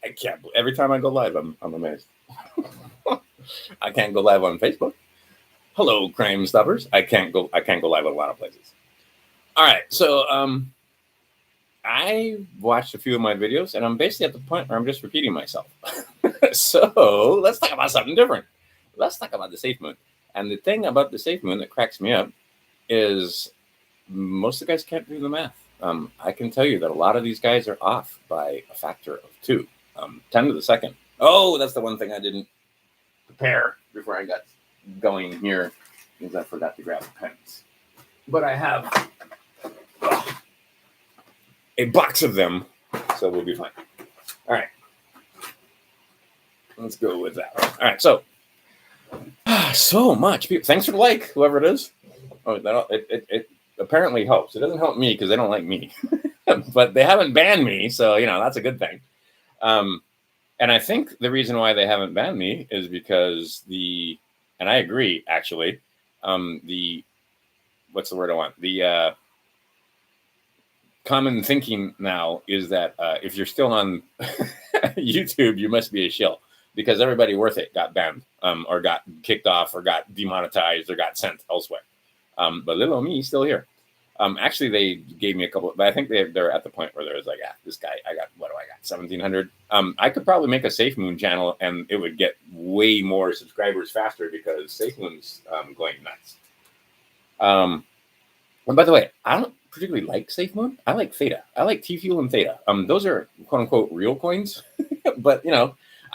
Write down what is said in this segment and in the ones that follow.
I can't. Every time I go live, I'm amazed. I can't go live on Facebook. Hello, Crime Stoppers. I can't go live a lot of places. All right, so I watched a few of my videos, and I'm basically at the point where I'm just repeating myself. So let's talk about something different. Let's talk about the Safemoon. And the thing about the Safemoon that cracks me up is most of the guys can't do the math. I can tell you that a lot of these guys are off by a factor of 2, 10 to the second. Oh, that's the one thing I didn't prepare before I got going here, because I forgot to grab the pens. But I have a box of them, so we'll be fine. All right. Let's go with that. All right, so much people. Thanks for the like, whoever it is. Oh, it apparently helps. It doesn't help me because they don't like me, but they haven't banned me, so that's a good thing. And I think the reason why they haven't banned me is because and I agree actually, what's the word I want? The common thinking now is that if you're still on YouTube, you must be a shill, because everybody worth it got banned, or got kicked off, or got demonetized, or got sent elsewhere. But little me still here. Actually, they gave me a couple, but I think they're at the point where there's like, this guy, I got 1,700. I could probably make a Safemoon channel, and it would get way more subscribers faster, because Safemoon's going nuts. And by the way, I don't particularly like Safemoon. I like Theta. I like T-Fuel and Theta. Those are quote unquote real coins, but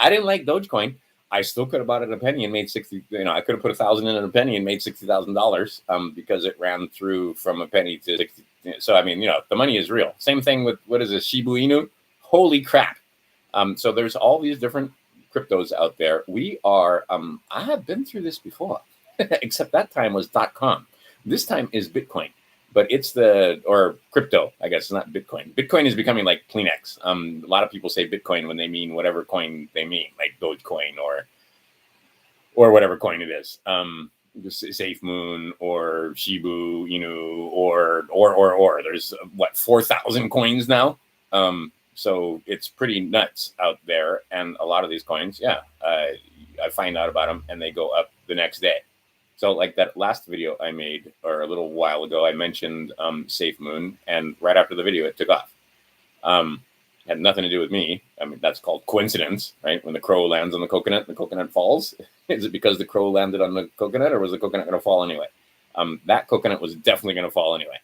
I didn't like Dogecoin. I still could have bought it at a penny and made 60. I could have put 1,000 in a penny and made $60,000, because it ran through from a penny to 60. So I mean, the money is real. Same thing with, what is this, Shiba Inu? Holy crap! So there's all these different cryptos out there. We are. I have been through this before, except that time was .com. This time is Bitcoin. But it's or crypto, I guess, not Bitcoin. Bitcoin is becoming like Kleenex. A lot of people say Bitcoin when they mean whatever coin they mean, like Dogecoin or whatever coin it is. Safemoon or Shiba Inu or. There's 4,000 coins now. So it's pretty nuts out there. And a lot of these coins, I find out about them and they go up the next day. So like that last video I made, or a little while ago, I mentioned Safemoon, and right after the video, it took off. Had nothing to do with me. I mean, that's called coincidence, right? When the crow lands on the coconut falls. Is it because the crow landed on the coconut, or was the coconut going to fall anyway? That coconut was definitely going to fall anyway.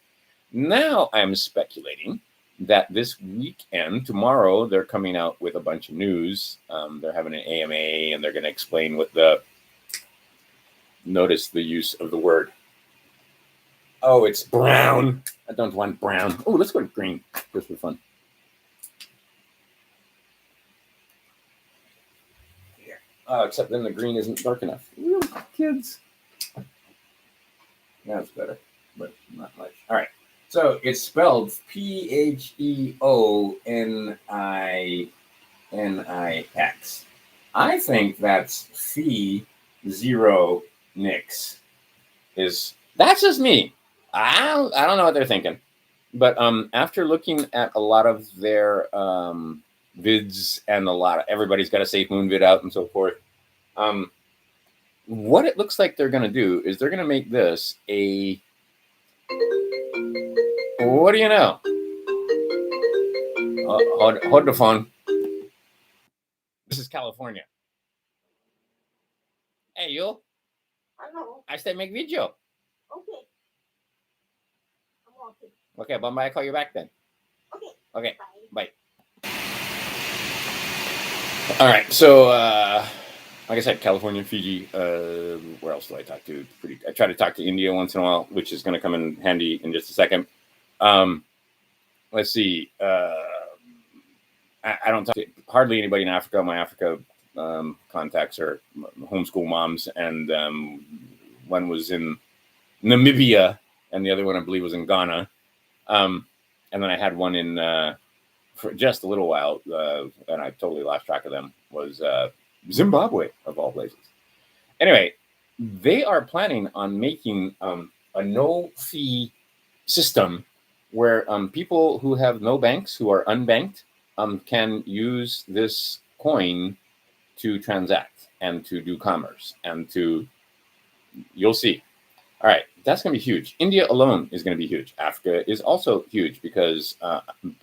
Now I'm speculating that this weekend, tomorrow, they're coming out with a bunch of news. They're having an AMA, and they're going to explain what notice the use of the word. Oh, it's brown. I don't want brown. Oh, let's go to green just for fun. Here. Except then the green isn't dark enough. Really, kids? Now it's better, but not much. All right. So it's spelled Pheonix. I think that's Phi Zero Nix. That's just me. I don't know what they're thinking, but after looking at a lot of their vids, and everybody's got a Safemoon vid out and so forth, what it looks like they're going to do is they're going to make this a, what do you know? Hold the phone. This is California. Hey, you. Hello. I said make video. Okay. I'm walking. Okay, but I call you back then. Okay. Okay. Bye. All right. So, like I said, California, Fiji. Where else do I talk to? I try to talk to India once in a while, which is going to come in handy in just a second. Let's see. I don't talk to hardly anybody in Africa. My Africa contacts are homeschool moms, and one was in Namibia, and the other one I believe was in Ghana. And then I had one in for just a little while, and I totally lost track of them. Was Zimbabwe, of all places. Anyway, they are planning on making a no-fee system where people who have no banks, who are unbanked, can use this coin to transact and to do commerce and to, you'll see. All right, that's going to be huge. India alone is going to be huge. Africa is also huge because,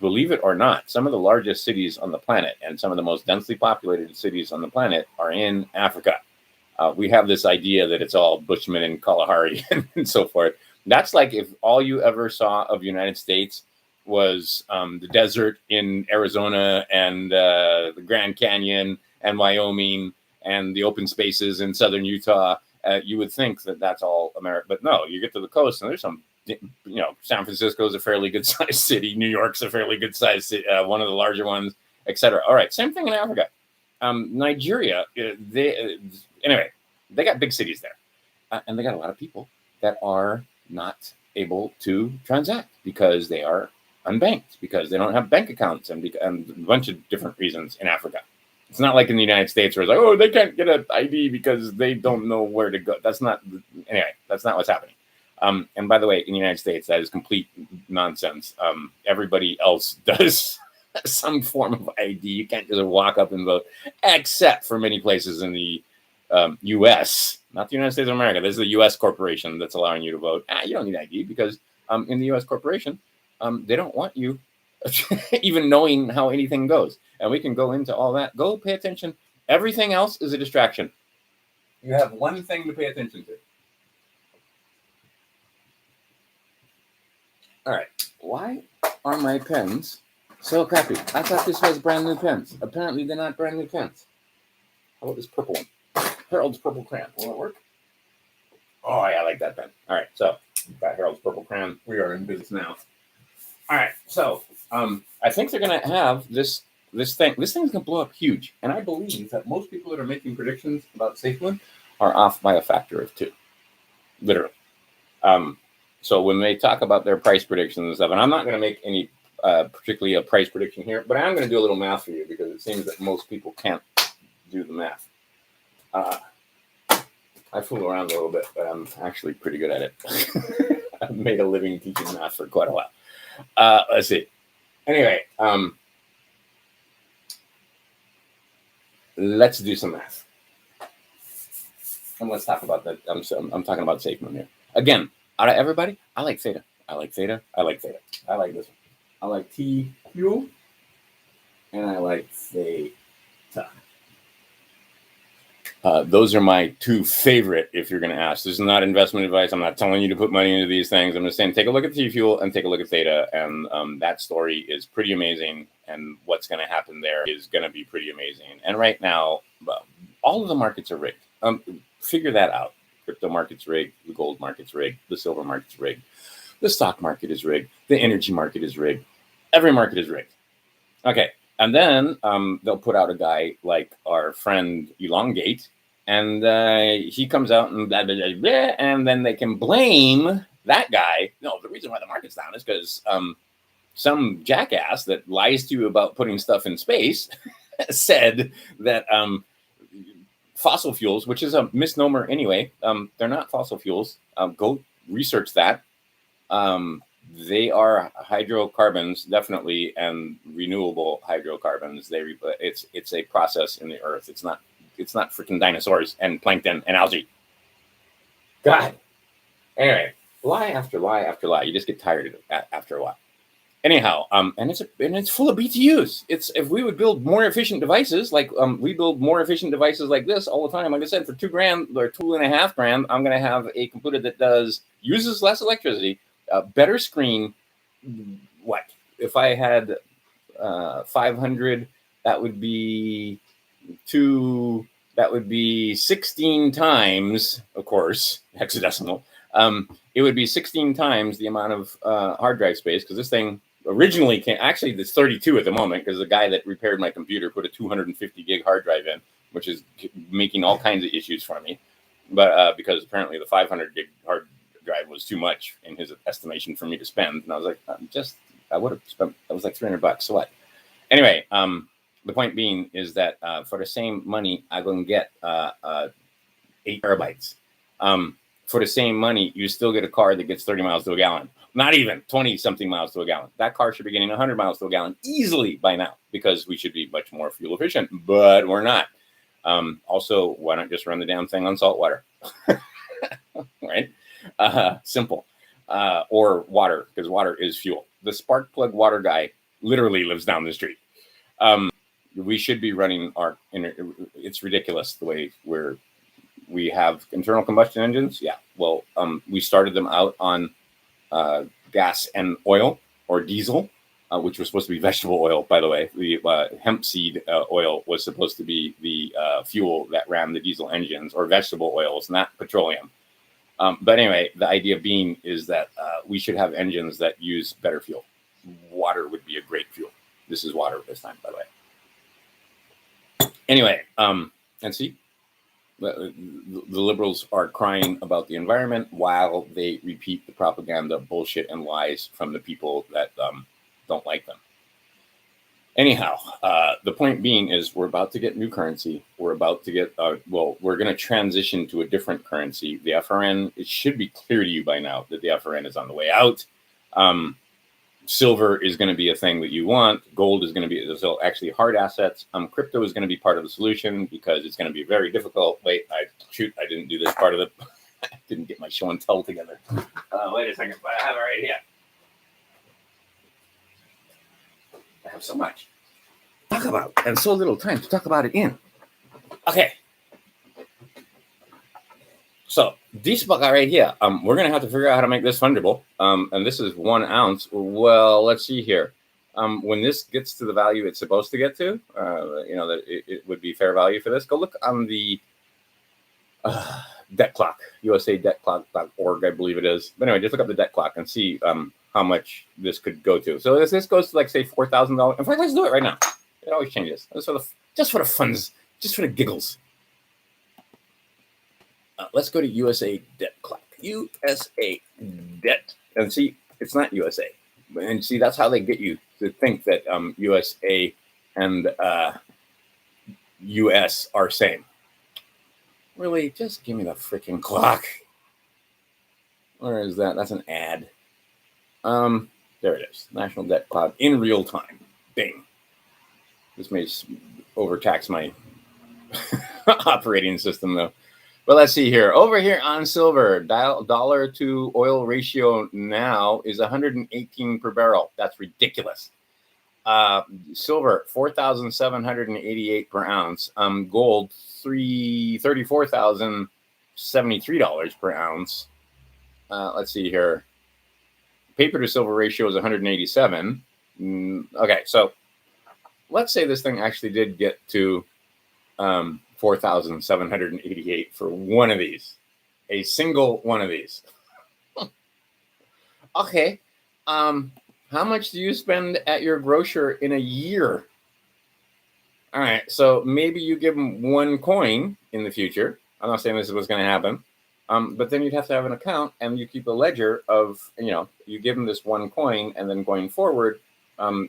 believe it or not, some of the largest cities on the planet and some of the most densely populated cities on the planet are in Africa. We have this idea that it's all Bushmen and Kalahari and so forth. That's like if all you ever saw of the United States was the desert in Arizona and the Grand Canyon and Wyoming and the open spaces in southern Utah. You would think that that's all America, but no, you get to the coast and there's some, San Francisco is a fairly good sized city. New York's a fairly good sized city, one of the larger ones, etc. All right, same thing in Africa. Nigeria, anyway, they got big cities there, and they got a lot of people that are not able to transact because they are unbanked, because they don't have bank accounts, and a bunch of different reasons in Africa. It's not like in the United States where it's like, oh, they can't get an ID because they don't know where to go. That's not what's happening. And by the way, in the United States, that is complete nonsense. Everybody else does some form of ID. You can't just walk up and vote, except for many places in the U.S., not the United States of America. This is the U.S. corporation that's allowing you to vote. You don't need ID because in the U.S. corporation, they don't want you even knowing how anything goes. And we can go into all that. Go pay attention. Everything else is a distraction. You have one thing to pay attention to. All right. Why are my pens so crappy? I thought this was brand new pens. Apparently, they're not brand new pens. How about this purple one? Harold's purple crayon. Will it work? Oh, yeah, I like that pen. All right. So, got Harold's purple crayon. We are in business now. All right. So, I think they're going to have this thing. This thing's going to blow up huge. And I believe that most people that are making predictions about Safemoon are off by a factor of 2. Literally. So when they talk about their price predictions and stuff, and I'm not going to make any particularly a price prediction here, but I'm going to do a little math for you because it seems that most people can't do the math. I fool around a little bit, but I'm actually pretty good at it. I've made a living teaching math for quite a while. Let's see. Anyway, let's do some math. And let's talk about that. I'm talking about Safemoon here. Again, out of everybody, I like theta. I like theta. I like theta. I like this one. I like TQ. And I like theta. Those are my 2 favorite, if you're going to ask. This is not investment advice. I'm not telling you to put money into these things. I'm just saying take a look at T-Fuel and take a look at theta. And that story is pretty amazing. And what's going to happen there is going to be pretty amazing. And right now, all of the markets are rigged. Figure that out. Crypto market's rigged. The gold market's rigged. The silver market's rigged. The stock market is rigged. The energy market is rigged. Every market is rigged. Okay. And then they'll put out a guy like our friend Elongate, and he comes out and blah, blah, blah, blah, and then they can blame that guy. No, the reason why the market's down is because some jackass that lies to you about putting stuff in space said that fossil fuels, which is a misnomer anyway, they're not fossil fuels. Go research that. They are hydrocarbons, definitely, and renewable hydrocarbons. It's a process in the earth. It's not freaking dinosaurs and plankton and algae. God. Anyway, lie after lie after lie. You just get tired of it after a while. Anyhow, and it's full of BTUs. If we would build more efficient devices, like we build more efficient devices like this all the time. Like I said, for $2,000 or $2,500, I'm going to have a computer that uses less electricity, better screen. What if I had 500? That would be 16 times, of course, hexadecimal. It would be 16 times the amount of hard drive space, because this thing originally actually there's 32 at the moment, because the guy that repaired my computer put a 250 gig hard drive in, which is making all kinds of issues for me. But because apparently the 500 gig hard drive was too much in his estimation for me to spend, and I was like, I would have spent. That was like $300. So what? Anyway, the point being is that for the same money, I'm going to get 8 terabytes. for the same money, you still get a car that gets 30 miles to a gallon. Not even 20 something miles to a gallon. That car should be getting 100 miles to a gallon easily by now, because we should be much more fuel efficient, but we're not. Also, why not just run the damn thing on salt water? Right? Simple. Or water, because water is fuel. The spark plug water guy literally lives down the street. We should be running it's ridiculous the way we have internal combustion engines. Yeah. Well, we started them out on gas and oil, or diesel, which was supposed to be vegetable oil, by the way. The hemp seed oil was supposed to be the fuel that ran the diesel engines, or vegetable oils, not petroleum. But anyway, the idea being is that we should have engines that use better fuel. Water would be a great fuel. This is water this time, by the way. Anyway, and see, the liberals are crying about the environment while they repeat the propaganda, bullshit, and lies from the people that don't like them. Anyhow, the point being is we're about to get new currency. We're about to get, we're going to transition to a different currency. The FRN, it should be clear to you by now that the FRN is on the way out. Silver is going to be a thing that you want. Gold is going to be, so actually hard assets. Crypto is going to be part of the solution, because it's going to be very difficult. Wait, I didn't do this part of it. I didn't get my show and tell together. Wait a second, I have it right here. I have so much to talk about and so little time to talk about it in. Okay. So this bucket right here, we're going to have to figure out how to make this fungible. And this is 1 ounce. Well, let's see here. When this gets to the value it's supposed to get to, that it would be fair value for this. Go look on the debt clock, usadebtclock.org, I believe it is. But anyway, just look up the debt clock and see how much this could go to. So this goes to, like, say, $4,000. In fact, let's do it right now. It always changes. Just for the funds, just for the giggles. Let's go to USA Debt Clock. USA Debt. And see, it's not USA. And see, that's how they get you to think that USA and US are same. Really, just give me the freaking clock. Where is that? That's an ad. There it is. National Debt Clock in real time. Bing. This may overtax my operating system, though. But let's see here. Over here on silver, dollar to oil ratio now is 118 per barrel. That's ridiculous. Silver, 4,788 per ounce. Gold, $34,073 per ounce. Let's see here. Paper to silver ratio is 187. Okay, so let's say this thing actually did get to 4,788 for one of these, a single one of these. Okay, how much do you spend at your grocer in a year? All right, so maybe you give them one coin in the future. I'm not saying this is what's going to happen, but then you'd have to have an account, and you keep a ledger of, you give them this one coin, and then going forward,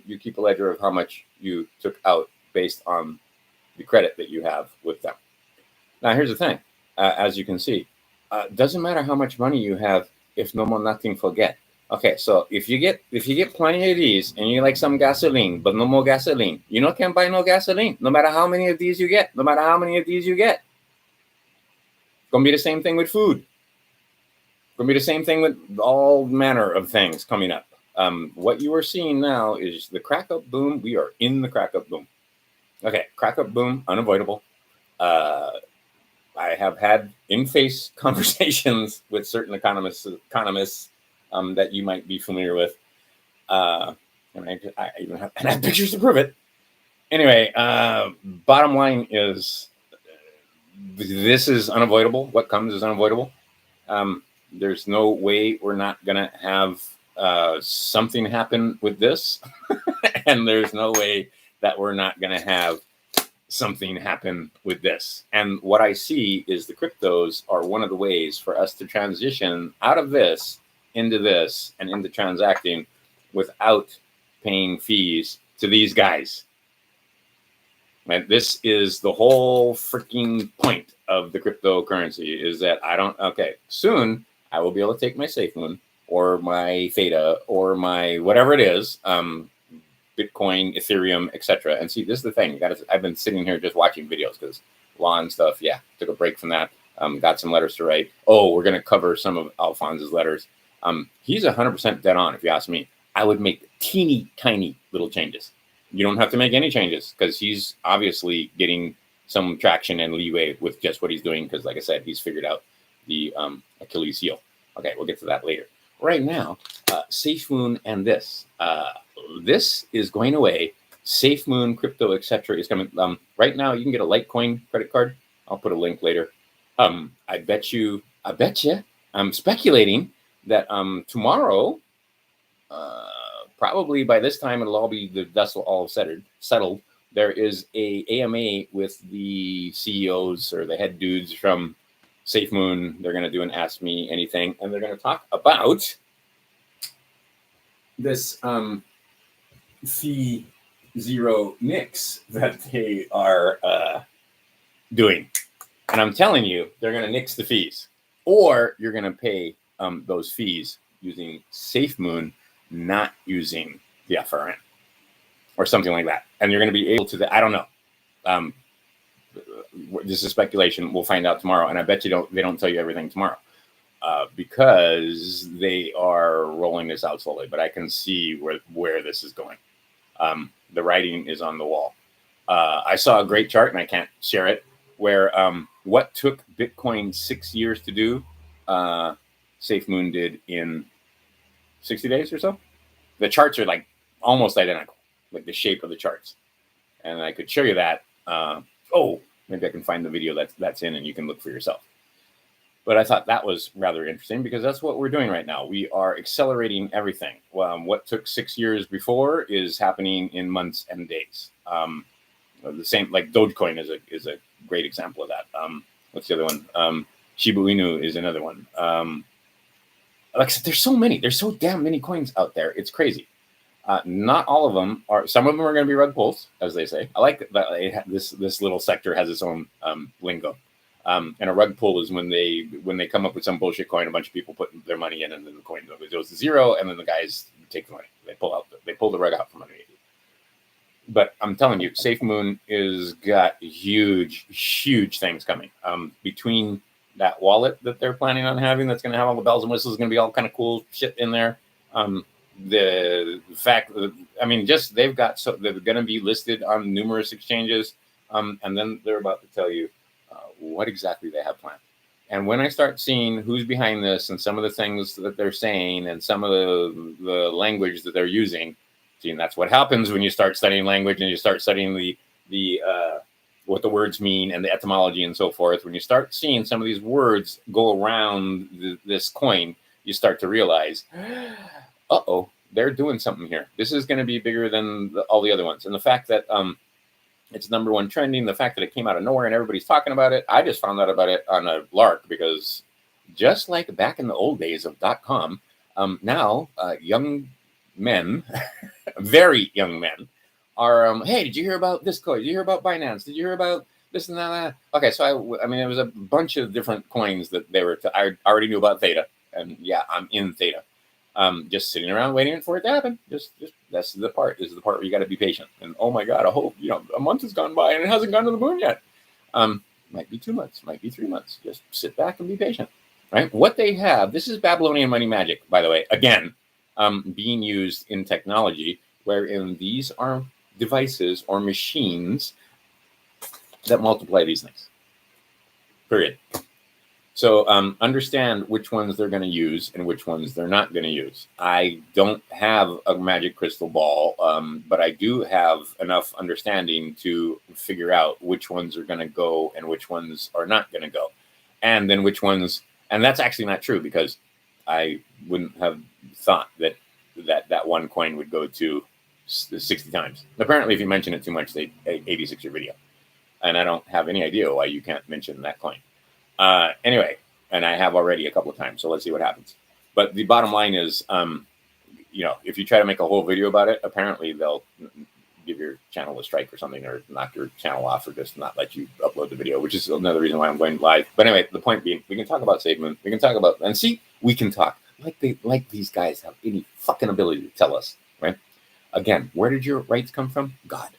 you keep a ledger of how much you took out based on the credit that you have with them. Now, here's the thing. As you can see, doesn't matter how much money you have if no more nothing forget. Okay, so if you get plenty of these and you like some gasoline, but no more gasoline, can't buy no gasoline, no matter how many of these you get, It's going to be the same thing with food. It's going to be the same thing with all manner of things coming up. What you are seeing now is the crack up boom. We are in the crack up boom. Okay, crack up boom, unavoidable. I have had in-face conversations with certain economists that you might be familiar with. And I even have pictures to prove it. Anyway, bottom line is this is unavoidable. What comes is unavoidable. There's no way we're not going to have something happen with this. And there's no way that we're not going to have something happen with this. And what I see is the cryptos are one of the ways for us to transition out of this into this and into transacting without paying fees to these guys. And this is the whole freaking point of the cryptocurrency is that soon I will be able to take my Safemoon or my Theta or my whatever it is, Bitcoin, Ethereum, etc. And see, this is the thing. I've been sitting here just watching videos because law and stuff. Yeah, took a break from that. Got some letters to write. Oh, we're going to cover some of Alphonse's letters. He's 100% dead on, if you ask me. I would make teeny tiny little changes. You don't have to make any changes because he's obviously getting some traction and leeway with just what he's doing. Because, like I said, he's figured out the Achilles heel. Okay, we'll get to that later. Right now, Safemoon and this. This is going away. Safemoon, crypto, etc. is coming. Right now, you can get a Litecoin credit card. I'll put a link later. I bet you. I'm speculating that tomorrow, probably by this time, it'll all be the dust will all settled. There is a AMA with the CEOs or the head dudes from Safemoon. They're going to do an Ask Me Anything, and they're going to talk about this fee zero mix that they are doing. And I'm telling you, they're going to nix the fees, or you're going to pay those fees using Safemoon, not using the FRN or something like that. And you're going to be able to, I don't know. This is speculation. We'll find out tomorrow. And I bet you they don't tell you everything tomorrow because they are rolling this out slowly. But I can see where this is going. The writing is on the wall. I saw a great chart, and I can't share it, where what took Bitcoin 6 years to do, Safemoon did in 60 days or so. The charts are like almost identical, like the shape of the charts. And I could show you that. Maybe I can find the video that's in, and you can look for yourself. But I thought that was rather interesting because that's what we're doing right now. We are accelerating everything. What took 6 years before is happening in months and days. The same, like Dogecoin is a great example of that. What's the other one? Shiba Inu is another one. Like I said, there's so many. There's so damn many coins out there. It's crazy. Not all of them are. Some of them are going to be rug pulls, as they say. I like that this little sector has its own lingo. And a rug pull is when they come up with some bullshit coin, a bunch of people put their money in, and then the coin goes to zero, and then the guys take the money. They pull the rug out from underneath you. But I'm telling you, Safemoon is got huge things coming. Between that wallet that they're planning on having, that's going to have all the bells and whistles, going to be all kind of cool shit in there. The fact that, they're going to be listed on numerous exchanges, and then they're about to tell you what exactly they have planned. And when I start seeing who's behind this and some of the things that they're saying and some of the language that they're using, and that's what happens when you start studying language and you start studying the what the words mean and the etymology and so forth. When you start seeing some of these words go around this coin, you start to realize, they're doing something here. This is going to be bigger than all the other ones. And the fact that it's number one trending, the fact that it came out of nowhere and everybody's talking about it, I just found out about it on a lark because just like back in the old days of .com, now young men, very young men, are hey, did you hear about this coin? Did you hear about Binance? Did you hear about this and that? Okay, so it was a bunch of different coins that they were. I already knew about Theta, and yeah, I'm in Theta. Just sitting around waiting for it to happen. Just that's the part. This is the part where you got to be patient. And oh my God, I hope a month has gone by and it hasn't gone to the moon yet. Might be 2 months, might be 3 months. Just sit back and be patient. Right? What they have. This is Babylonian money magic, by the way. Again, being used in technology, wherein these are devices or machines that multiply these things. Period. So understand which ones they're going to use and which ones they're not going to use. I don't have a magic crystal ball, but I do have enough understanding to figure out which ones are going to go and which ones are not going to go. And then which ones, and that's actually not true because I wouldn't have thought that one coin would go to 60 times. Apparently, if you mention it too much, they 86 your video. And I don't have any idea why you can't mention that coin. Anyway, and I have already a couple of times, so let's see what happens. But the bottom line is, if you try to make a whole video about it, apparently give your channel a strike or something, or knock your channel off, or just not let you upload the video, which is another reason why I'm going live. But anyway, the point being, we can talk about Safemoon. We can talk about, and see, we can talk like these guys have any fucking ability to tell us, right? Again, where did your rights come from? God.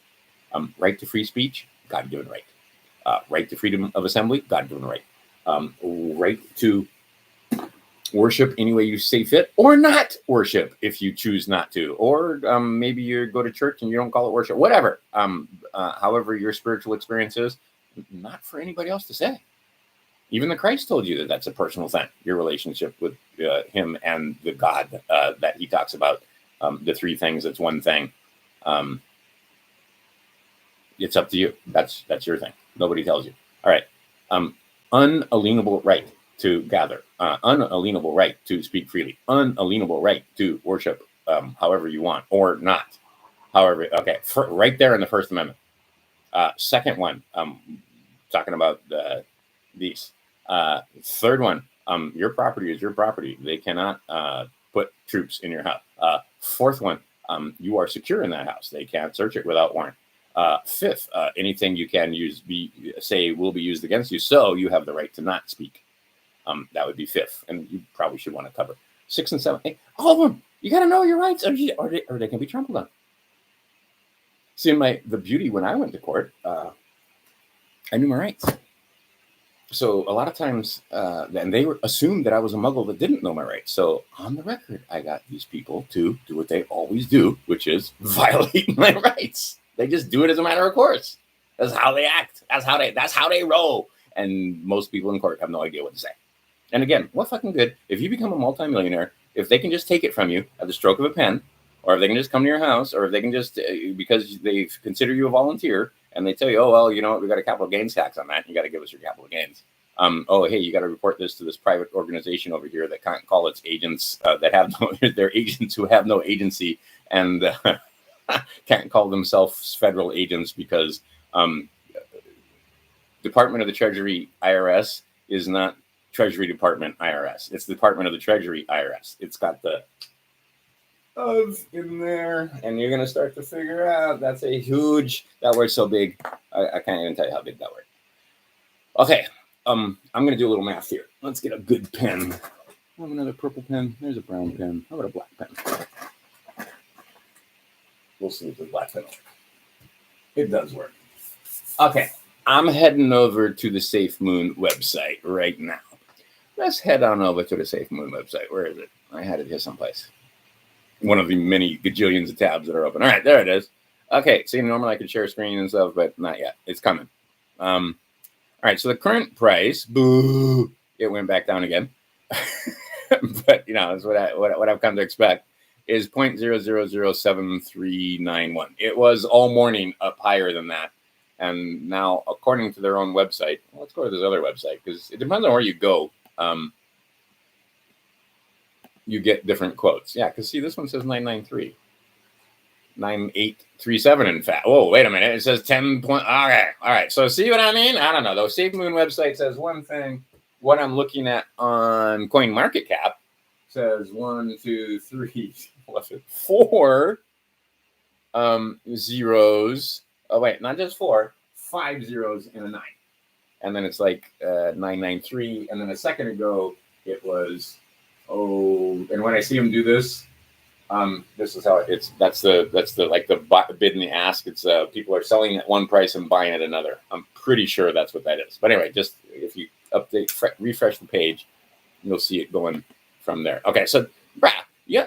Right to free speech, God given right. Right to freedom of assembly, God given right. Right to worship any way you see fit, or not worship if you choose not to, or maybe you go to church and you don't call it worship, whatever. However your spiritual experience is, not for anybody else to say. Even the Christ told you that that's a personal thing, your relationship with him and the God that he talks about, the three things, it's one thing. It's up to you. That's your thing. Nobody tells you. All right. Unalienable right to gather, unalienable right to speak freely, unalienable right to worship however you want or not. However, okay, right there in the First Amendment. Second one, talking about these. Third one, your property is your property. They cannot put troops in your house. Fourth one, you are secure in that house. They can't search it without warrant. Fifth, anything you can use say will be used against you, so you have the right to not speak. That would be fifth, and you probably should want to cover 6 and 7, 8, all of them. You got to know your rights, or they can be trampled on. See, the beauty when I went to court, I knew my rights. So a lot of times, and they assumed that I was a muggle that didn't know my rights. So on the record, I got these people to do what they always do, which is violate my rights. They just do it as a matter of course. That's how they act. That's how they roll. And most people in court have no idea what to say. And again, what fucking good if you become a multimillionaire, if they can just take it from you at the stroke of a pen, or if they can just come to your house, or if they can just, because they consider you a volunteer, and they tell you, oh, well, you know what, we got a capital gains tax on that. You got to give us your capital gains. Oh, hey, you got to report this to this private organization over here that can't call its agents that have their agents who have no agency and can't call themselves federal agents because Department of the Treasury IRS is not Treasury Department IRS. It's the Department of the Treasury IRS. It's got the of in there, and you're gonna start to figure out that's a huge. That word's so big, I can't even tell you how big that word. Okay, I'm gonna do a little math here. Let's get a good pen. I have another purple pen. There's a brown pen. How about a black pen? We'll see if the black pen works. It does work. Okay, I'm heading over to the Safemoon website right now. Let's head on over to the Safemoon website. Where is it? I had it here someplace. One of the many gajillions of tabs that are open. All right, there it is. Okay, see, normally I could share screen and stuff, but not yet. It's coming. All right, so the current price, boo, it went back down again. But, you know, that's what I've come to expect, is 0.000739 It was all morning up higher than that. And now, according to their own website, well, let's go to this other website, because it depends on where you go. You get different quotes. Yeah, because see, this one says 993. 9837, in fact. Oh, wait a minute. It says 10 point. Okay. All right. So see what I mean? I don't know. The Safemoon website says one thing. What I'm looking at on CoinMarketCap says 1, 2, 3, 4 zeros. Oh, wait, not just 4, 5 zeros and a 9. And then it's like 993. And then a second ago, it was, and when I see them do this, this is how it's. That's the like the bid and the ask. It's people are selling at one price and buying at another. I'm pretty sure that's what that is. But anyway, just if you refresh the page, you'll see it going from there. Okay, so yeah.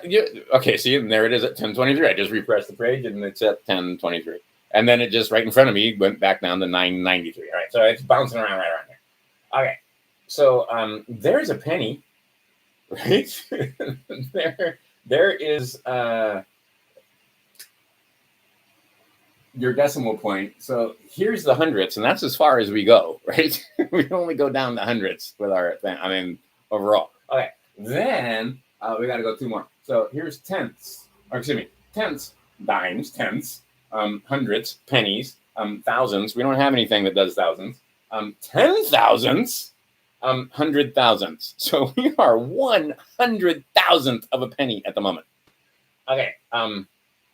Okay, see, and there it is at 1023. I just refreshed the page and it's at 1023, and then it just right in front of me went back down to 993. All right, so it's bouncing around right around there. Okay, so there's a penny, right there is your decimal point. So here's the hundredths, and that's as far as we go, right? We only go down to hundredths with our thing. I mean, overall. Okay, then we got to go 2 more. So here's tenths, or excuse me, tenths, dimes, tenths, hundredths, pennies, thousands. We don't have anything that does thousands. 10,000ths. 100,000ths. So we are 100,000th of a penny at the moment. Okay.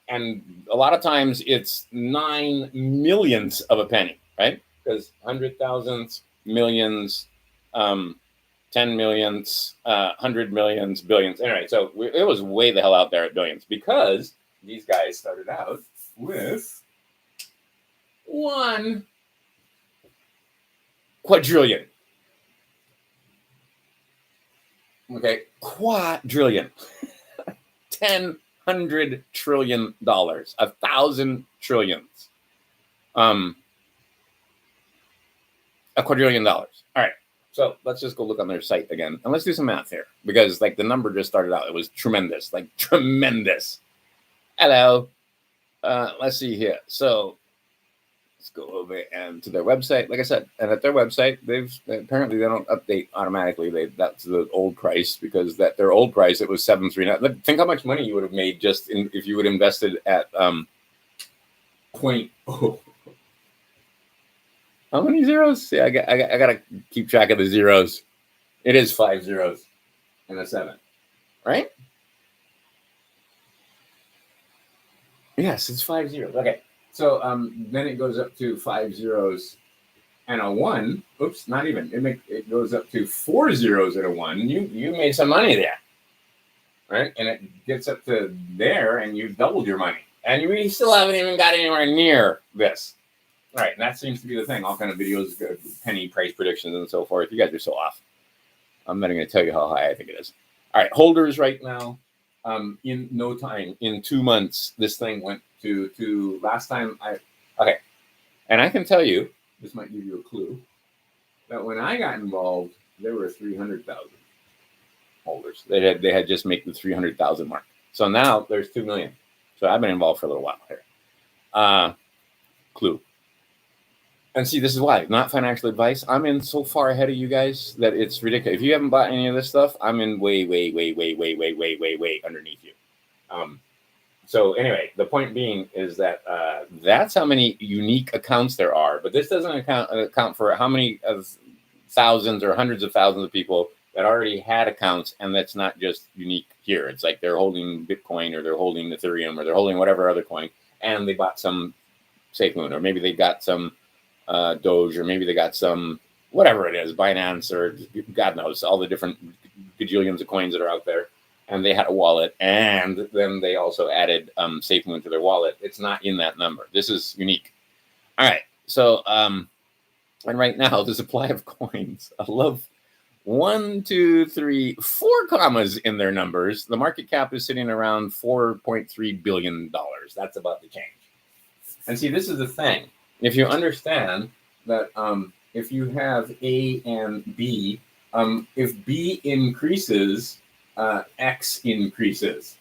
And a lot of times it's 9 millionths of a penny, right? Because 100,000ths, millions, 10 millionths, 100 millions, billions. Anyway, so it was way the hell out there at billions because these guys started out with 1 quadrillion. Okay, quadrillion. 1,000 trillion dollars, 1,000 trillions. A quadrillion dollars. All right. So let's just go look on their site again and let's do some math here because like the number just started out. It was tremendous, like tremendous. Hello. Let's see here. So let's go over and to their website. Like I said, and at their website, apparently they don't update automatically. That's the old price because that their old price it was 739. Think how much money you would have made just if you would have invested at 0.0. How many zeros? Yeah, I gotta keep track of the zeros. It is 5 zeros and a 7, right? Yes, it's 5 zeros. Okay, so then it goes up to 5 zeros and a 1. Oops, not even. It goes up to 4 zeros and a 1. You made some money there, right? And it gets up to there, and you've doubled your money, and we still haven't even got anywhere near this. All right, and that seems to be the thing. All kind of videos, penny price predictions, and so forth. You guys are so off. I'm not even going to tell you how high I think it is. All right, holders right now. In no time, in 2 months, this thing went to last time okay, and I can tell you this might give you a clue that when I got involved, there were 300,000 holders. They had just made the 300,000 mark. So now there's 2 million. So I've been involved for a little while here. Clue. And see, this is why, not financial advice. I'm in so far ahead of you guys that it's ridiculous. If you haven't bought any of this stuff, I'm in way underneath you. So anyway, the point being is that that's how many unique accounts there are. But this doesn't account for how many of thousands or hundreds of thousands of people that already had accounts, and that's not just unique here. It's like they're holding Bitcoin or they're holding Ethereum or they're holding whatever other coin, and they bought some Safemoon, or maybe they got some Doge, or maybe they got some whatever it is, Binance, or God knows all the different gajillions of coins that are out there, and they had a wallet, and then they also added Safemoon to their wallet. It's not in that number. This is unique. All right, so and right now the supply of coins, I love 1, 2, 3, 4 commas in their numbers. The market cap is sitting around $4.3 billion. That's about the change. And see, this is the thing. If you understand that if you have A and B, if B increases, X increases.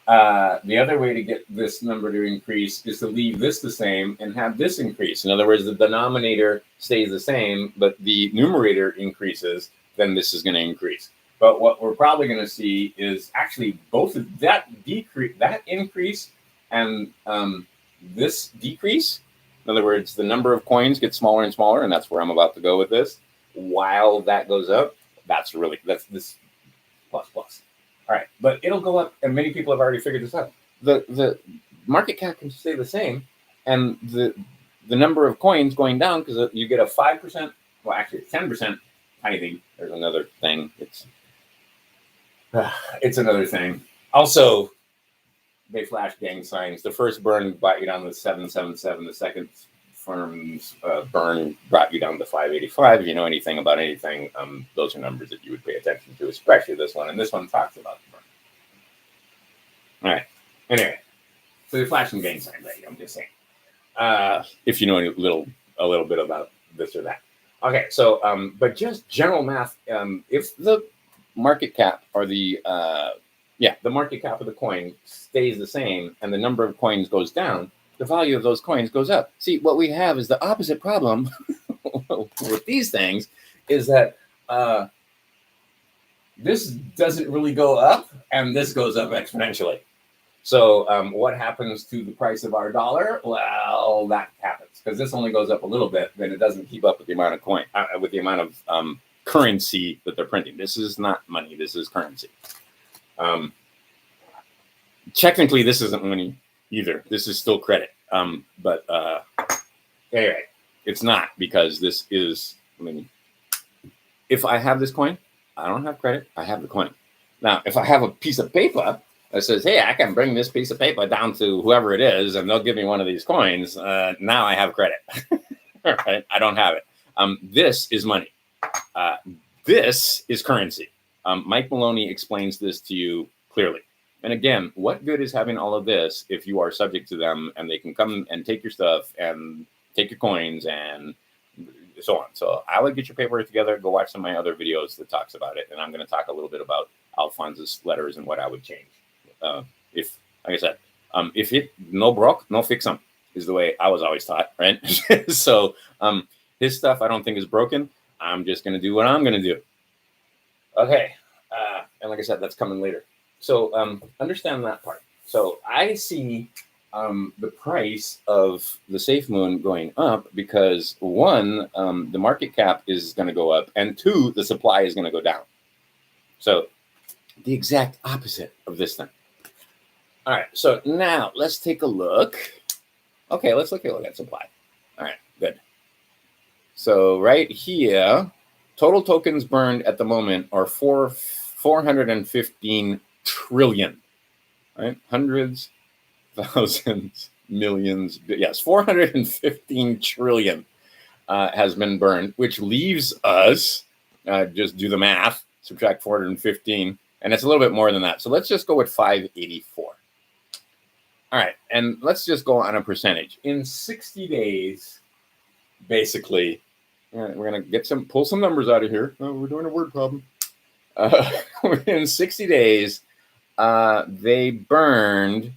The other way to get this number to increase is to leave this the same and have this increase. In other words, the denominator stays the same, but the numerator increases, then this is going to increase. But what we're probably going to see is actually both of that increase and this decrease. In other words, the number of coins gets smaller and smaller, and that's where I'm about to go with this. While that goes up, that's this plus. All right, but it'll go up, and many people have already figured this out. The market cap can stay the same, and the number of coins going down because you get a 5%, well, actually 10% tithing. There's another thing. It's another thing. Also, they flash gang signs. The first burn brought you down to 777. The second firm's burn brought you down to 585. If you know anything about anything, those are numbers that you would pay attention to, especially this one. And this one talks about the burn. All right. Anyway, so they're flashing gang signs at you. I'm just saying. If you know a little bit about this or that. Okay. So, but just general math. If the market cap or the market cap of the coin stays the same and the number of coins goes down, the value of those coins goes up. See, what we have is the opposite problem with these things is that this doesn't really go up and this goes up exponentially. So what happens to the price of our dollar? Well, that happens because this only goes up a little bit, then it doesn't keep up with the amount of with the amount of currency that they're printing. This is not money. This is currency. Technically, this isn't money. either. This is still credit. But anyway, it's not, because this is, I mean, if I have this coin, I don't have credit. I have the coin. Now, if I have a piece of paper that says, hey, I can bring this piece of paper down to whoever it is, and they'll give me one of these coins, now I have credit. Right? I don't have it. This is money. This is currency. Mike Maloney explains this to you clearly. And again, what good is having all of this if you are subject to them and they can come and take your stuff and take your coins and so on? So I would get your paperwork together, go watch some of my other videos that talks about it. And I'm going to talk a little bit about Alphonse's letters and what I would change. If, like I said, if it no broke, no fix 'em is the way I was always taught, right? So his stuff I don't think is broken. I'm just going to do what I'm going to do. Okay. And like I said, that's coming later. So understand that part. So I see the price of the Safemoon going up because one, the market cap is going to go up, and two, the supply is going to go down. So the exact opposite of this thing. All right. So now let's take a look. Okay, let's look at supply. All right, good. So right here, total tokens burned at the moment are 415 trillion, right? Hundreds, thousands, millions. Yes, 415 trillion has been burned, which leaves us, just do the math, subtract 415, and it's a little bit more than that. So let's just go with 584. All right, and let's just go on a percentage. In 60 days, basically, we're going to pull some numbers out of here. Oh, we're doing a word problem. In 60 days, they burned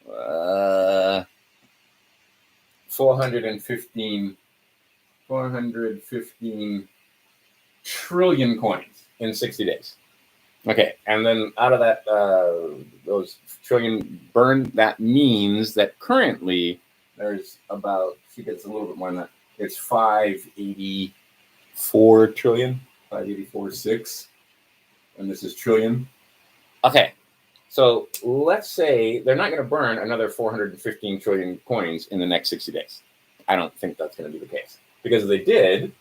415 trillion coins in 60 days. Okay, and then out of that, those trillion burned, that means that currently there's about, she gets a little bit more than that. It's 584 trillion, 584.6, and this is trillion. Okay, so let's say they're not going to burn another 415 trillion coins in the next 60 days. I don't think that's going to be the case, because if they did,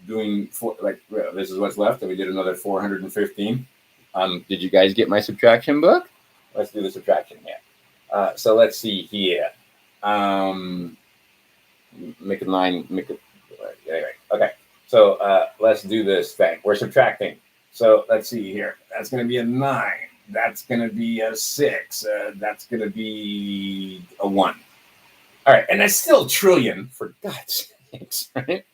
this is what's left, and we did another 415. Did you guys get my subtraction book? Let's do the subtraction here. So let's see here. Make a 9, anyway. Okay, so let's do this thing. We're subtracting. So let's see here. That's going to be a 9. That's going to be a 6. That's going to be a 1. All right, and that's still trillion, for God's sakes, right?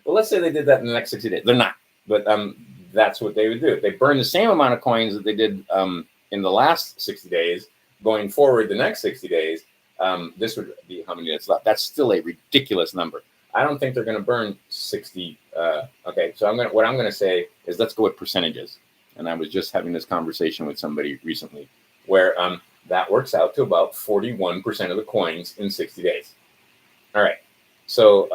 Well, let's say they did that in the next 60 days. They're not, but that's what they would do. If they burn the same amount of coins that they did in the last 60 days, going forward the next 60 days, this would be how many minutes left. That's still a ridiculous number. I don't think they're going to burn 60. Okay, so what I'm going to say is let's go with percentages. And I was just having this conversation with somebody recently where that works out to about 41% of the coins in 60 days. All right, so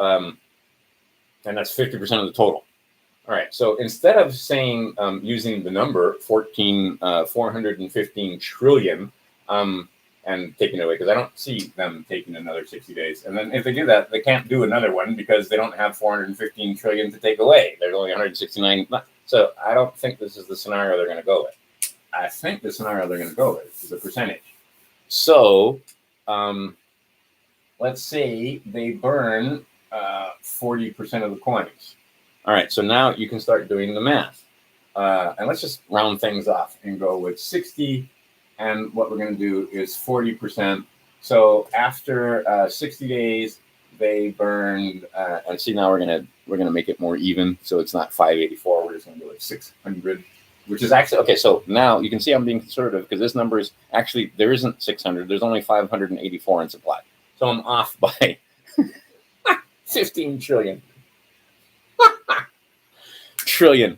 and that's 50% of the total. All right, so instead of saying using the number 415 trillion and taking it away, because I don't see them taking another 60 days. And then if they do that, they can't do another one because they don't have 415 trillion to take away. There's only 169. So I don't think this is the scenario they're going to go with. I think the scenario they're going to go with is a percentage. So let's say they burn 40% of the coins. All right, so now you can start doing the math. And let's just round things off and go with 60. And what we're going to do is 40%. So after 60 days, they burned. And see, now we're gonna make it more even. So it's not 584. We're just going to do it 600, which is actually okay. So now you can see I'm being conservative because this number is actually, there isn't 600. There's only 584 in supply. So I'm off by 15 trillion. Trillion.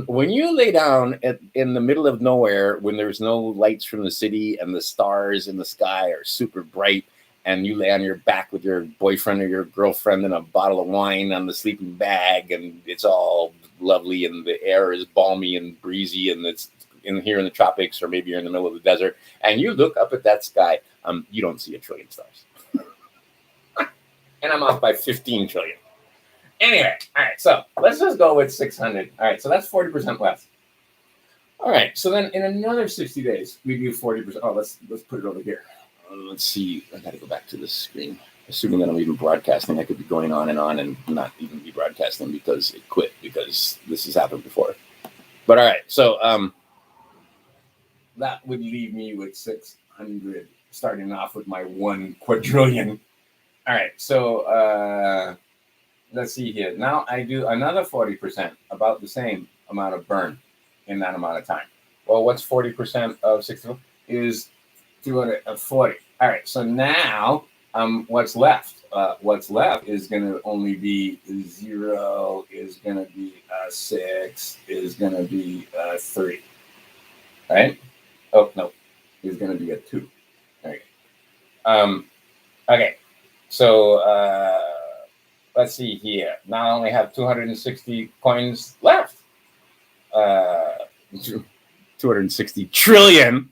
When you lay down in the middle of nowhere, when there's no lights from the city and the stars in the sky are super bright, and you lay on your back with your boyfriend or your girlfriend and a bottle of wine on the sleeping bag, and it's all lovely, and the air is balmy and breezy, and it's here in the tropics, or maybe you're in the middle of the desert, and you look up at that sky. You don't see a trillion stars. And I'm off by 15 trillion. Anyway, all right, so let's just go with 600. All right, so that's 40% less. All right, so then in another 60 days, we do 40%. Oh, let's put it over here. Let's see. I got to go back to this screen. Assuming that I'm even broadcasting, I could be going on and not even be broadcasting because it quit, because this has happened before. But all right, so that would leave me with 600, starting off with my 1 quadrillion. All right, so let's see here. Now I do another 40%, about the same amount of burn in that amount of time. Well, what's 40% of 60? Is 240. All right, so now what's left? What's left is going to only be 0, is going to be 6, is going to be 3. Right? Oh, no, is going to be a 2. Okay. Okay, so let's see here. Now I only have 260 coins left. 260 trillion.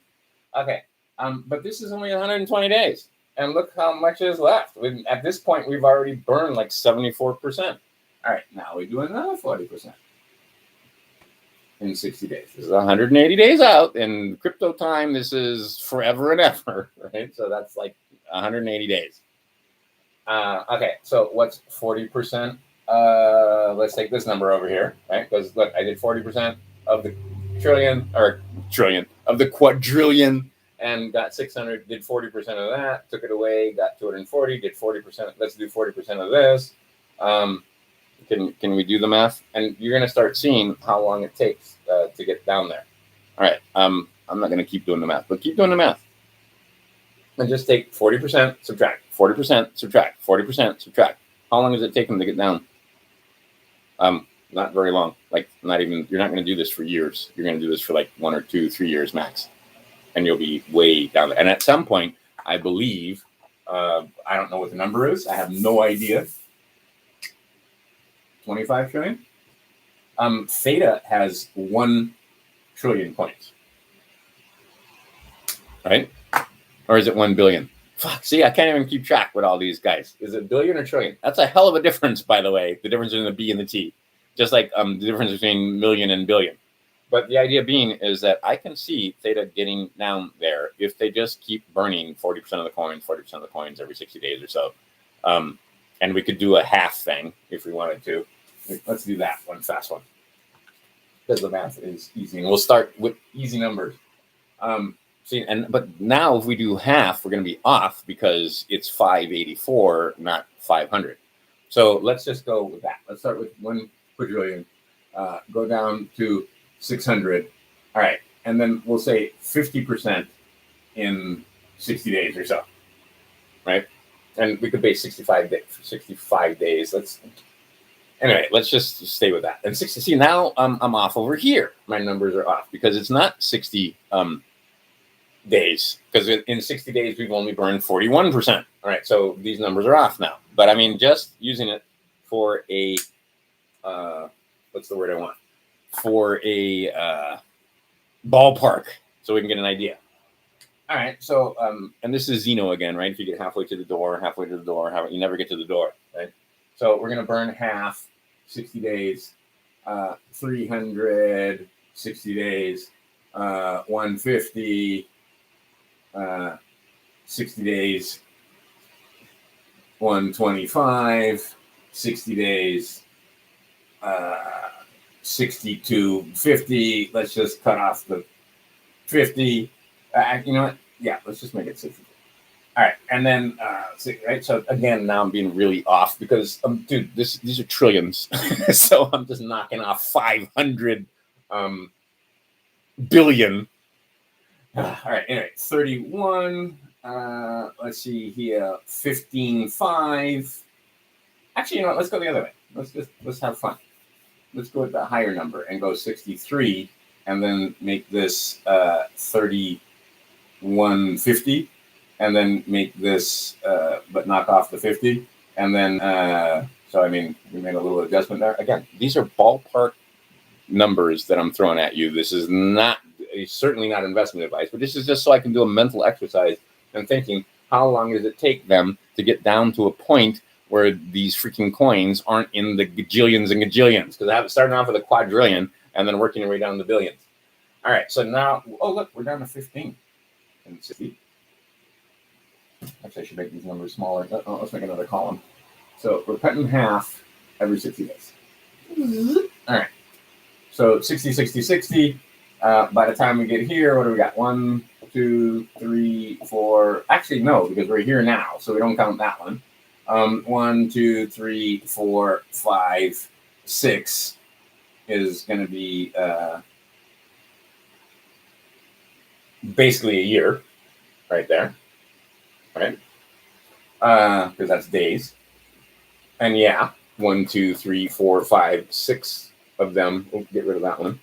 Okay. But this is only 120 days. And look how much is left. At this point, we've already burned like 74%. All right, now we do another 40% in 60 days. This is 180 days out. In crypto time, this is forever and ever, right? So that's like 180 days. Okay, so what's 40%? Let's take this number over here, right? Because look, I did 40% of the trillion of the quadrillion and got 600, did 40% of that, took it away, got 240, did 40%. Let's do 40% of this. Can we do the math? And you're going to start seeing how long it takes to get down there. All right, I'm not going to keep doing the math, but keep doing the math. And just take 40%, subtract, 40%, subtract, 40%, subtract. How long is it taking to get down? Not very long. Like, not even, you're not going to do this for years. You're going to do this for like 1 or 2, 3 years max. And you'll be way down there. And at some point, I believe, I don't know what the number is. I have no idea. 25 trillion? Theta has 1 trillion coins. Right? Or is it 1 billion? Fuck, see, I can't even keep track with all these guys. Is it billion or trillion? That's a hell of a difference, by the way. The difference between the B and the T. Just like the difference between million and billion. But the idea being is that I can see Theta getting down there if they just keep burning 40% of the coins every 60 days or so. And we could do a half thing if we wanted to. Let's do that one, fast one. Because the math is easy. And we'll start with easy numbers. But now if we do half, we're going to be off because it's 584, not 500. So let's just go with that. Let's start with 1 quadrillion, go down to 600. All right. And then we'll say 50% in 60 days or so. Right. And we could base 65 days. Anyway, let's just stay with that. And 60, see, now I'm off over here. My numbers are off because it's not 60 days, because in 60 days we've only burned 41%. All right, so these numbers are off now. But I mean, just using it for a what's the word I want? For a ballpark, so we can get an idea. All right, so and this is Zeno again, right? If you get halfway to the door, you never get to the door, right? So we're gonna burn half, 60 days, 360 days, 150. 60 days, 125, 60 days, 62, 50. Let's just cut off the 50. You know what? Yeah, let's just make it 60. All right, and then right. So again, now I'm being really off because dude, these are trillions. So I'm just knocking off 500 billion. All right, anyway, 31. Let's see here, 15.5. Actually, you know what? Let's go the other way. Let's have fun. Let's go with the higher number and go 63, and then make this 31.50, and then make this but knock off the 50, and then so I mean we made a little adjustment there. Again, these are ballpark numbers that I'm throwing at you. This is not certainly not investment advice, but this is just so I can do a mental exercise and thinking, how long does it take them to get down to a point where these freaking coins aren't in the gajillions and gajillions? Because I have starting off with a quadrillion and then working our way down to billions. All right, so now, oh look, we're down to 15 and 60. Actually, I should make these numbers smaller. Oh, let's make another column. So we're cut in half every 60 days. All right. So 60, 60, 60. By the time we get here, what do we got? 1, 2, 3, 4. Actually, no, because we're here now, so we don't count that one. 1, 2, 3, 4, 5, 6 is going to be basically a year right there. Right? Because that's days. And yeah, 1, 2, 3, 4, 5, 6 of them. We'll get rid of that one.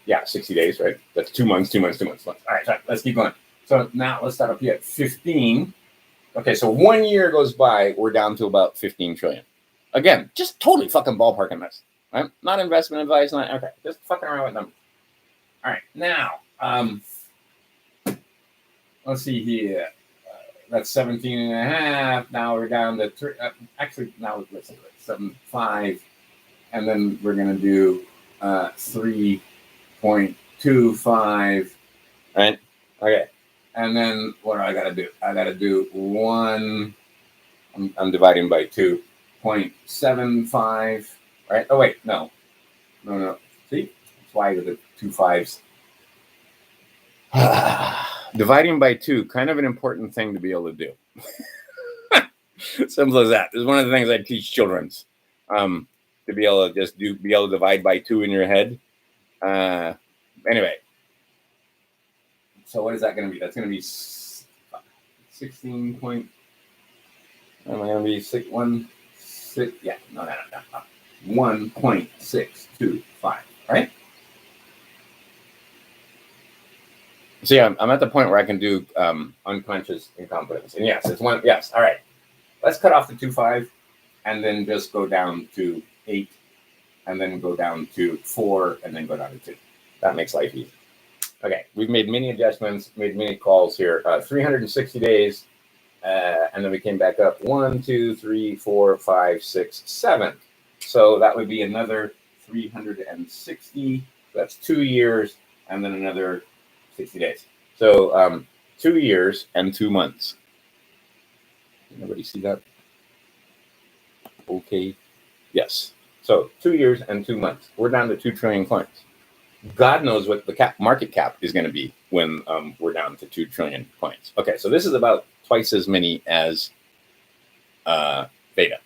Yeah, 60 days, right? That's 2 months, 2 months, 2 months. All right, let's keep going. So now let's start up here at 15. Okay, so 1 year goes by, we're down to about 15 trillion. Again, just totally fucking ballparking this. Right? Not investment advice, not okay, just fucking around with numbers. All right, now let's see here. That's 17 and a half. Now we're down to three. Actually, now let's do it. 7, 5. And then we're going to do 3.25. Right? Okay. And then what do I got to do? I got to do 1. I'm dividing by 2.75. Right? Oh, wait. No. See? That's why the 2 5s. Dividing by 2, kind of an important thing to be able to do. Simple as that. This is one of the things I teach children. To be able to just be able to divide by 2 in your head. Anyway. So what is that going to be? That's going to be 16 point. Am I going to be 6, 1, 6? Yeah, no. 1.625, right? So yeah, I'm at the point where I can do unconscious incompetence. And yes, it's 1. Yes, all right. Let's cut off the 2, 5, and then just go down to 8, and then go down to 4, and then go down to 2. That makes life easy. Okay, we've made many adjustments, made many calls here. 360 days, and then we came back up 1, 2, 3, 4, 5, 6, 7. So that would be another 360. That's 2 years, and then another 60 days. So 2 years and 2 months. Anybody see that? Okay. Yes. So 2 years and 2 months. We're down to 2 trillion coins. God knows what the market cap is going to be when we're down to 2 trillion coins. Okay, so this is about twice as many as Theta.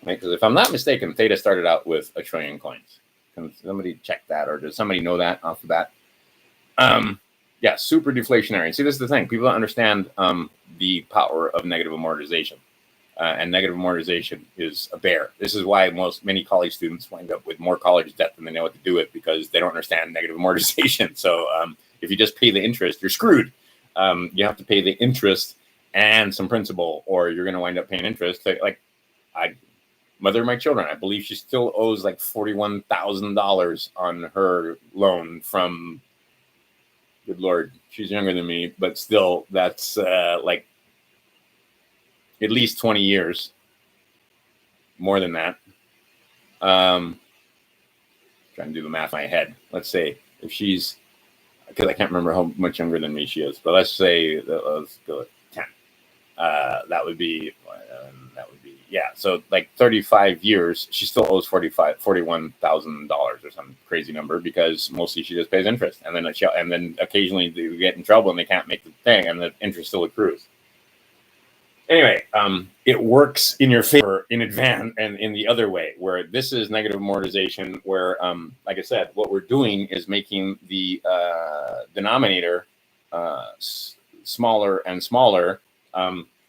Right? Because if I'm not mistaken, Theta started out with 1 trillion coins. Can somebody check that, or does somebody know that off the bat? Yeah, super deflationary. See, this is the thing. People don't understand the power of negative amortization. And negative amortization is a bear. This is why many college students wind up with more college debt than they know what to do with, because they don't understand negative amortization. So if you just pay the interest, you're screwed. You have to pay the interest and some principal, or you're going to wind up paying interest. Mother of my children, I believe she still owes like $41,000 on her loan from, good Lord, she's younger than me, but still, that's like at least 20 years, more than that. Trying to do the math in my head. Let's say if she's, because I can't remember how much younger than me she is, but let's say, let's go with 10. That would be, yeah. So like 35 years, she still owes $41,000 or some crazy number, because mostly she just pays interest, and then occasionally they get in trouble and they can't make the thing, and the interest still accrues. Anyway, it works in your favor in advance and in the other way, where this is negative amortization, where, like I said, what we're doing is making the denominator smaller and smaller.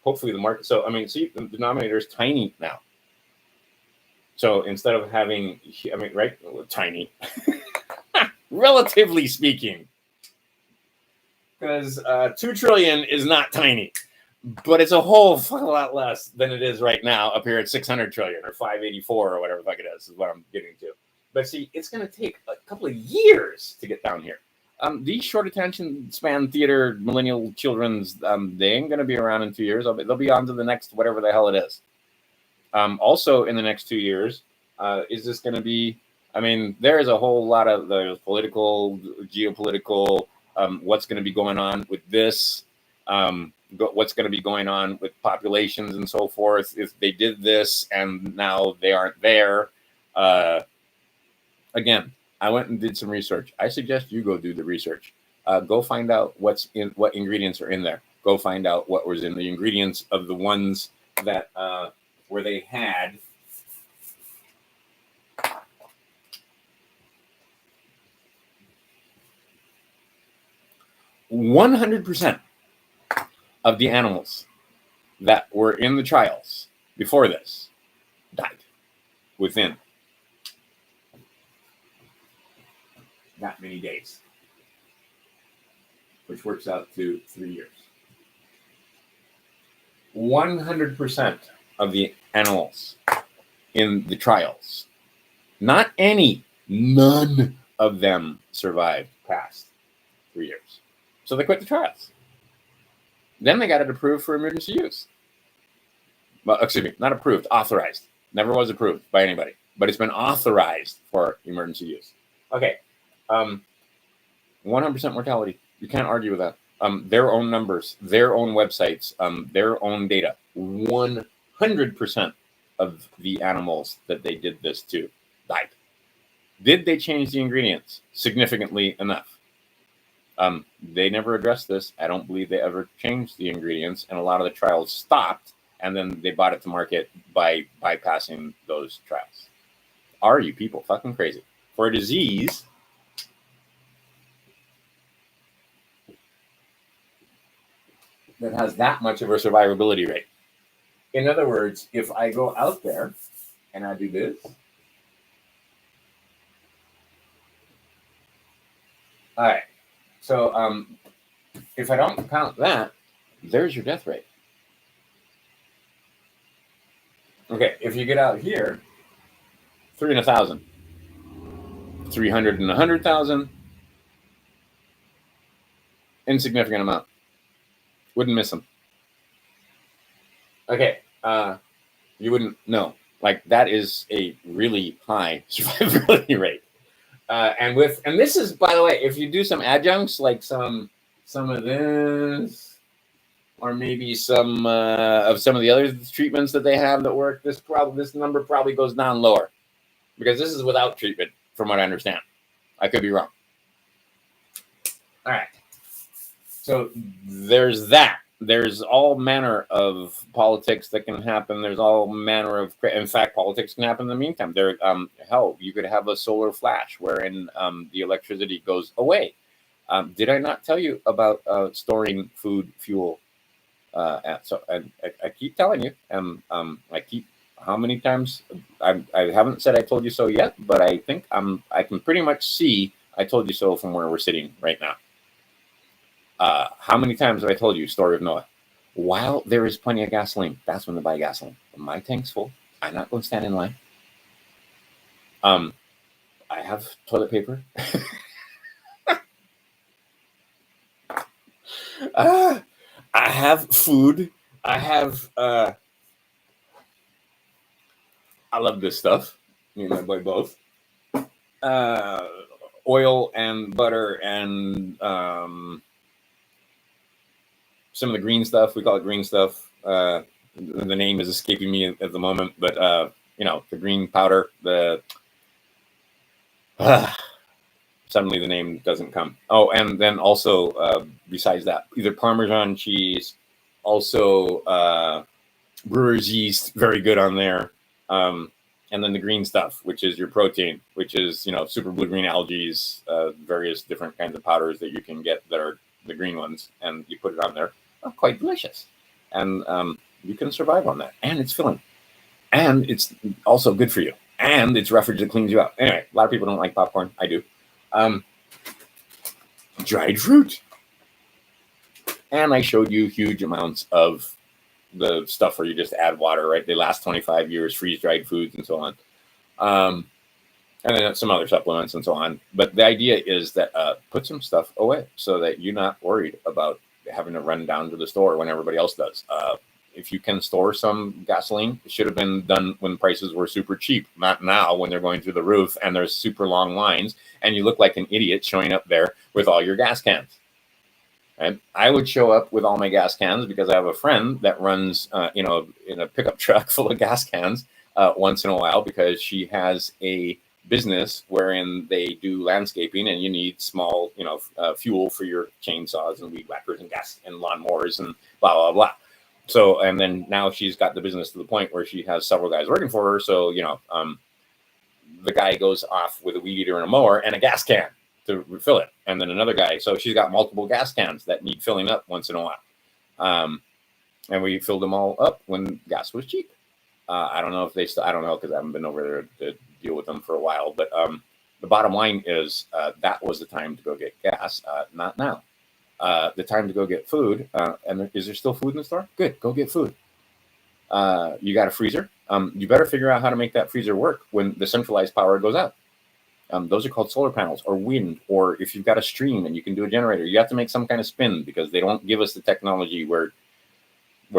Hopefully the market. So, I mean, see, the denominator is tiny now. So instead of having, right, tiny, relatively speaking, because 2 trillion is not tiny. But it's a whole fucking lot less than it is right now up here at 600 trillion or 584 or whatever the fuck it is what I'm getting to. But see, it's going to take a couple of years to get down here. These short attention span theater millennial children's, they ain't going to be around in 2 years. They'll be on to the next whatever the hell it is. Also, in the next 2 years, is this going to be? I mean, there is a whole lot of the political, geopolitical, what's going to be going on with this, what's going to be going on with populations and so forth. If they did this and now they aren't there. Again, I went and did some research. I suggest you go do the research. Go find out what ingredients are in there. Go find out what was in the ingredients of the ones that where they had 100% of the animals that were in the trials before this died within that many days, which works out to 3 years. 100% of the animals in the trials, not any, none of them survived past 3 years. So they quit the trials. Then they got it approved for emergency use. Well, excuse me, not approved, authorized. Never was approved by anybody, but it's been authorized for emergency use. Okay. 100% mortality. You can't argue with that. Their own numbers, their own websites, their own data. 100% of the animals that they did this to died. Did they change the ingredients significantly enough? They never addressed this. I don't believe they ever changed the ingredients, and a lot of the trials stopped, and then they brought it to market by bypassing those trials. Are you people fucking crazy? For a disease that has that much of a survivability rate. In other words, if I go out there and I do this, all right. So if I don't count that, there's your death rate. Okay, if you get out here, 3 in 1,000, 300 in 100,000, insignificant amount. Wouldn't miss them. Okay, you wouldn't know. Like that is a really high survivability rate. And this is, by the way, if you do some adjuncts like some of this, or maybe some of the other treatments that they have that work, this number probably goes down lower, because this is without treatment, from what I understand. I could be wrong. All right. So there's that. There's all manner of politics that can happen. There's all manner of, in fact, politics can happen in the meantime. Hell, you could have a solar flash wherein the electricity goes away. Did I not tell you about storing food fuel? I keep telling you. How many times? I haven't said I told you so yet, but I think I can pretty much see I told you so from where we're sitting right now. How many times have I told you story of Noah? While there is plenty of gasoline, that's when to buy gasoline. When my tank's full, I'm not going to stand in line. I have toilet paper. I have food. I have. I love this stuff. Me and my boy both. Oil and butter and some of the green stuff. We call it green stuff. The name is escaping me at the moment, but the green powder. Suddenly the name doesn't come. Oh, and then also besides that, either Parmesan cheese, also brewer's yeast, very good on there. And then the green stuff, which is your protein, which is super blue green algae, various different kinds of powders that you can get that are the green ones, and you put it on there. Quite delicious, and you can survive on that, and it's filling, and it's also good for you, and it's roughage that cleans you out. Anyway, a lot of people don't like popcorn. I do. Dried fruit, and I showed you huge amounts of the stuff where you just add water, right? They last 25 years, freeze-dried foods and so on. and then some other supplements and so on. But the idea is that put some stuff away so that you're not worried about having to run down to the store when everybody else does. If you can store some gasoline, it should have been done when prices were super cheap, not now when they're going through the roof and there's super long lines and you look like an idiot showing up there with all your gas cans. And I would show up with all my gas cans because I have a friend that runs, in a pickup truck full of gas cans once in a while because she has a business wherein they do landscaping and you need small, fuel for your chainsaws and weed whackers and gas and lawnmowers and blah, blah, blah. So, and then now she's got the business to the point where she has several guys working for her. So, the guy goes off with a weed eater and a mower and a gas can to refill it. And then another guy. So she's got multiple gas cans that need filling up once in a while. And we filled them all up when gas was cheap. I don't know if they still, I don't know because I haven't been over there to deal with them for a while. But the bottom line is that was the time to go get gas, not now. The time to go get food. And is there still food in the store? Good, go get food. You got a freezer. You better figure out how to make that freezer work when the centralized power goes out. Those are called solar panels or wind, or if you've got a stream and you can do a generator, you have to make some kind of spin because they don't give us the technology where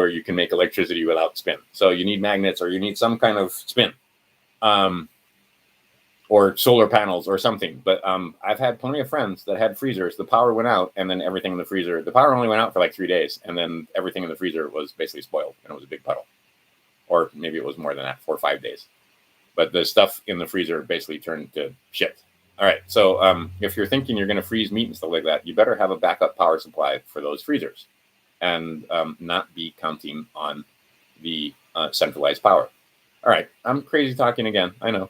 you can make electricity without spin. So you need magnets or you need some kind of spin, or solar panels or something. But I've had plenty of friends that had freezers. The power went out and then everything in the freezer, the power only went out for like 3 days. And then everything in the freezer was basically spoiled and it was a big puddle. Or maybe it was more than that, 4 or 5 days. But the stuff in the freezer basically turned to shit. All right. So if you're thinking you're going to freeze meat and stuff like that, you better have a backup power supply for those freezers and not be counting on the centralized power. All right. I'm crazy talking again. I know.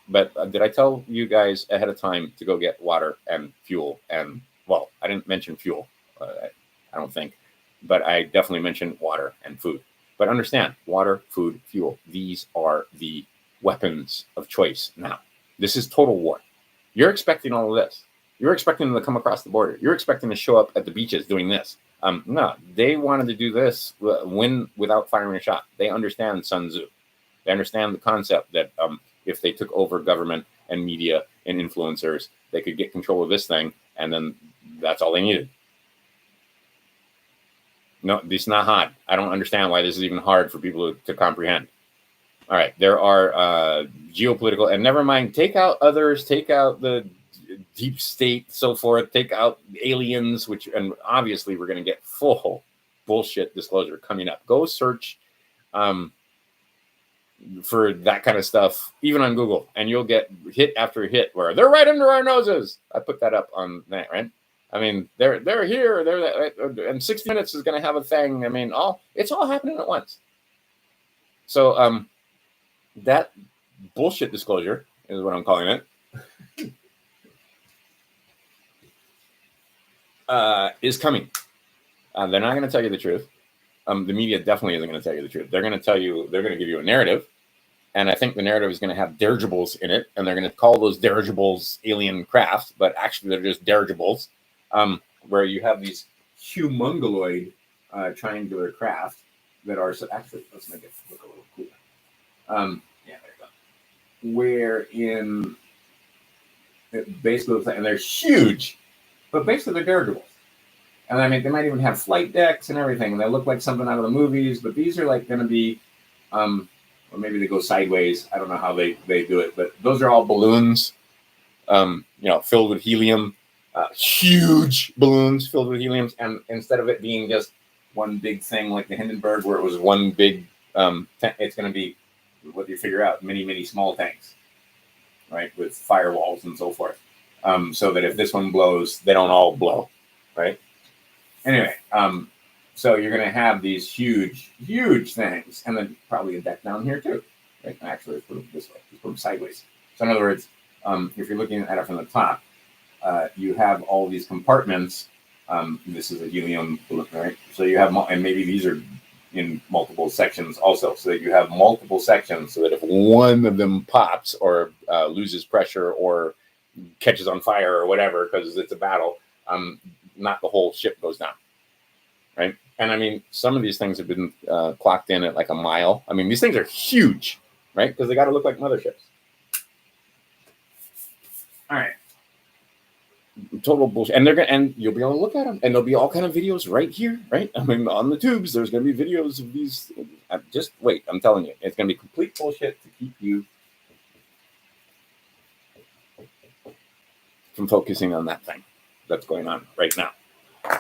But did I tell you guys ahead of time to go get water and fuel? And, well, I didn't mention fuel, I don't think. But I definitely mentioned water and food. But understand, water, food, fuel, these are the weapons of choice now. This is total war. You're expecting all of this. You're expecting them to come across the border. You're expecting to show up at the beaches doing this. No, they wanted to do this without firing a shot. They understand Sun Tzu. They understand the concept that if they took over government and media and influencers, they could get control of this thing, and then that's all they needed. No, this is not hard. I don't understand why this is even hard for people to comprehend. All right, there are geopolitical, and never mind, take out others, take out the deep state, so forth, take out aliens, and obviously we're going to get full bullshit disclosure coming up. Go search for that kind of stuff, even on Google, and you'll get hit after hit where they're right under our noses. I put that up on that, right? I mean, they're here, they're that, and 60 Minutes is going to have a thing. I mean, it's all happening at once. So, that bullshit disclosure is what I'm calling it. Is coming. They're not going to tell you the truth. The media definitely isn't going to tell you the truth. They're going to they're going to give you a narrative. And I think the narrative is going to have dirigibles in it. And they're going to call those dirigibles alien craft, but actually they're just dirigibles, where you have these humongoloid triangular craft that are, so actually, let's make it look a little cooler. Yeah, there you go. Wherein basically, and they're huge, but basically they're dirigibles. And I mean, they might even have flight decks and everything. And they look like something out of the movies, but these are like going to be, or maybe they go sideways. I don't know how they do it, but those are all balloons, filled with helium, huge balloons filled with helium. And instead of it being just one big thing like the Hindenburg, where it was one big, it's going to be, what do you figure out? Many, many small tanks, right? With firewalls and so forth. So that if this one blows, they don't all blow, right? Anyway, so you're going to have these huge, huge things, and then probably a deck down here too. Right? Actually, let's put them this way. Let's put them sideways. So in other words, if you're looking at it from the top, you have all these compartments. This is a helium balloon, right? So you have, and maybe these are in multiple sections also, so that you have multiple sections, so that if one of them pops or loses pressure or catches on fire or whatever because it's a battle, not the whole ship goes down, right? And I mean, some of these things have been clocked in at like a mile. I mean, these things are huge, right? Because they got to look like motherships. All right. Total bullshit. And they're gonna, and you'll be able to look at them, and there'll be all kind of videos right here, right? I mean, on the tubes, there's gonna be videos of these. Just wait, I'm telling you, it's gonna be complete bullshit to keep you from focusing on that thing that's going on right now.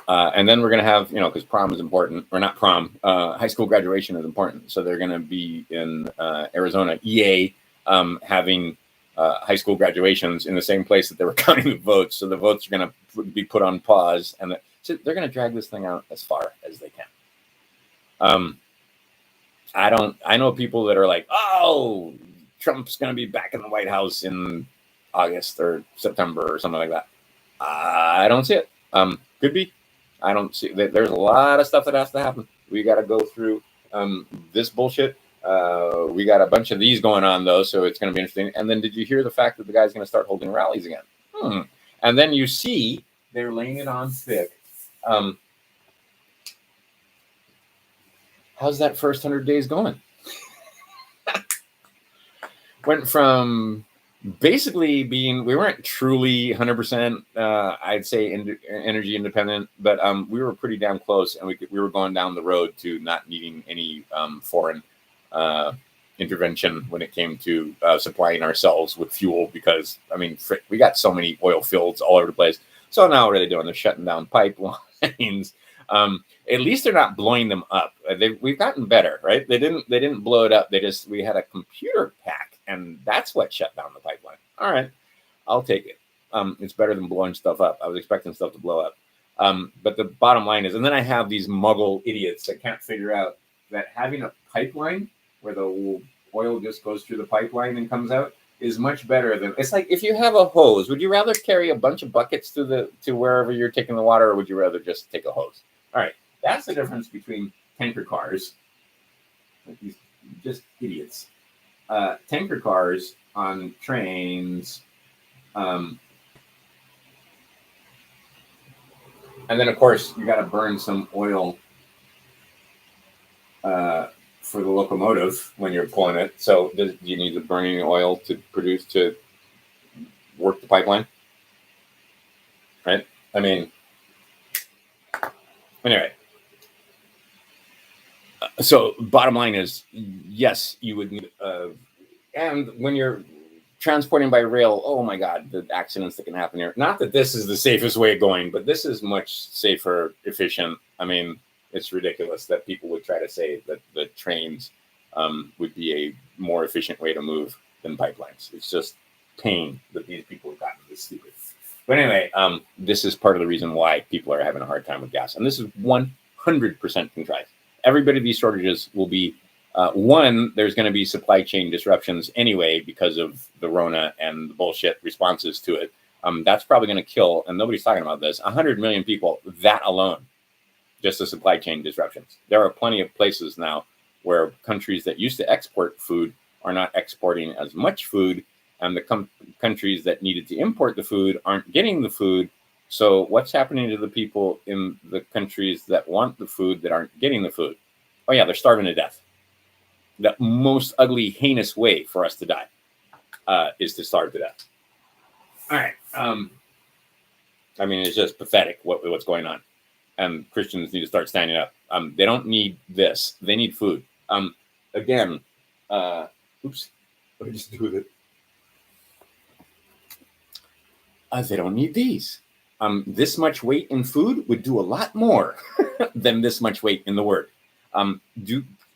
And then we're going to have, because prom is important, or not prom, high school graduation is important. So they're going to be in Arizona, EA, having high school graduations in the same place that they were counting the votes. So the votes are going to be put on pause, and so they're going to drag this thing out as far as they can. I know people that are like, oh, Trump's going to be back in the White House in August or September or something like that. I don't see it. Could be. I don't see that. There's a lot of stuff that has to happen. We got to go through this bullshit. We got a bunch of these going on though, so it's going to be interesting. And then, did you hear the fact that the guy's going to start holding rallies again? And then you see they're laying it on thick. How's that first 100 days going? Went from basically being, we weren't truly 100%, I'd say, energy independent, but we were pretty damn close, and we were going down the road to not needing any foreign intervention when it came to supplying ourselves with fuel, because, I mean, we got so many oil fields all over the place. So now what are they doing? They're shutting down pipelines. At least they're not blowing them up. We've gotten better, right? They didn't blow it up. We had a computer hack, and that's what shut down the pipeline. All right, I'll take it. It's better than blowing stuff up. I was expecting stuff to blow up. But the bottom line is, and then I have these muggle idiots that can't figure out that having a pipeline where the oil just goes through the pipeline and comes out is much better than, it's like if you have a hose, would you rather carry a bunch of buckets to wherever you're taking the water, or would you rather just take a hose? All right, that's the difference between tanker cars, these just idiots. Tanker cars on trains, and then of course you got to burn some oil for the locomotive when you're pulling it. So do you need to burn any oil to work the pipeline? Right? I mean, anyway. So bottom line is, yes, you would need, and when you're transporting by rail, oh my God, the accidents that can happen here. Not that this is the safest way of going, but this is much safer, efficient. I mean, it's ridiculous that people would try to say that the trains would be a more efficient way to move than pipelines. It's just pain that these people have gotten this stupid. But anyway, this is part of the reason why people are having a hard time with gas. And this is 100% contrived. Everybody, these shortages will be, one, there's going to be supply chain disruptions anyway because of the Rona and the bullshit responses to it. That's probably going to kill, and nobody's talking about this, 100 million people, that alone. Just the supply chain disruptions. There are plenty of places now where countries that used to export food are not exporting as much food, and the countries that needed to import the food aren't getting the food. So what's happening to the people in the countries that want the food that aren't getting the food? Oh yeah, they're starving to death. The most ugly, heinous way for us to die is to starve to death. All right. I mean, it's just pathetic what's going on. And Christians need to start standing up. They don't need this. They need food. Again, oops, what did I just do with it? They don't need these. This much weight in food would do a lot more than this much weight in the word.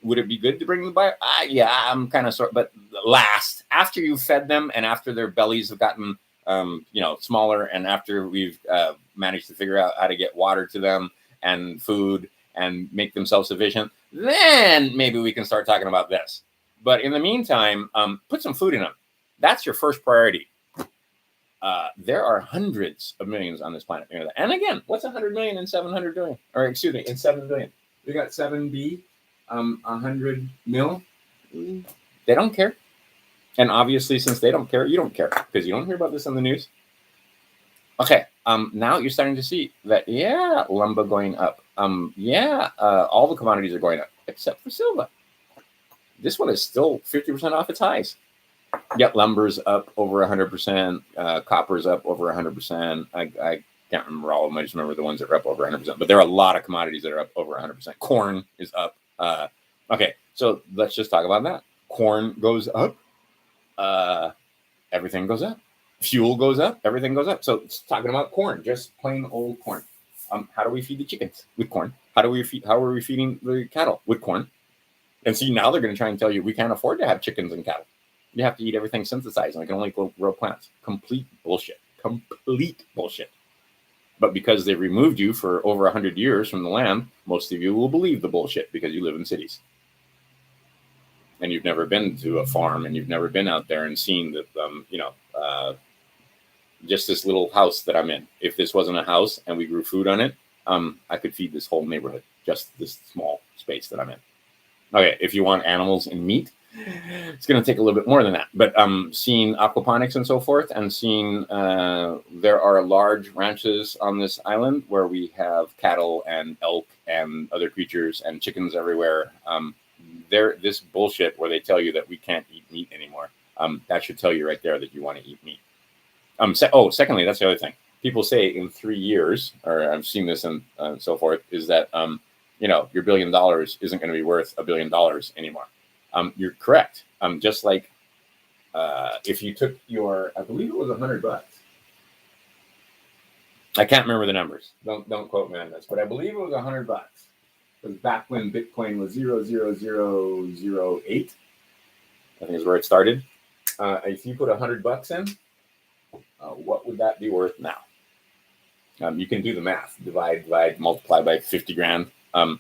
Would it be good to bring them by? Yeah, I'm kind of sort, but last, after you've fed them and after their bellies have gotten smaller, and after we've managed to figure out how to get water to them and food and make them self-sufficient, then maybe we can start talking about this. But in the meantime, put some food in them. That's your first priority. There are hundreds of millions on this planet. And again, what's 100 million in 700 billion? Or excuse me, in 7 billion. We got 7B, 100 mil. They don't care. And obviously, since they don't care, you don't care, because you don't hear about this on the news. Okay, now you're starting to see that, yeah, lumber going up. All the commodities are going up, except for silver. This one is still 50% off its highs. Yep, lumber's up over 100%. Copper's up over 100%. I can't remember all of them. I just remember the ones that are up over 100%. But there are a lot of commodities that are up over 100%. Corn is up. Okay, so let's just talk about that. Corn goes up. Everything goes up. Fuel goes up. Everything goes up. So it's talking about corn, just plain old corn. How do we feed the chickens? With corn. How are we feeding the cattle? With corn. And see, now they're going to try and tell you we can't afford to have chickens and cattle. You have to eat everything synthesized, and we can only grow plants. Complete bullshit. Complete bullshit. But because they've removed you for over 100 years from the land, most of you will believe the bullshit because you live in cities. And you've never been to a farm, and you've never been out there and seen that, just this little house that I'm in. If this wasn't a house and we grew food on it, I could feed this whole neighborhood, just this small space that I'm in. Okay, if you want animals and meat, it's going to take a little bit more than that. But seeing aquaponics and so forth, and seeing there are large ranches on this island where we have cattle and elk and other creatures and chickens everywhere. This bullshit where they tell you that we can't eat meat anymore. That should tell you right there that you want to eat meat. Secondly, that's the other thing. People say in 3 years, or I've seen this and so forth, is that your $1 billion isn't going to be worth $1 billion anymore. You're correct. Just like if you took I believe it was $100. I can't remember the numbers. Don't quote me on this, but I believe it was $100. It was back when Bitcoin was 0.00008. I think is where it started. If you put $100 in, what would that be worth now? You can do the math. Divide, multiply by 50 grand.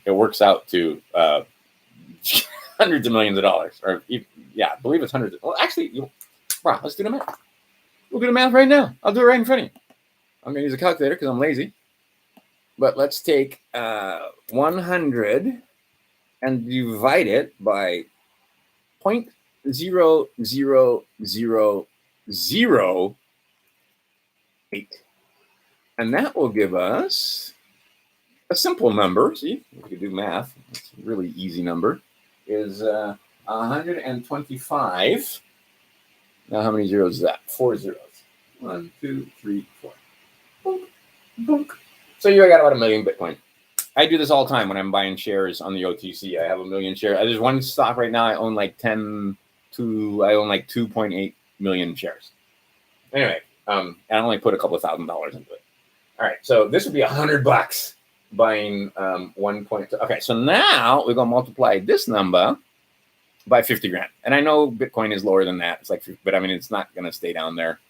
It works out to hundreds of millions of dollars. I believe it's hundreds. Well, actually, let's do the math. We'll do the math right now. I'll do it right in front of you. I'm going to use a calculator because I'm lazy. But let's take 100 and divide it by 0.00008. And that will give us a simple number. See, we could do math. It's a really easy number. Is 125. Now, how many zeros is that? 4 zeros. 1, 2, 3, 4. Boom, boom. So you got about 1 million Bitcoin. I do this all the time when I'm buying shares on the OTC. I have 1 million shares. There's one stock right now. I own like 2.8 million shares. Anyway, I only put a couple of $1,000s into it. All right, so this would be $100 buying 1.2. Okay, so now we're gonna multiply this number by 50 grand. And I know Bitcoin is lower than that. It's like, but I mean, it's not gonna stay down there.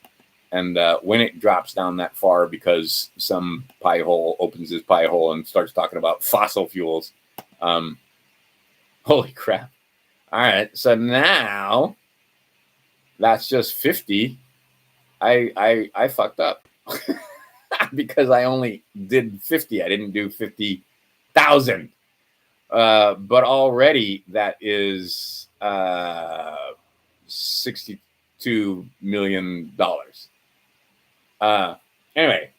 And when it drops down that far because some pie hole opens his pie hole and starts talking about fossil fuels, holy crap! All right, so now that's just 50. I fucked up. Because I only did 50. I didn't do 50,000. But already that is $62 million. Anyway,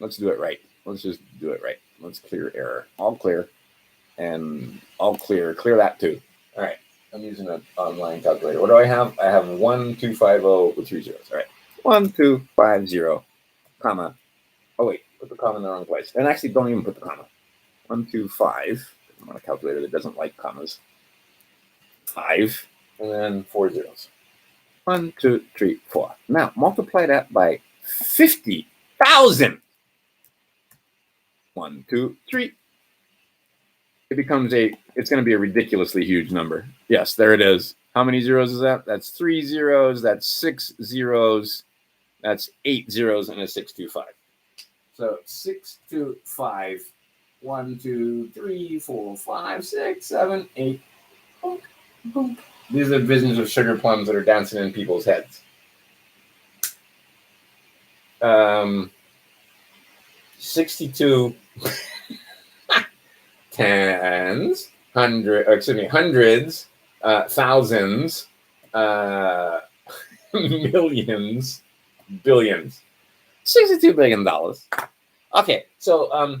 let's do it right. Let's just do it right. Let's clear error. All clear. And all clear. Clear that too. All right. I'm using an online calculator. What do I have? I have 1250 with 3 zeros. All right. 1250. Comma. Oh wait, put the comma in the wrong place. And actually, don't even put the comma. 125. I'm on a calculator that doesn't like commas. 5, and then 4 zeros. 1, 2, 3, 4. Now multiply that by 50,000. 1, 2, 3. It becomes it's going to be a ridiculously huge number. Yes, there it is. How many zeros is that? That's 3 zeros. That's 6 zeros. That's 8 zeros and a 625. So 625. 1, 2, 3, 4, 5, 6, 7, 8. Boom, boom. These are visions of sugar plums that are dancing in people's heads. 62 tens, hundreds, thousands, millions, billions. $62 billion. Okay, so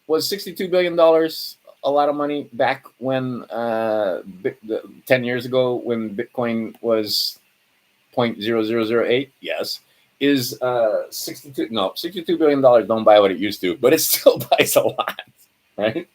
was $62 billion a lot of money back when 10 years ago when Bitcoin was 0.0008? Yes. Is 62 billion dollars don't buy what it used to, but it still buys a lot, right?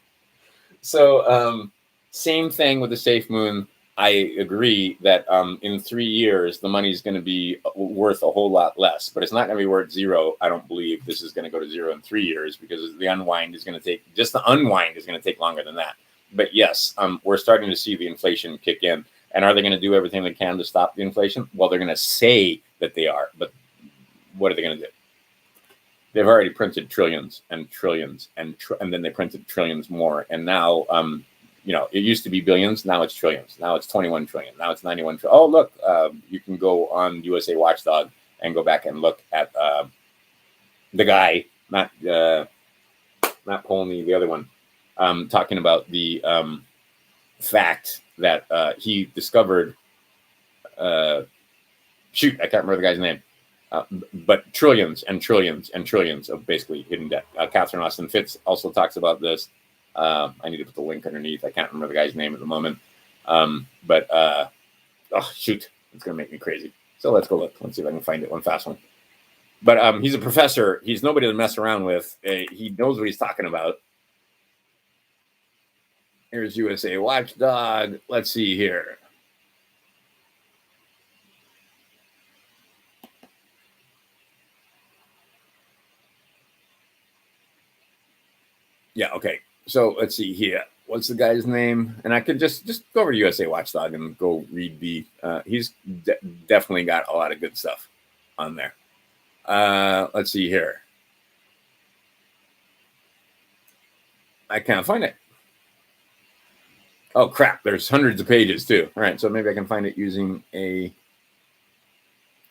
So same thing with the Safemoon. I agree that in 3 years the money is going to be worth a whole lot less, but it's not going to be worth zero. I don't believe this is going to go to zero in 3 years because the unwind is going to take longer than that. But yes, we're starting to see the inflation kick in. And are they going to do everything they can to stop the inflation? Well, they're going to say that they are, but what are they going to do? They've already printed trillions and trillions, and then they printed trillions more. And now, it used to be billions. Now it's trillions. Now it's 21 trillion. Now it's 91 trillion. Oh, look, you can go on USA Watchdog and go back and look at the guy, not Polney, the other one, talking about the fact that he discovered. Shoot, I can't remember the guy's name. But trillions and trillions and trillions of basically hidden debt. Catherine Austin Fitts also talks about this. I need to put the link underneath. I can't remember the guy's name at the moment. Shoot, it's going to make me crazy. So let's go look. Let's see if I can find it one fast one. But he's a professor. He's nobody to mess around with. He knows what he's talking about. Here's USA Watchdog. Let's see here. Yeah, okay. So let's see here. What's the guy's name? And I could just go over to USA Watchdog and go read the. He's definitely got a lot of good stuff on there. Let's see here. I can't find it. Oh crap! There's hundreds of pages too. All right, so maybe I can find it using a.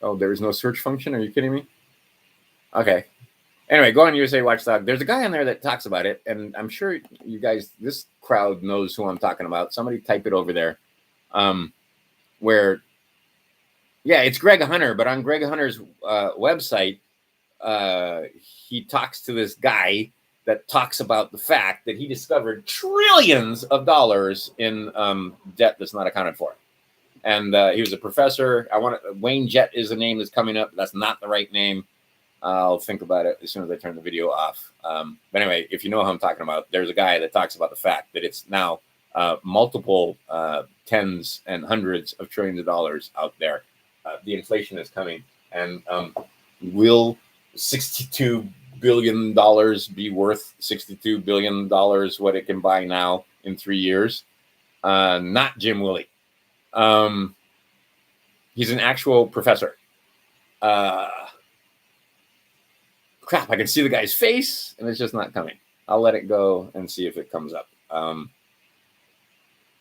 Oh, there is no search function. Are you kidding me? Okay. Anyway, go on USA Watchdog. There's a guy on there that talks about it, and I'm sure you guys, this crowd knows who I'm talking about. Somebody type it over there. It's Greg Hunter, but on Greg Hunter's website, he talks to this guy that talks about the fact that he discovered trillions of dollars in debt that's not accounted for. And he was a professor. Wayne Jett is a name that's coming up. That's not the right name. I'll think about it as soon as I turn the video off. But anyway, if you know who I'm talking about, there's a guy that talks about the fact that it's now multiple tens and hundreds of trillions of dollars out there. The inflation is coming. And will $62 billion be worth $62 billion what it can buy now in 3 years? Not Jim Willie. He's an actual professor. Crap, I can see the guy's face and it's just not coming. I'll let it go and see if it comes up.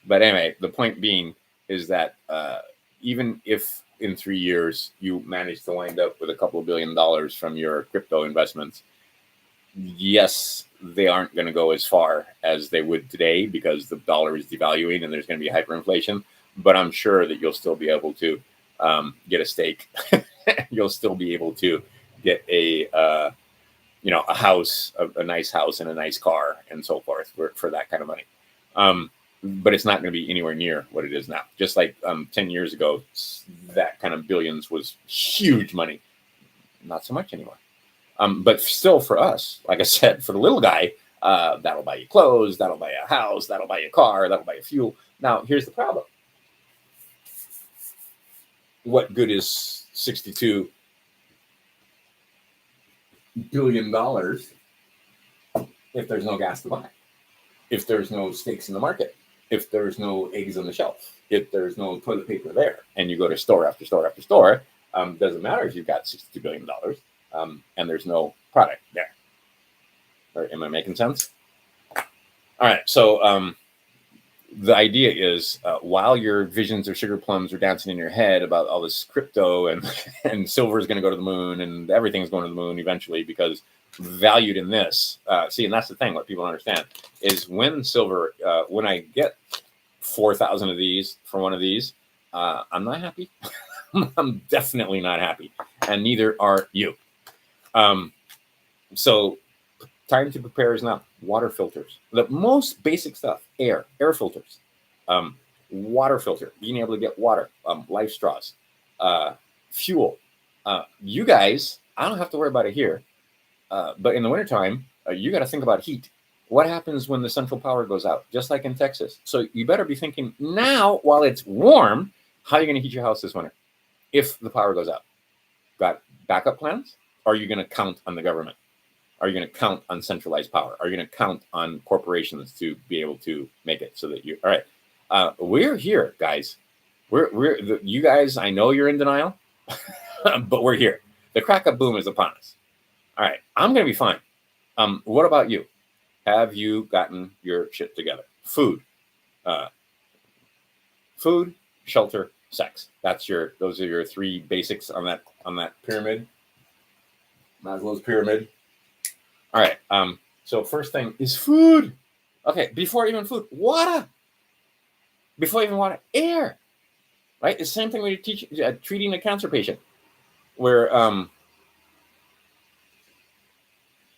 But anyway, the point being is that even if in 3 years you manage to wind up with a couple of $1 billion from your crypto investments, yes, they aren't going to go as far as they would today because the dollar is devaluing and there's going to be hyperinflation. But I'm sure that you'll still be able to get a stake. You'll still be able to get a house, a nice house and a nice car and so forth for that kind of money. But it's not going to be anywhere near what it is now. Just like 10 years ago, that kind of billions was huge money. Not so much anymore. But still for us, like I said, for the little guy, that'll buy you clothes, that'll buy you a house, that'll buy you a car, that'll buy you fuel. Now, here's the problem. What good is $62 billion if there's no gas to buy, if there's no stakes in the market, if there's no eggs on the shelf, if there's no toilet paper there, and you go to store after store after store, doesn't matter if you've got $62 billion and there's no product there. Or, am I making sense? All right, so the idea is while your visions of sugar plums are dancing in your head about all this crypto and silver is going to go to the moon and everything's going to the moon eventually because valued in this. And that's the thing, what people don't understand is when silver, when I get 4,000 of these for one of these, I'm not happy. I'm definitely not happy. And neither are you. So Time to prepare is now. Water filters. The most basic stuff. Air filters. Um, Water filter. Being able to get water. Life straws. Uh, Fuel. You guys, I don't have to worry about it here. But in the wintertime, you got to think about heat. What happens when the central power goes out? Just like in Texas. So you better be thinking now, while it's warm, how are you going to heat your house this winter if the power goes out? Got backup plans? Or are you going to count on the government? Are you going to count on centralized power? Are you going to count on corporations to be able to make it so that you? All right, we're here, guys. You guys. I know you're in denial, but we're here. The crack up boom is upon us. All right, I'm going to be fine. What about you? Have you gotten your shit together? Uh, food, shelter, sex. Those are your three basics on that pyramid. Maslow's pyramid. All right. So first thing is food. Okay. Before even food, water. Before even water, air. Right. It's the same thing when you're treating a cancer patient, where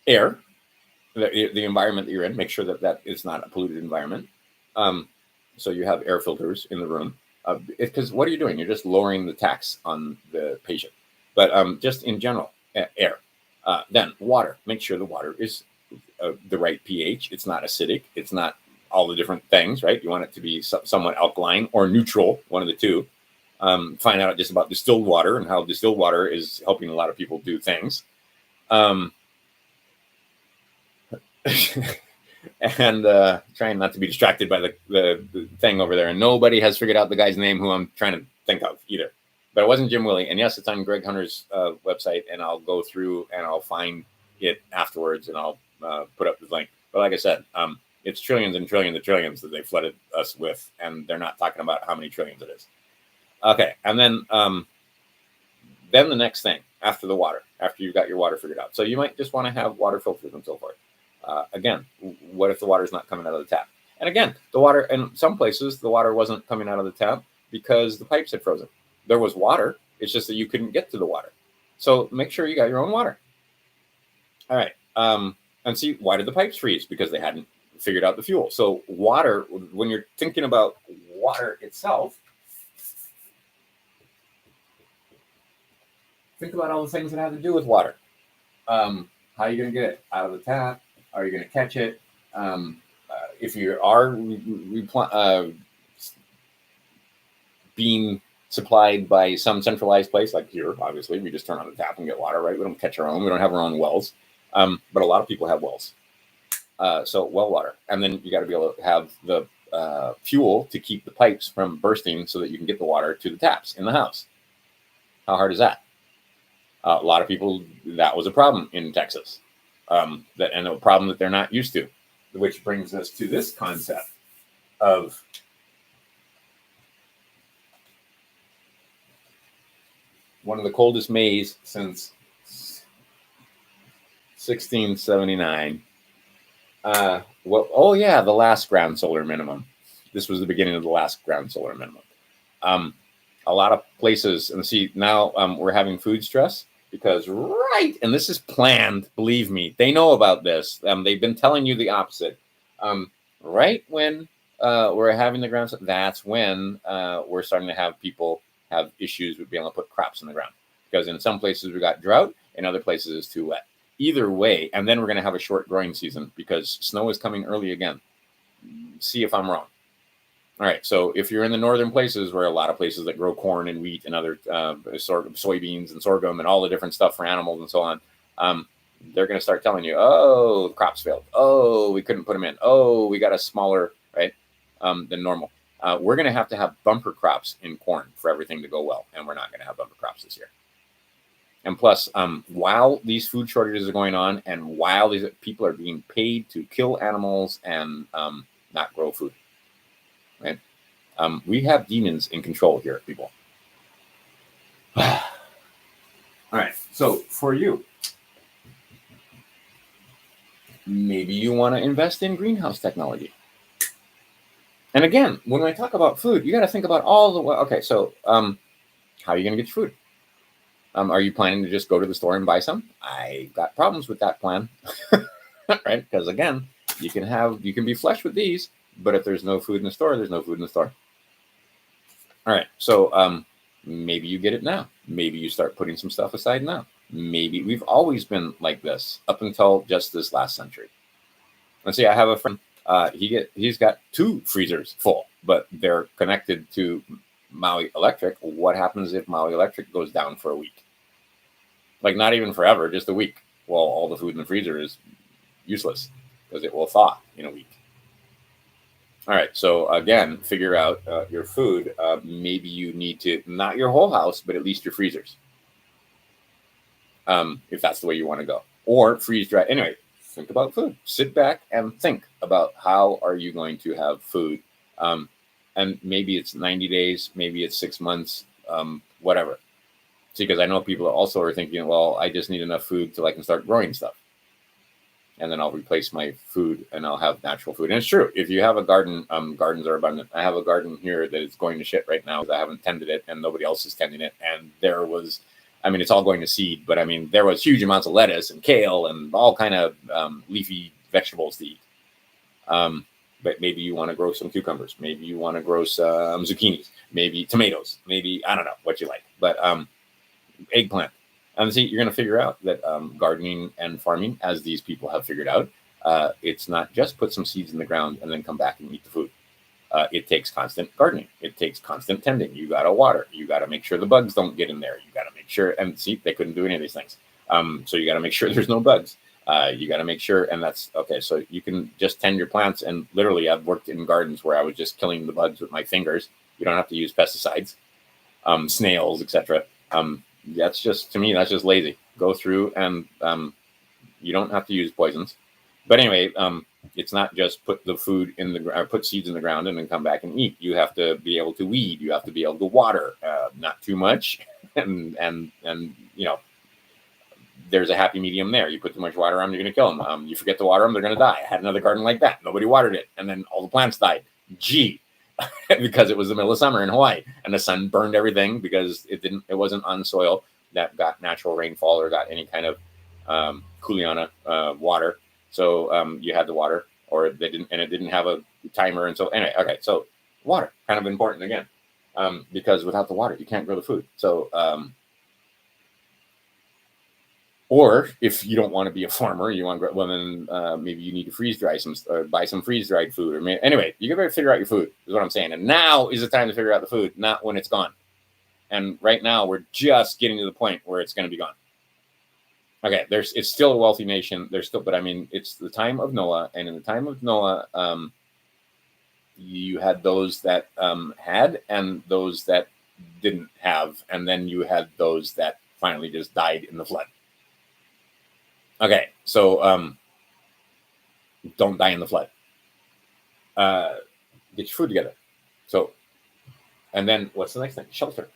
air, the environment that you're in, make sure that is not a polluted environment. So you have air filters in the room. Because what are you doing? You're just lowering the tax on the patient. But just in general, air. Then water. Make sure the water is the right pH. It's not acidic. It's not all the different things, right? You want it to be somewhat alkaline or neutral, one of the two. Find out just about distilled water and how distilled water is helping a lot of people do things. And trying not to be distracted by the thing over there. And nobody has figured out the guy's name who I'm trying to think of either. But it wasn't Jim Willie. And yes, it's on Greg Hunter's website, and I'll go through and I'll find it afterwards, and I'll put up the link. But like I said, it's trillions and trillions and trillions that they flooded us with, and they're not talking about how many trillions it is. Okay, and then the next thing after the water, after you've got your water figured out. So you might just want to have water filters and so forth. Again, what if the water is not coming out of the tap? And again, the water, in some places, the water wasn't coming out of the tap because the pipes had frozen. There was water. It's just that you couldn't get to the water. So make sure you got your own water. All right. And see, why did the pipes freeze? Because they hadn't figured out the fuel. So water, when you're thinking about water itself, think about all the things that have to do with water. How are you going to get it out of the tap? Are you going to catch it? If you are being supplied by some centralized place, like here, obviously, we just turn on the tap and get water, right? We don't catch our own. We don't have our own wells. But a lot of people have wells. So well water. And then you got to be able to have the fuel to keep the pipes from bursting so that you can get the water to the taps in the house. How hard is that? A lot of people, that was a problem in Texas. And a problem that they're not used to, which brings us to this concept of one of the coldest Mays since 1679. The last ground solar minimum. This was the beginning of the last ground solar minimum. A lot of places, and see, now we're having food stress because, and this is planned, believe me, they know about this. They've been telling you the opposite. Right when we're having the ground, that's when we're starting to have people have issues with being able to put crops in the ground. Because in some places we got drought, in other places it's too wet. Either way, and then we're going to have a short growing season because snow is coming early again. See if I'm wrong. All right, so if you're in the northern places where a lot of places that grow corn and wheat and other sort of soybeans and sorghum and all the different stuff for animals and so on, they're going to start telling you, oh, the crops failed. Oh, we couldn't put them in. Oh, we got a smaller, right, than normal. We're going to have bumper crops in corn for everything to go well, and we're not going to have bumper crops this year. And plus, while these food shortages are going on and while these people are being paid to kill animals and not grow food, right? We have demons in control here, people. All right. So for you, maybe you want to invest in greenhouse technology. And again, when I talk about food, you got to think about all the, okay, so how are you going to get your food? Are you planning to just go to the store and buy some? I got problems with that plan. right? Because again, you can be flush with these, but if there's no food in the store, there's no food in the store. All right, so maybe you get it now. Maybe you start putting some stuff aside now. Maybe we've always been like this up until just this last century. Let's see, I have a friend. He's got 2 freezers full, but they're connected to Maui Electric. What happens if Maui Electric goes down for a week? Like not even forever, just a week. Well, all the food in the freezer is useless because it will thaw in a week. All right. So again, figure out your food. Maybe you need to not your whole house, but at least your freezers, if that's the way you want to go, or freeze dry. Anyway, think about food. Sit back and think about how are you going to have food, and maybe it's 90 days, maybe it's 6 months, whatever. See, because I know people also are thinking, well, I just need enough food till I can start growing stuff. And then I'll replace my food and I'll have natural food. And it's true. If you have a garden, gardens are abundant. I have a garden here that is going to shit right now because I haven't tended it and nobody else is tending it. And there was, I mean, it's all going to seed, but I mean, there was huge amounts of lettuce and kale and all kind of leafy vegetables to eat. But maybe you want to grow some cucumbers. Maybe you want to grow some zucchinis, maybe tomatoes, maybe, I don't know what you like, but eggplant. And see, you're going to figure out that gardening and farming, as these people have figured out, it's not just put some seeds in the ground and then come back and eat the food. It takes constant gardening. It takes constant tending. You got to water. You got to make sure the bugs don't get in there. You got to make sure, and see, they couldn't do any of these things. So you got to make sure there's no bugs. You got to make sure, and that's okay. So you can just tend your plants. And literally, I've worked in gardens where I was just killing the bugs with my fingers. You don't have to use pesticides, snails, etc. That's just, to me, that's just lazy. Go through and you don't have to use poisons. But anyway, it's not just put the food in the ground, put seeds in the ground and then come back and eat. You have to be able to weed. You have to be able to water, not too much. And you know, there's a happy medium there. You put too much water on them, you're going to kill them. You forget to water them, they're going to die. I had another garden like that. Nobody watered it. And then all the plants died. Gee. Because it was the middle of summer in Hawaii and the sun burned everything because it wasn't on soil that got natural rainfall or got any kind of kuleana water. So you had the water, or they didn't, and it didn't have a timer. And so anyway, okay, so water kind of important again, because without the water you can't grow the food. So or if you don't want to be a farmer, you want to grow, well, then maybe you need to freeze dry some, or buy some freeze dried food. Or anyway, you got to figure out your food, is what I'm saying. And now is the time to figure out the food, not when it's gone. And right now we're just getting to the point where it's going to be gone. Okay, it's still a wealthy nation. There's still, but I mean, it's the time of Noah, and in the time of Noah, you had those that had, and those that didn't have, and then you had those that finally just died in the flood. Okay, so don't die in the flood. Get your food together. So, and then what's the next thing? Shelter.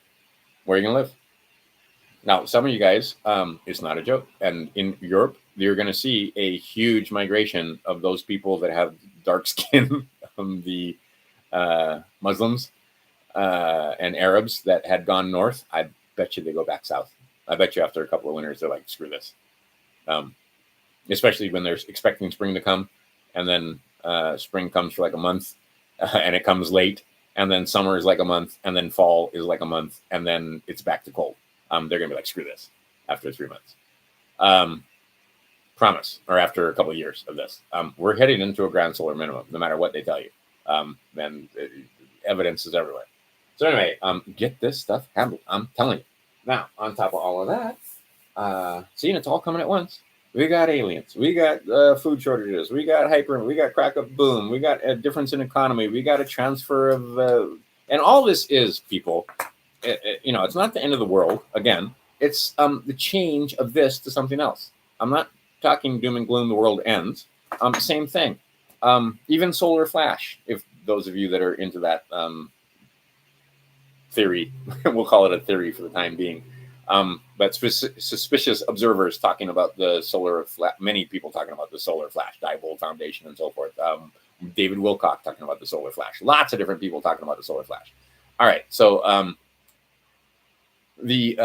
Where are you gonna live? Now, some of you guys, it's not a joke. And in Europe, you're going to see a huge migration of those people that have dark skin, the Muslims and Arabs that had gone north. I bet you they go back south. I bet you after a couple of winters, they're like, screw this. Especially when they're expecting spring to come. And then spring comes for like a month and it comes late. And then summer is like a month. And then fall is like a month. And then it's back to cold. They're going to be like, screw this after 3 months. Promise, or after a couple of years of this. We're heading into a ground solar minimum, no matter what they tell you. And evidence is everywhere. So anyway, get this stuff handled. I'm telling you. Now, on top of all of that, seeing it's all coming at once. We got aliens. We got food shortages. We got we got crack of boom. We got a difference in economy. We got a transfer of, and all this is, people, it's not the end of the world. Again, it's the change of this to something else. I'm not talking doom and gloom, the world ends. Same thing. Even solar flash, if those of you that are into that theory, we'll call it a theory for the time being. But suspicious observers talking about the solar flash, many people talking about the solar flash, Diebold Foundation and so forth. David Wilcock talking about the solar flash. Lots of different people talking about the solar flash. All right, so the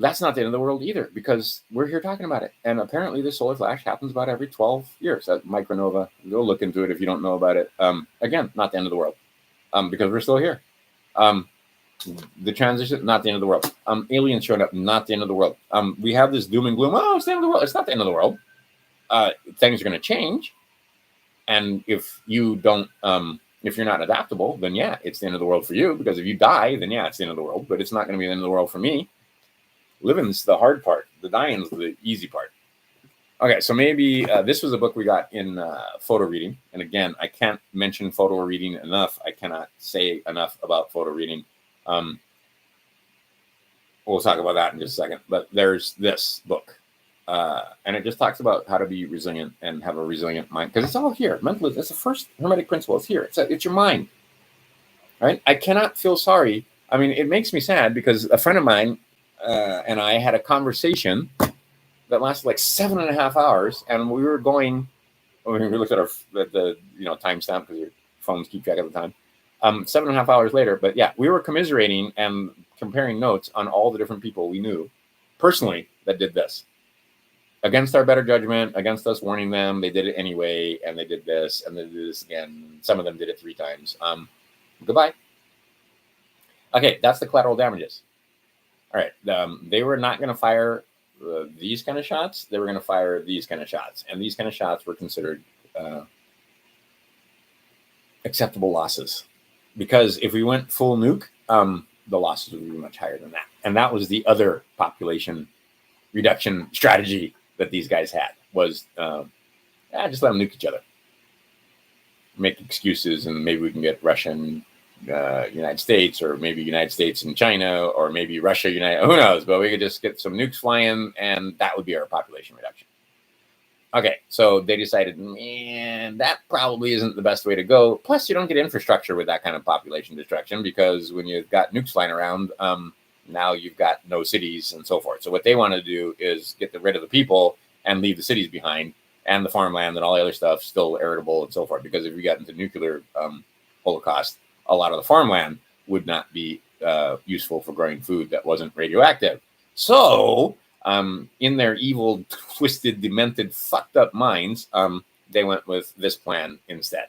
that's not the end of the world either, because we're here talking about it. And apparently, this solar flash happens about every 12 years. That micronova, go look into it if you don't know about it. Again, not the end of the world, because we're still here. The transition, not the end of the world. Aliens showing up, not the end of the world. We have this doom and gloom. Oh, it's the end of the world. It's not the end of the world. Things are going to change, and if you don't, if you're not adaptable, then yeah, it's the end of the world for you. Because if you die, then yeah, it's the end of the world. But it's not going to be the end of the world for me. Living's the hard part. The dying's the easy part. Okay, so maybe this was a book we got in photo reading. And again, I can't mention photo reading enough. I cannot say enough about photo reading. We'll talk about that in just a second. But there's this book. And it just talks about how to be resilient and have a resilient mind. Because it's all here. Mental, that's the first hermetic principle. It's here. It's your mind. Right? I cannot feel sorry. I mean, it makes me sad because a friend of mine and I had a conversation that lasted like 7.5 hours, and we were going. We looked at the timestamp because your phones keep track of the time. 7.5 hours later, but yeah, we were commiserating and comparing notes on all the different people we knew personally that did this against our better judgment, against us warning them. They did it anyway, and they did this, and they did this again. Some of them did it 3 times. Goodbye. Okay, that's the collateral damages. All right, they were not going to fire these kind of shots. They were going to fire these kind of shots, and these kind of shots were considered acceptable losses, because if we went full nuke, the losses would be much higher than that. And that was the other population reduction strategy that these guys had, was just let them nuke each other, make excuses, and maybe we can get Russian. United States, or maybe United States and China, or maybe Russia, who knows? But we could just get some nukes flying, and that would be our population reduction. Okay, so they decided, man, that probably isn't the best way to go. Plus, you don't get infrastructure with that kind of population destruction, because when you've got nukes flying around, now you've got no cities and so forth. So what they want to do is get rid of the people and leave the cities behind, and the farmland and all the other stuff still arable and so forth. Because if we got into nuclear holocaust, a lot of the farmland would not be useful for growing food that wasn't radioactive. So, in their evil, twisted, demented, fucked up minds, they went with this plan instead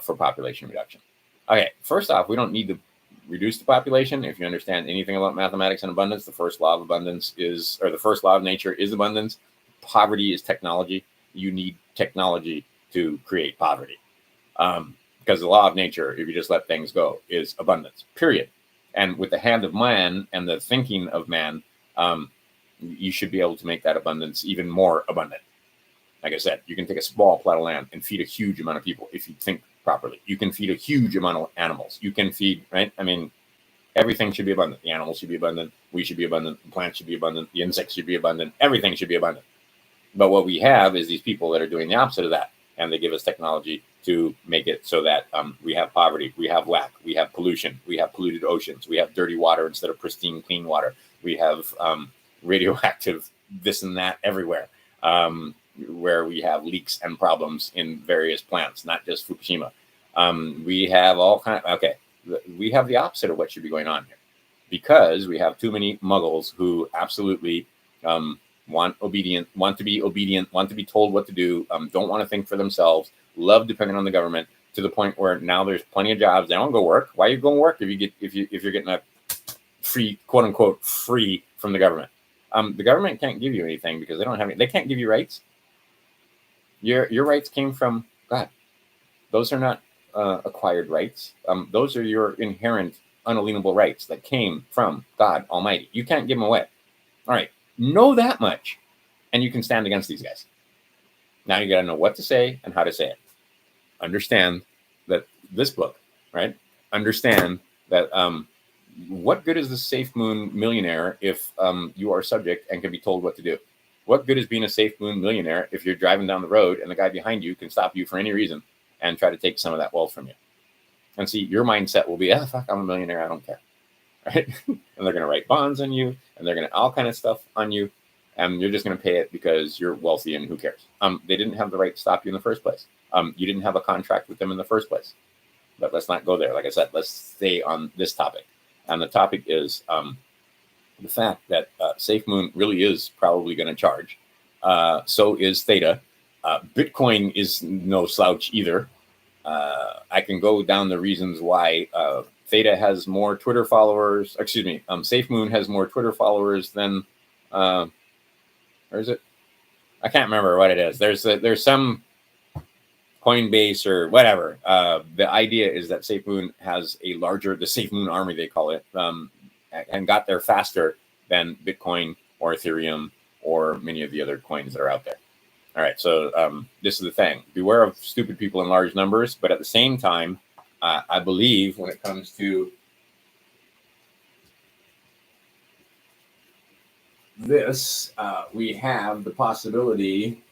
for population reduction. Okay, first off, we don't need to reduce the population. If you understand anything about mathematics and abundance, the first law of abundance is, or the first law of nature is abundance. Poverty is technology. You need technology to create poverty. Because the law of nature, if you just let things go, is abundance, period. And with the hand of man and the thinking of man, you should be able to make that abundance even more abundant. Like I said, you can take a small plot of land and feed a huge amount of people if you think properly. You can feed a huge amount of animals. You can feed, right? I mean, everything should be abundant. The animals should be abundant. We should be abundant. The plants should be abundant. The insects should be abundant. Everything should be abundant. But what we have is these people that are doing the opposite of that. And they give us technology to make it so that we have poverty, we have lack, we have pollution, we have polluted oceans, we have dirty water instead of pristine, clean water. We have radioactive this and that everywhere, where we have leaks and problems in various plants, not just Fukushima. We have all kinds. Okay, we have the opposite of what should be going on here, because we have too many muggles who absolutely want to be obedient, want to be told what to do, don't want to think for themselves, love depending on the government, to the point where now there's plenty of jobs. They don't go work. Why are you going to work if you're getting a free, quote unquote, free from the government? The government can't give you anything because they don't have any. They can't give you rights. Your rights came from God. Those are not acquired rights. Those are your inherent, unalienable rights that came from God Almighty. You can't give them away. All right. Know that much, and you can stand against these guys. Now you got to know what to say and how to say it. Understand that this book, right? Understand that what good is the Safemoon millionaire if you are subject and can be told what to do? What good is being a Safemoon millionaire if you're driving down the road and the guy behind you can stop you for any reason and try to take some of that wealth from you? And see, your mindset will be, fuck, I'm a millionaire, I don't care. Right? And they're going to write bonds on you, and they're going to all kind of stuff on you, and you're just going to pay it because you're wealthy and who cares? They didn't have the right to stop you in the first place. You didn't have a contract with them in the first place. But let's not go there. Like I said, let's stay on this topic. And the topic is the fact that Safemoon really is probably going to charge. So is Theta. Bitcoin is no slouch either. I can go down the reasons why Theta has more Twitter followers. Excuse me, Safemoon has more Twitter followers than, or is it? I can't remember what it is. There's some Coinbase or whatever. The idea is that Safemoon has the Safemoon army, they call it, and got there faster than Bitcoin or Ethereum or many of the other coins that are out there. All right, so this is the thing. Beware of stupid people in large numbers, but at the same time, I believe when it comes to this, we have the possibility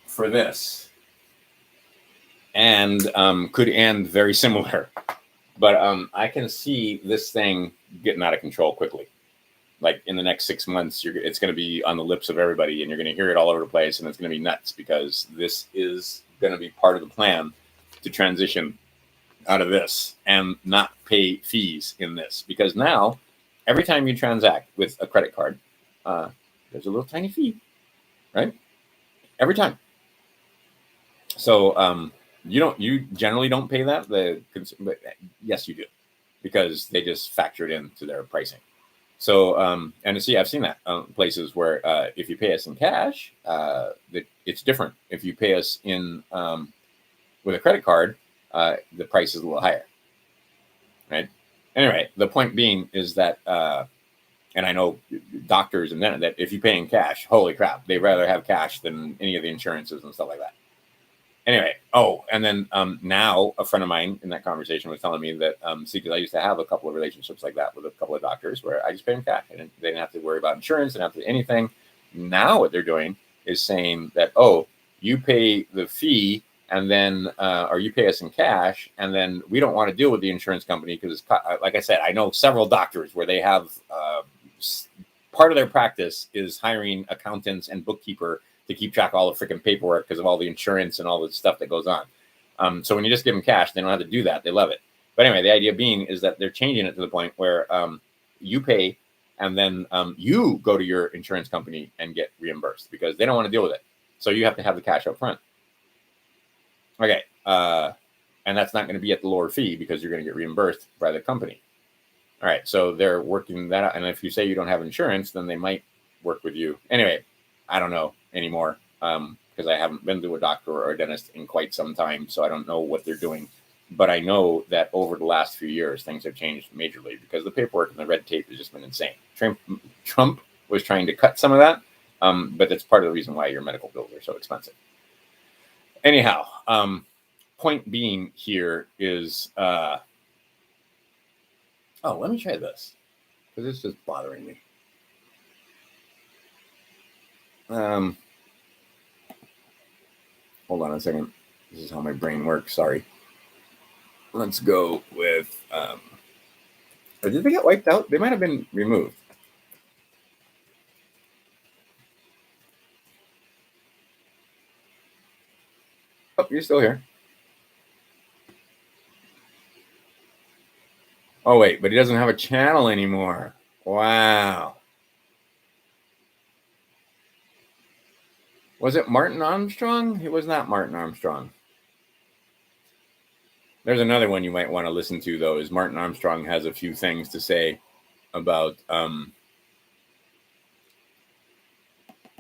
for this, and could end very similar. But I can see this thing getting out of control quickly. Like in the next 6 months, it's going to be on the lips of everybody, and you're going to hear it all over the place, and it's going to be nuts because this is going to be part of the plan to transition out of this and not pay fees in this. Because now, every time you transact with a credit card, there's a little tiny fee, right? Every time. So you generally don't pay that. But yes, you do, because they just factor it into their pricing. So, and see, I've seen that places where if you pay us in cash, it's different. If you pay us in with a credit card, the price is a little higher, right? Anyway, the point being is that, and I know doctors and that if you pay in cash, holy crap, they'd rather have cash than any of the insurances and stuff like that. Anyway, and then now a friend of mine in that conversation was telling me that, see, because I used to have a couple of relationships like that with a couple of doctors where I just paid them cash. They didn't have to worry about insurance, they didn't have to do anything. Now what they're doing is saying that, you pay the fee and then, or you pay us in cash, and then we don't want to deal with the insurance company because, like I said, I know several doctors where they have part of their practice is hiring accountants and bookkeeper to keep track of all the freaking paperwork because of all the insurance and all the stuff that goes on. So when you just give them cash, they don't have to do that. They love it. But anyway, the idea being is that they're changing it to the point where you pay and then you go to your insurance company and get reimbursed because they don't want to deal with it. So you have to have the cash up front. Okay. And that's not going to be at the lower fee because you're going to get reimbursed by the company. All right. So they're working that out. And if you say you don't have insurance, then they might work with you. Anyway, I don't know anymore because I haven't been to a doctor or a dentist in quite some time. So I don't know what they're doing. But I know that over the last few years, things have changed majorly because the paperwork and the red tape has just been insane. Trump was trying to cut some of that, but that's part of the reason why your medical bills are so expensive. Anyhow, point being here is, let me try this because it's just bothering me. Hold on a second. This is how my brain works. Sorry. Let's go with, or did they get wiped out? They might have been removed. Oh, you're still here. Oh, wait, but he doesn't have a channel anymore. Wow. Was it Martin Armstrong? It was not Martin Armstrong. There's another one you might want to listen to, though, is Martin Armstrong has a few things to say about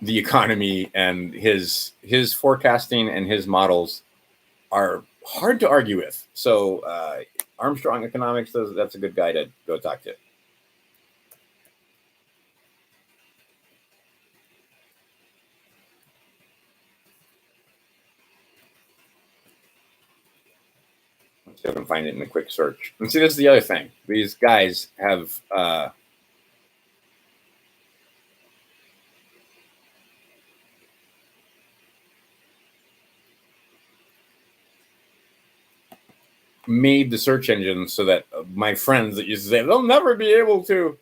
the economy, and his forecasting and his models are hard to argue with. So Armstrong Economics, that's a good guy to go talk to. Let's see if I can find it in a quick search. And see, this is the other thing. These guys have made the search engine so that my friends that used to say they'll never be able to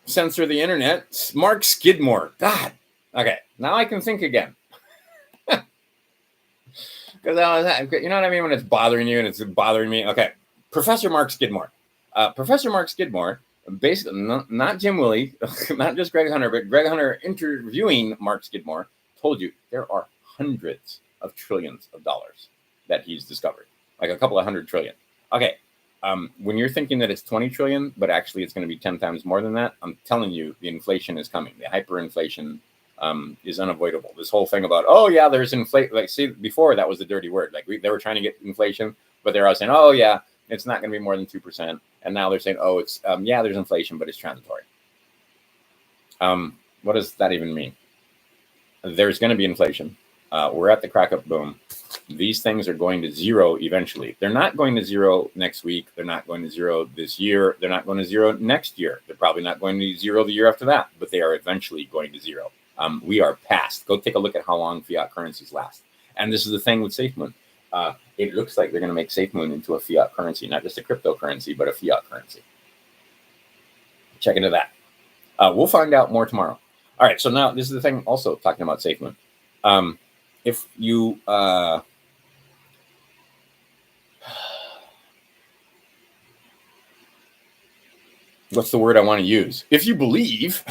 censor the internet. Mark Skidmore. God. Okay, now I can think again. Because you know what I mean when it's bothering you and it's bothering me. Okay, Professor Mark Skidmore. Professor Mark Skidmore, basically not Jim Willie, not just Greg Hunter, but Greg Hunter interviewing Mark Skidmore told you there are hundreds of trillions of dollars that he's discovered, like a couple of hundred trillion. Okay, when you're thinking that it's 20 trillion, but actually it's going to be 10 times more than that, I'm telling you, the inflation is coming. The hyperinflation is unavoidable. This whole thing about, oh yeah, there's inflation. Like, see, before that was the dirty word. Like they were trying to get inflation, but they're all saying, oh yeah, it's not going to be more than 2%. And now they're saying, oh, it's yeah, there's inflation, but it's transitory. What does that even mean? There's going to be inflation. We're at the crack up boom. These things are going to zero eventually. They're not going to zero next week. They're not going to zero this year. They're not going to zero next year. They're probably not going to zero the year after that, but they are eventually going to zero. We are past. Go take a look at how long fiat currencies last. And this is the thing with Safemoon. It looks like they're going to make Safemoon into a fiat currency, not just a cryptocurrency, but a fiat currency. Check into that. We'll find out more tomorrow. All right. So now this is the thing also talking about Safemoon. If you what's the word I want to use? If you believe,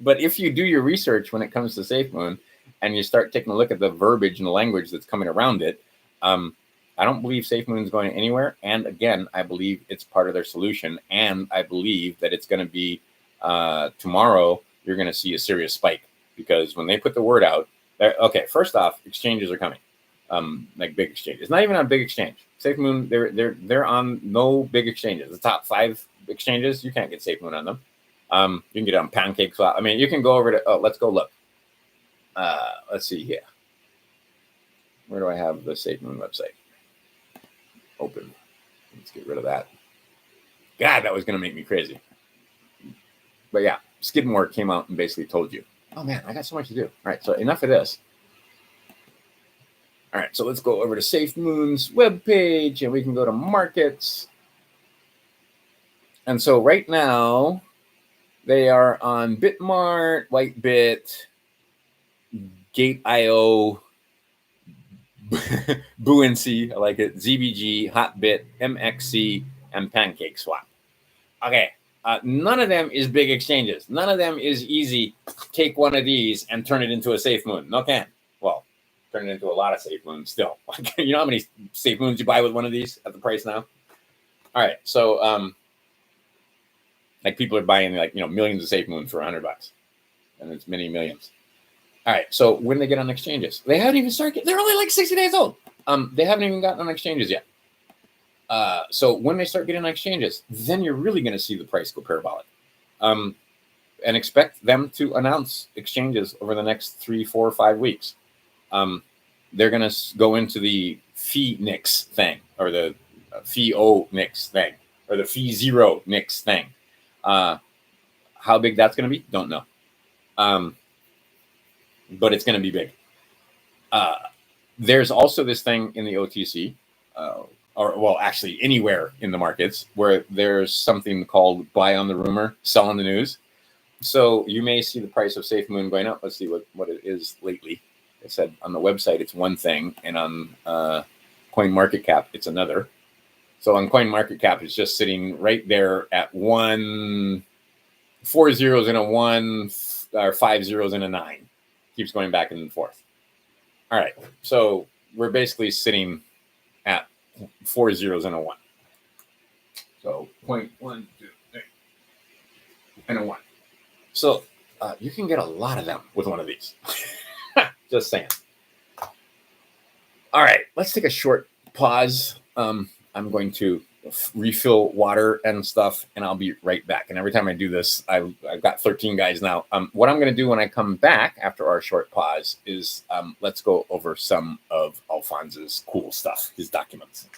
but if you do your research when it comes to Safemoon and you start taking a look at the verbiage and the language that's coming around it, I don't believe Safemoon is going anywhere. And again, I believe it's part of their solution. And I believe that it's going to be tomorrow, you're going to see a serious spike because when they put the word out, okay, first off, exchanges are coming, like big exchanges. Not even on big exchange. Safemoon, they're on no big exchanges. The top 5 exchanges, you can't get Safemoon on them. You can get it on Pancake Swap. I mean, you can go over to. Oh, let's go look. Let's see here. Where do I have the Safemoon website? Open. Let's get rid of that. God, that was going to make me crazy. But yeah, Skidmore came out and basically told you, oh man, I got so much to do. All right, so enough of this. All right, so let's go over to Safemoon's webpage and we can go to markets. And so right now, they are on Bitmart, Whitebit, Gate.io, Buoyancy, I like it, ZBG, Hotbit, MXC, and Pancake Swap. Okay, none of them is big exchanges. None of them is easy. Take one of these and turn it into a Safemoon. No can. Well, turn it into a lot of Safemoons still. You know how many Safemoons you buy with one of these at the price now? All right, so like people are buying like millions of Safemoon for $100, and it's many millions. All right, so when they get on exchanges, they haven't even started. They're only like 60 days old. They haven't even gotten on exchanges yet. So when they start getting on exchanges, then you're really going to see the price go parabolic. And expect them to announce exchanges over the next 3, 4, 5 weeks. They're going to go into the fee nix thing, or the fee o nix thing, or the fee zero nix thing. How big that's going to be, don't know. But it's going to be big. There's also this thing in the OTC, or well, actually anywhere in the markets where there's something called buy on the rumor, sell on the news. So you may see the price of Safemoon going up. Let's see what it is lately. I said on the website it's one thing, and on CoinMarketCap it's another. So on CoinMarketCap it's just sitting right there at 4 zeros in a 1, or 5 zeros in a 9. Keeps going back and forth. All right, so we're basically sitting at 4 zeros and a 1. So 0.1, 2, 3, and a 1. So you can get a lot of them with one of these. Just saying. All right, let's take a short pause. I'm going to refill water and stuff, and I'll be right back. And every time I do this, I've got 13 guys now. What I'm going to do when I come back after our short pause is let's go over some of Alphonse's cool stuff, his documents.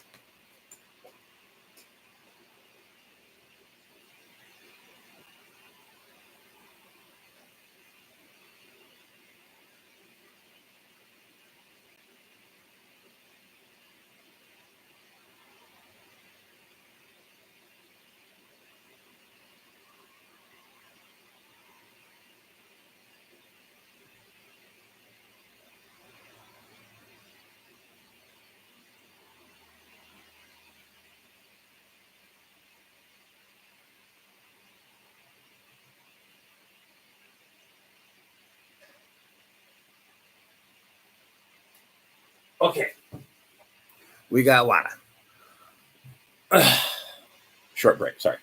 Okay. We got water. Short break. Sorry.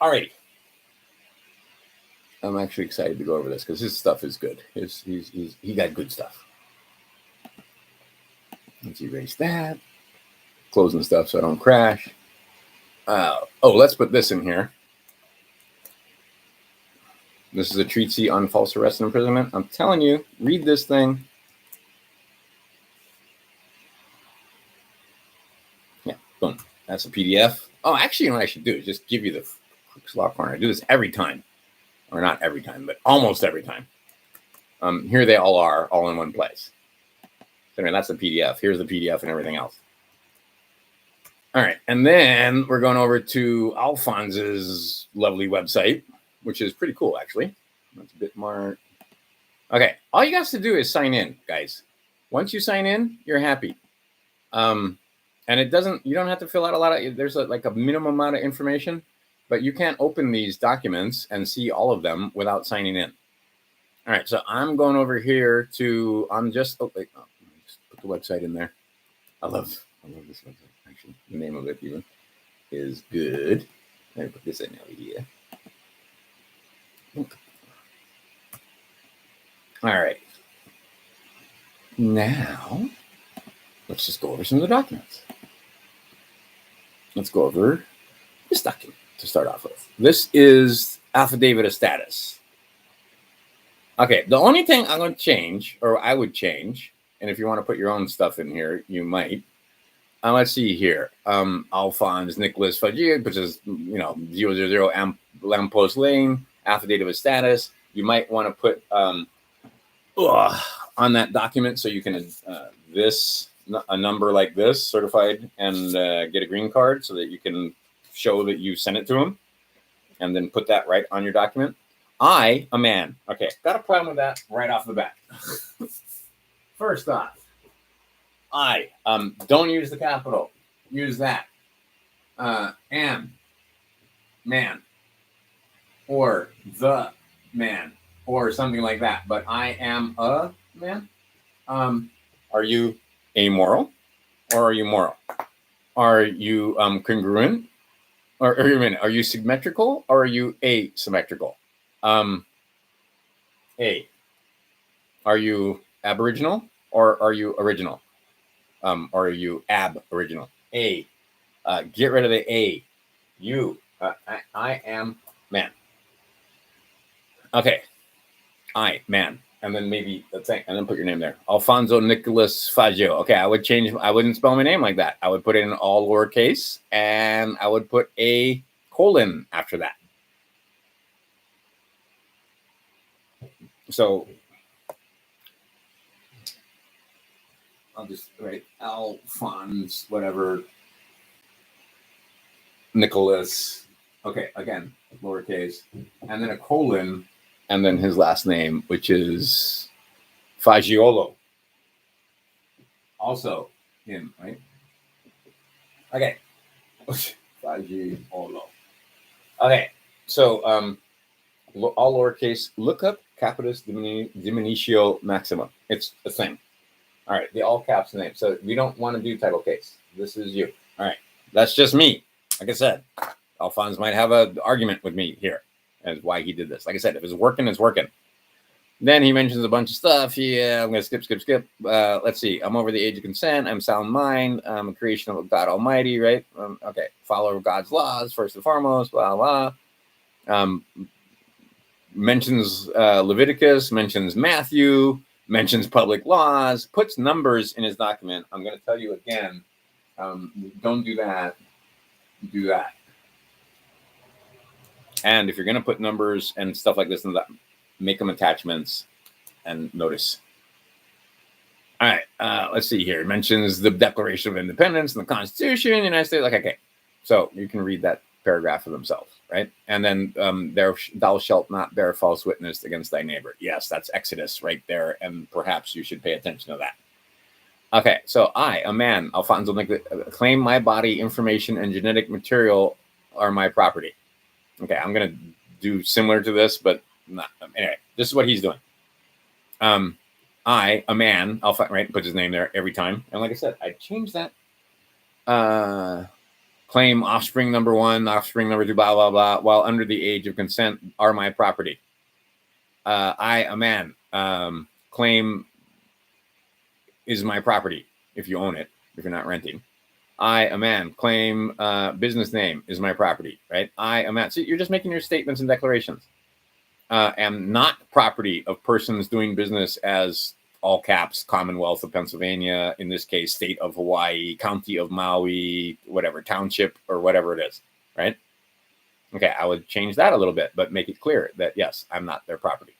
Alrighty. I'm actually excited to go over this because his stuff is good. He got good stuff. Let's erase that. Closing stuff so I don't crash. Let's put this in here. This is a treatise on false arrest and imprisonment. I'm telling you, read this thing. Yeah, boom. That's a PDF. Oh, actually, you know what I should do is just give you the quick slot corner. I do this every time. Or not every time, but almost every time. Here they all are, all in one place. So anyway, that's the PDF. Here's the PDF and everything else. All right, and then we're going over to Alphonse's lovely website, which is pretty cool, actually. That's a bit more. Okay, all you got to do is sign in, guys. Once you sign in, you're happy. And it doesn't. You don't have to fill out a lot of. There's like a minimum amount of information, but you can't open these documents and see all of them without signing in. All right, so I'm going over here to. I'm just. Oh, wait, let me just put the website in there. I love this website. Actually, the name of it even is good. Let me put this in over here. All right. Now, let's just go over some of the documents. Let's go over this document to start off with. This is affidavit of status. Okay, the only thing I'm going to change, or I would change, and if you want to put your own stuff in here, you might. Let's see here. Alphonse Nicholas Fajir, which is, 000 Lamppost Lane, affidavit of status. You might want to put on that document so you can a number like this, certified, and get a green card so that you can show that you sent it to him, and then put that right on your document. I, a man. Okay, got a problem with that right off the bat. First off, I don't use the capital. Use that. Am man, or the man, or something like that. But I am a man. Are you amoral, or are you moral? Are you congruent, or are you symmetrical, or are you asymmetrical? A. Are you aboriginal, or are you original? Or are you ab-original? A. Get rid of the A. You. I am man. Okay. I, man. And then maybe the thing, and then put your name there. Alfonso Nicholas Faggio. Okay, I wouldn't spell my name like that. I would put it in all lowercase, and I would put a colon after that. So I'll just write Alphonse, whatever, Nicholas. Okay, again, lowercase, and then a colon, and then his last name, which is Faggiolo. Also him, right? Okay. Faggiolo. Okay, so all lowercase, look up Capitis Diminutio Maxima. It's a thing. All right, the all caps name. So we don't want to do title case. This is you. All right, that's just me. Like I said, Alphonse might have an argument with me here as why he did this. Like I said, if it's working, it's working. Then he mentions a bunch of stuff. Yeah, I'm going to skip. Let's see. I'm over the age of consent. I'm sound mind. I'm a creation of God Almighty, right? Okay. Follower of God's laws, first and foremost, blah, blah. Mentions Leviticus, mentions Matthew, mentions public laws, puts numbers in his document. I'm going to tell you again, don't do that. Do that. And if you're going to put numbers and stuff like this in that, make them attachments and notice. All right, let's see here. It mentions the Declaration of Independence and the Constitution of the United States. Like, okay, so you can read that paragraph for themselves, right? And then thou shalt not bear false witness against thy neighbor. Yes, that's Exodus right there, and perhaps you should pay attention to that. Okay, so I, a man, Alfonso, claim my body, information, and genetic material are my property. Okay, I'm going to do similar to this, but not. Anyway, this is what he's doing. I, a man, I'll find, right, puts his name there every time. And like I said, I changed that. Claim offspring number 1, offspring number 2, blah, blah, blah, while under the age of consent are my property. I, a man, claim is my property if you own it, if you're not renting. I, a man, claim business name is my property, right? I, a man. So you're just making your statements and declarations. Am not property of persons doing business as all caps, Commonwealth of Pennsylvania, in this case, state of Hawaii, county of Maui, whatever, township, or whatever it is, right? Okay, I would change that a little bit, but make it clear that, yes, I'm not their property.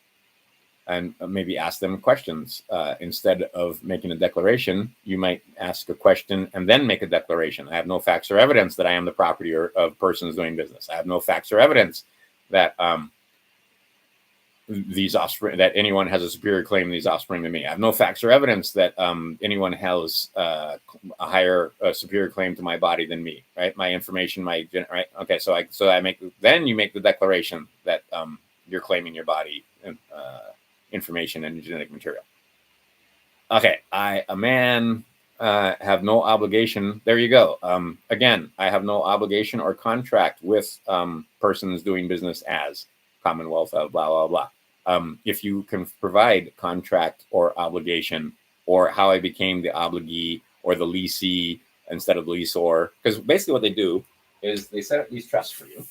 And maybe ask them questions. Instead of making a declaration, you might ask a question and then make a declaration. I have no facts or evidence that I am the property of persons doing business. I have no facts or evidence that these offspring, that anyone has a superior claim to these offspring to me. I have no facts or evidence that anyone has a higher, superior claim to my body than me. Right, my information, right. Okay, so I make, then you make the declaration that you're claiming your body information and genetic material. Okay, I, a man, have no obligation. There you go. Again, I have no obligation or contract with persons doing business as Commonwealth of blah, blah, blah. If you can provide contract or obligation, or how I became the obligee or the leasee instead of leaseor, because basically what they do is they set up these trusts for you.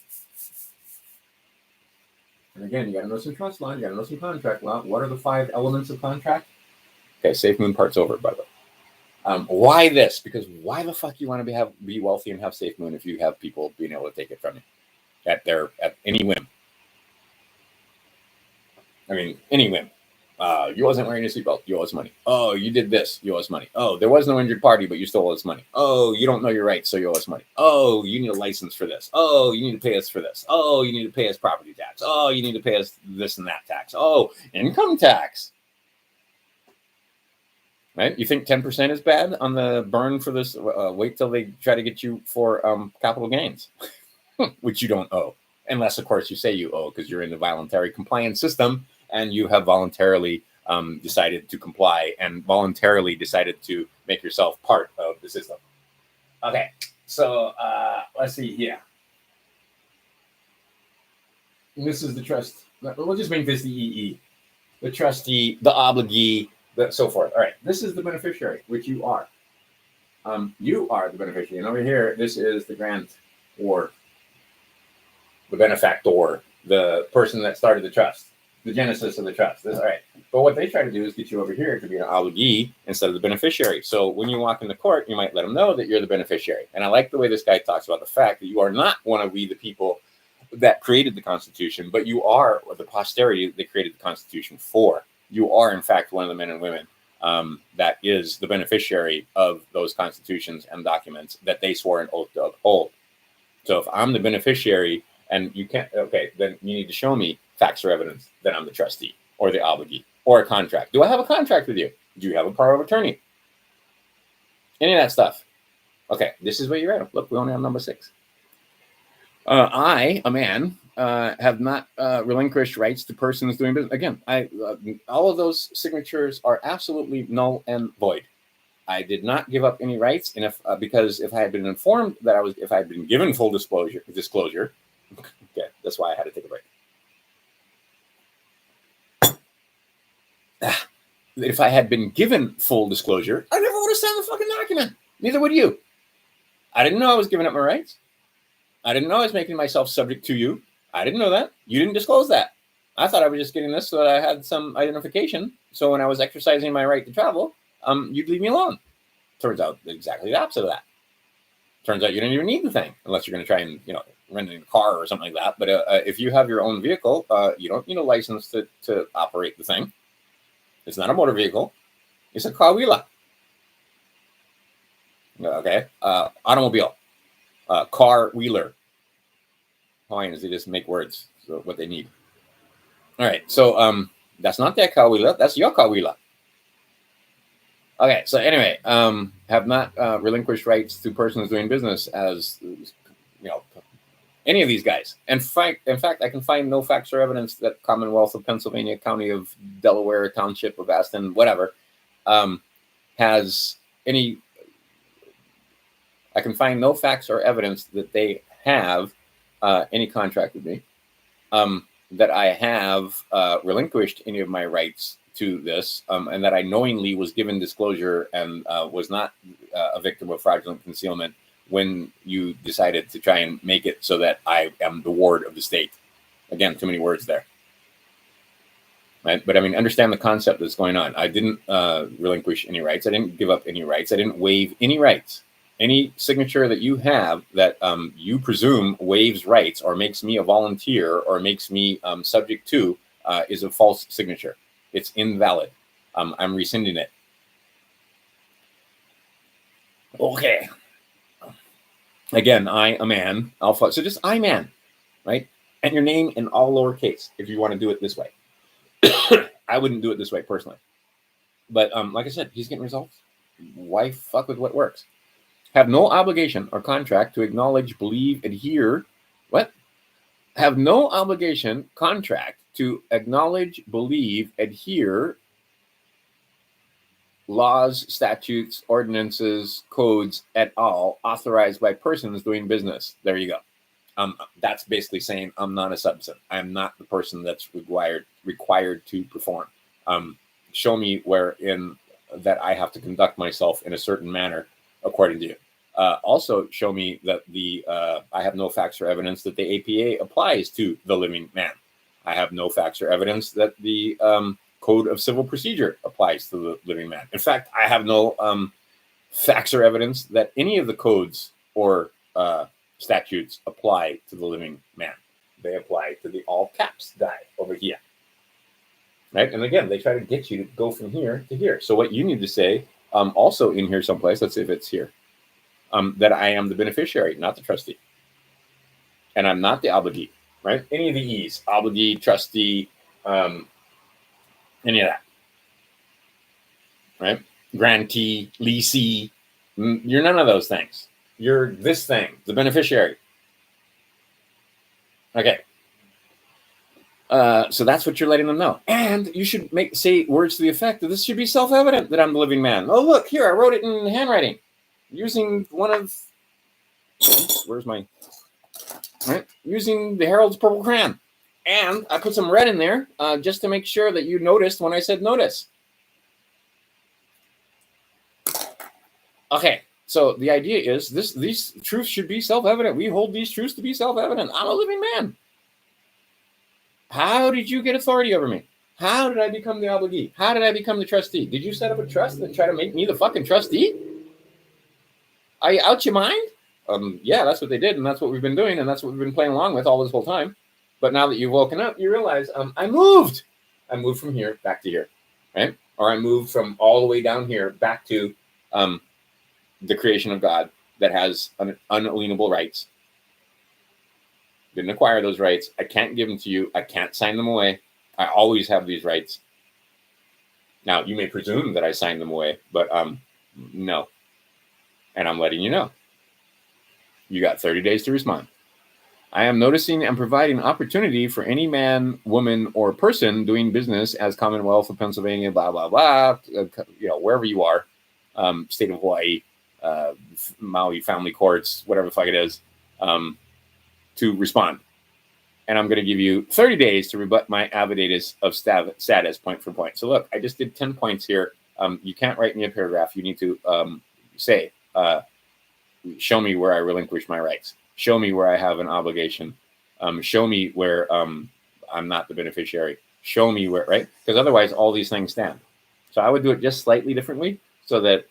And again, you got to know some trust law, you got to know some contract law. What are the 5 elements of contract? Okay, Safemoon part's over, by the way. Why this? Because why the fuck you want to be wealthy and have Safemoon if you have people being able to take it from you at any whim? I mean, any whim. You wasn't wearing a seatbelt, you owe us money. Oh, you did this, you owe us money. Oh, there was no injured party, but you still owe us money. Oh, you don't know your rights, so you owe us money. Oh, you need a license for this. Oh, you need to pay us for this. Oh, you need to pay us property tax. Oh, you need to pay us this and that tax. Oh, income tax. Right? You think 10% is bad on the burn for this? Wait till they try to get you for capital gains, which you don't owe. Unless, of course, you say you owe because you're in the voluntary compliance system and you have voluntarily decided to comply and voluntarily decided to make yourself part of the system. Okay, so let's see here. And this is the trust. We'll just make this the EE. The trustee, the obligee, so forth. All right, this is the beneficiary, which you are. You are the beneficiary. And over here, this is the grant or the benefactor, the person that started the trust, the genesis of the trust. All right. But what they try to do is get you over here to be an obligee instead of the beneficiary. So when you walk into court, you might let them know that you're the beneficiary. And I like the way this guy talks about the fact that you are not one of we the people that created the Constitution, but you are the posterity that they created the Constitution for. You are, in fact, one of the men and women that is the beneficiary of those constitutions and documents that they swore an oath to uphold. So if I'm the beneficiary and you can't, okay, then you need to show me facts or evidence that I'm the trustee or the obligee or a contract. Do I have a contract with you? Do you have a power of attorney? Any of that stuff. Okay, this is where you're at. Look, we only have number 6. I, a man, have not relinquished rights to persons doing business. Again, all of those signatures are absolutely null and void. I did not give up any rights, and because if I had been informed that if I had been given full disclosure, okay, that's why I had to take a break. If I had been given full disclosure, I never would have signed the fucking document. Neither would you. I didn't know I was giving up my rights. I didn't know I was making myself subject to you. I didn't know that. You didn't disclose that. I thought I was just getting this so that I had some identification. So when I was exercising my right to travel, you'd leave me alone. Turns out exactly the opposite of that. Turns out you don't even need the thing unless you're going to try and, rent a car or something like that. But if you have your own vehicle, you don't need a license to operate the thing. It's not a motor vehicle. It's a kawila. Okay. Automobile. Car wheeler. Hawaiians, they just make words. So what they need. All right. So that's not their kawila. That's your kawila. Okay. So anyway, have not relinquished rights to persons doing business as, Any of these guys. And in fact, I can find no facts or evidence that Commonwealth of Pennsylvania, County of Delaware, Township of Aston, whatever, has any. I can find no facts or evidence that they have any contract with me, that I have relinquished any of my rights to this, and that I knowingly was given disclosure and was not a victim of fraudulent concealment when you decided to try and make it so that I am the ward of the state. Again, too many words there. Right? But I mean, understand the concept that's going on. I didn't relinquish any rights. I didn't give up any rights. I didn't waive any rights. Any signature that you have that you presume waives rights or makes me a volunteer or makes me subject to is a false signature. It's invalid. I'm rescinding it. Okay. Again, I, a man, alpha. So just I, man, right? And your name in all lowercase if you want to do it this way. I wouldn't do it this way personally. But like I said, he's getting results. Why fuck with what works? Have no obligation or contract to acknowledge, believe, adhere. What? Have no obligation, contract to acknowledge, believe, adhere laws, statutes, ordinances, codes et al. Authorized by persons doing business. There you go. That's basically saying I'm not a substance. I'm not the person that's required to perform. Show me wherein that I have to conduct myself in a certain manner according to you. Also show me that I have no facts or evidence that the APA applies to the living man. I have no facts or evidence that the Code of Civil Procedure applies to the living man. In fact, I have no facts or evidence that any of the codes or statutes apply to the living man. They apply to the all caps guy over here. Right? And again, they try to get you to go from here to here. So what you need to say, also in here someplace, let's see if it's here, that I am the beneficiary, not the trustee. And I'm not the obligee, right? Any of the E's, obligee, trustee, any of that, right? Grantee, leasee, you're none of those things. You're this thing, the beneficiary. Okay. So that's what you're letting them know. And you should say words to the effect that this should be self-evident that I'm the living man. Oh, look, here, I wrote it in handwriting using one of, where's my, right? Using the Herald's purple crayon. And I put some red in there just to make sure that you noticed when I said notice. Okay, so the idea is these truths should be self-evident. We hold these truths to be self-evident. I'm a living man. How did you get authority over me? How did I become the obligee? How did I become the trustee? Did you set up a trust and try to make me the fucking trustee? Are you out your mind? Yeah, that's what they did, and that's what we've been doing, and that's what we've been playing along with all this whole time. But now that you've woken up, you realize I moved. I moved from here back to here, right? Or I moved from all the way down here back to the creation of God that has unalienable rights. Didn't acquire those rights. I can't give them to you. I can't sign them away. I always have these rights. Now, you may presume that I signed them away, but no. And I'm letting you know. You got 30 days to respond. I am noticing and providing opportunity for any man, woman, or person doing business as Commonwealth of Pennsylvania, blah, blah, blah, wherever you are, state of Hawaii, Maui family courts, whatever the fuck it is, to respond. And I'm going to give you 30 days to rebut my affidavits of status point for point. So look, I just did 10 points here. You can't write me a paragraph. You need to say, show me where I relinquish my rights. Show me where I have an obligation. Show me where I'm not the beneficiary. Show me where, right? Because otherwise all these things stand. So I would do it just slightly differently so that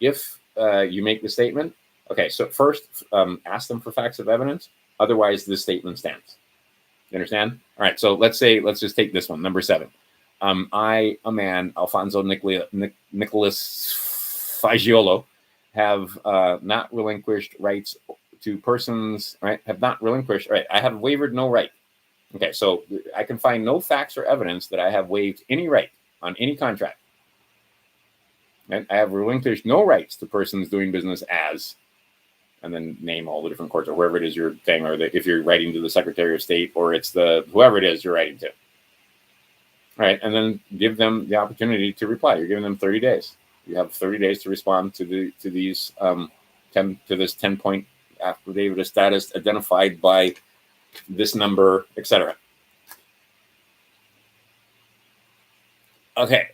if you make the statement, okay, so first ask them for facts of evidence. Otherwise, this statement stands. You understand? All right, so let's just take this one, number 7. I, a man, Alfonso Nicholas Fagiolo, have not relinquished rights to persons, right? Have not relinquished, right? I have waived no right. Okay, so I can find no facts or evidence that I have waived any right on any contract. Right? I have relinquished no rights to persons doing business as, and then name all the different courts or wherever it is your thing, or if you're writing to the Secretary of State or it's the whoever it is you're writing to. All right, and then give them the opportunity to reply. You're giving them 30 days. You have 30 days to respond to these 10-point affidavit of status identified by this number, etc. Okay.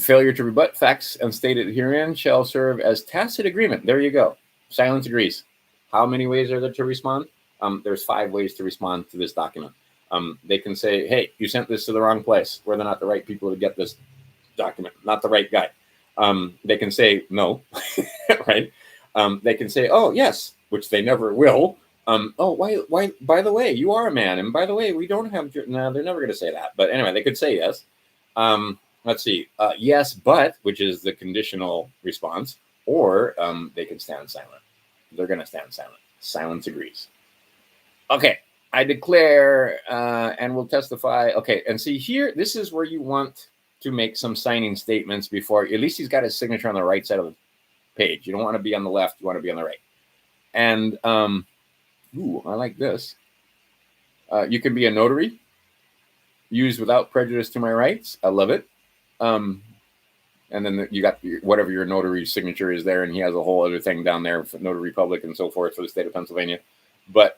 Failure to rebut facts and stated herein shall serve as tacit agreement. There you go. Silence agrees. How many ways are there to respond? There's 5 ways to respond to this document. They can say, hey, you sent this to the wrong place. We're not the right people to get this document, not the right guy. They can say no, right? They can say, oh, yes, which they never will. Oh, why, by the way, you are a man. And by the way, we don't have, no, they're never going to say that. But anyway, they could say yes. Let's see, yes, but, which is the conditional response, or they can stand silent. They're going to stand silent. Silence agrees. Okay, I declare and will testify. Okay, and see here, this is where you want to make some signing statements before, at least he's got his signature on the right side of the page. You don't want to be on the left, you want to be on the right. And, ooh, I like this. You can be a notary, used without prejudice to my rights. I love it. And then you got whatever your notary signature is there, and he has a whole other thing down there for Notary Public and so forth for the state of Pennsylvania. But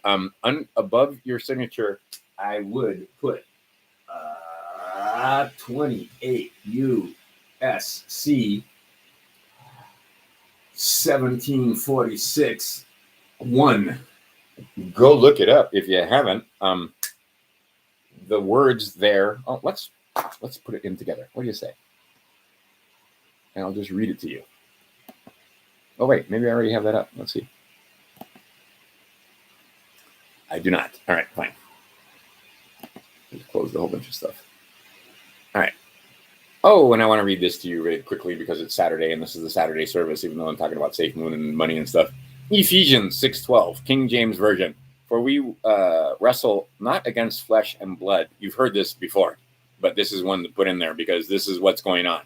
above your signature, I would put 28 U.S.C. 1746 1. Go look it up if you haven't. The words there. Oh, let's put it in together. What do you say? And I'll just read it to you. Oh, wait, maybe I already have that up. Let's see. I do not. All right, fine. Just closed a whole bunch of stuff. All right. Oh, and I want to read this to you really quickly because it's Saturday, and this is the Saturday service, even though I'm talking about Safemoon and money and stuff. Ephesians 6:12, King James Version. For we wrestle not against flesh and blood. You've heard this before, but this is one to put in there because this is what's going on.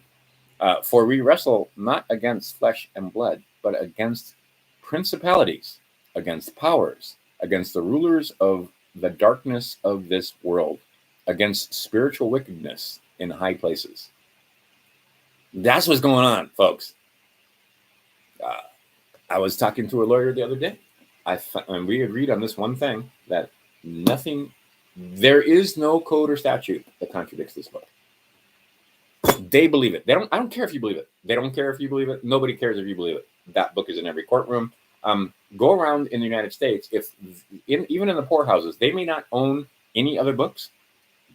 For we wrestle not against flesh and blood, but against principalities, against powers, against the rulers of the darkness of this world, against spiritual wickedness in high places. That's what's going on, folks. I was talking to a lawyer the other day. And we agreed on this one thing, that there is no code or statute that contradicts this book. They believe it. I don't care if you believe it. They don't care if you believe it. Nobody cares if you believe it. That book is in every courtroom. Go around in the United States. Even in the poorhouses, they may not own any other books,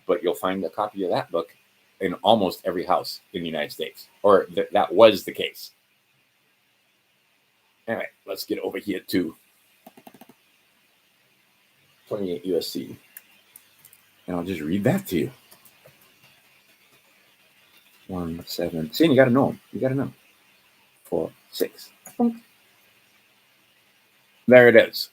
but you'll find a copy of that book in almost every house in the United States. Or that was the case. Anyway, let's get over here to 28 USC. And I'll just read that to you. 1, 7. See, you got to know them. You got to know. 4, 6. There it is.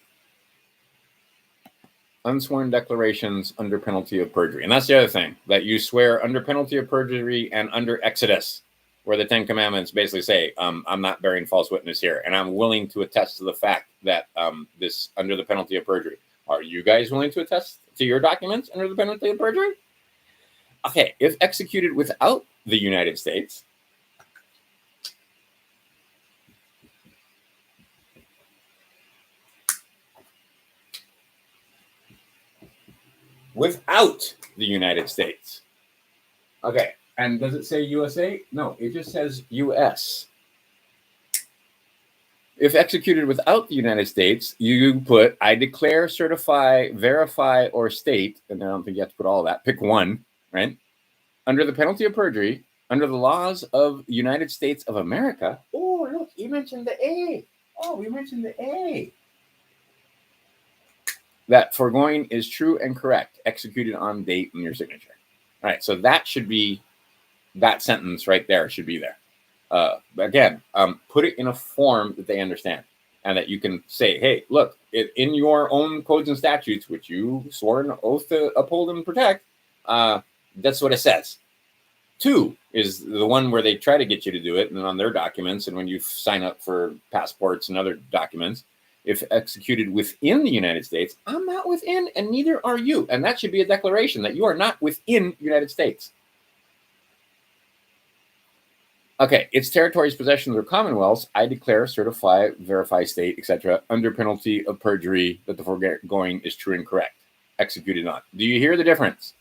Unsworn declarations under penalty of perjury. And that's the other thing, that you swear under penalty of perjury and under Exodus, where the 10 Commandments basically say, I'm not bearing false witness here. And I'm willing to attest to the fact that this under the penalty of perjury. Are you guys willing to attest to your documents under the penalty of perjury? Okay, if executed without the United States, Okay, and does it say USA? No, it just says US. If executed without the United States, you put, I declare, certify, verify, or state, and I don't think you have to put all of that, pick one, right? Under the penalty of perjury, under the laws of the United States of America. Oh, look, you mentioned the A. Oh, we mentioned the A. That foregoing is true and correct, executed on date in your signature. All right, so that should be, that sentence right there should be there. Again, put it in a form that they understand and that you can say, hey, look, in your own codes and statutes, which you swore an oath to uphold and protect, that's what it says. 2 is the one where they try to get you to do it and on their documents and when you sign up for passports and other documents. if executed within the United States, I'm not within, and neither are you. And that should be a declaration that you are not within the United States. Okay, its territories, possessions, or commonwealths, I declare, certify, verify, state, etc., under penalty of perjury that the foregoing is true and correct. Executed not. Do you hear the difference?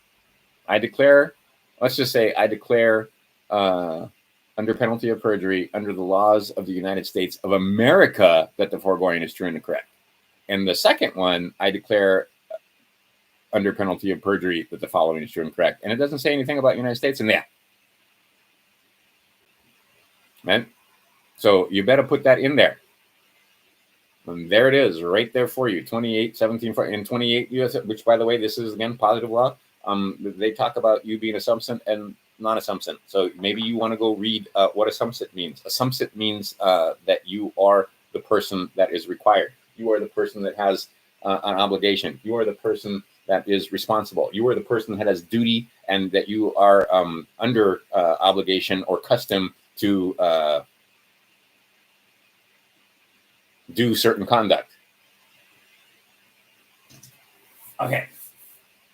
I declare, let's just say I declare under penalty of perjury, under the laws of the United States of America, that the foregoing is true and correct. And the second one, I declare under penalty of perjury that the following is true and correct. And it doesn't say anything about United States in that. Right? So you better put that in there. And there it is, right there for you. 28, 17, and 28 US, which, by the way, this is, again, positive law. They talk about you being assumption and non-assumption. So maybe you want to go read what assumption means. Assumption means that you are the person that is required. You are the person that has an obligation. You are the person that is responsible. You are the person that has duty, and that you are under obligation or custom to do certain conduct. Okay.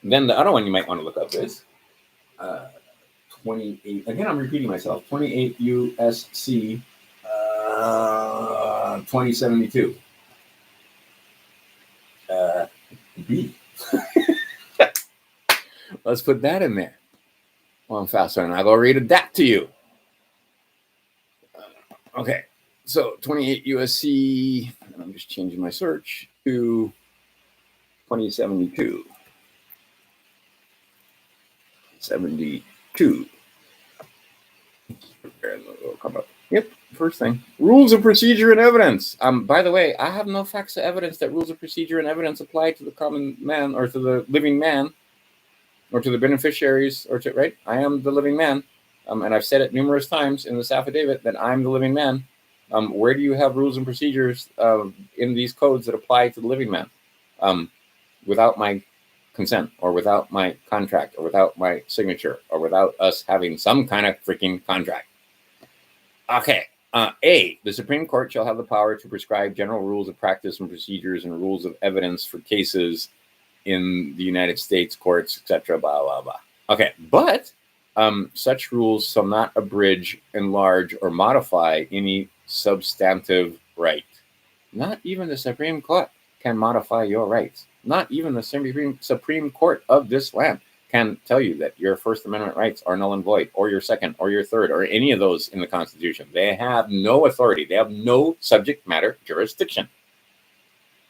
Then the other one you might want to look up is 28. Again, I'm repeating myself. 28 USC 2072. B. Let's put that in there. Well, I'm faster, and I'll read that to you. Okay. So 28 USC, and I'm just changing my search to 2072. 72. And it'll come up. Yep, first thing. Rules of procedure and evidence. By the way, I have no facts of evidence that rules of procedure and evidence apply to the common man or to the living man or to the beneficiaries or to, right? I am the living man. And I've said it numerous times in this affidavit that I'm the living man. Where do you have rules and procedures in these codes that apply to the living man without my consent or without my contract or without my signature or without us having some kind of freaking contract? Okay. A, the Supreme Court shall have the power to prescribe general rules of practice and procedures and rules of evidence for cases in the United States courts, etc., blah, blah, blah. Okay. But such rules shall not abridge, enlarge, or modify any substantive right. Not even the Supreme Court can modify your rights. Not even the Supreme Court of this land can tell you that your First Amendment rights are null and void, or your second, or your third, or any of those in the Constitution. They have no authority. They have no subject matter jurisdiction.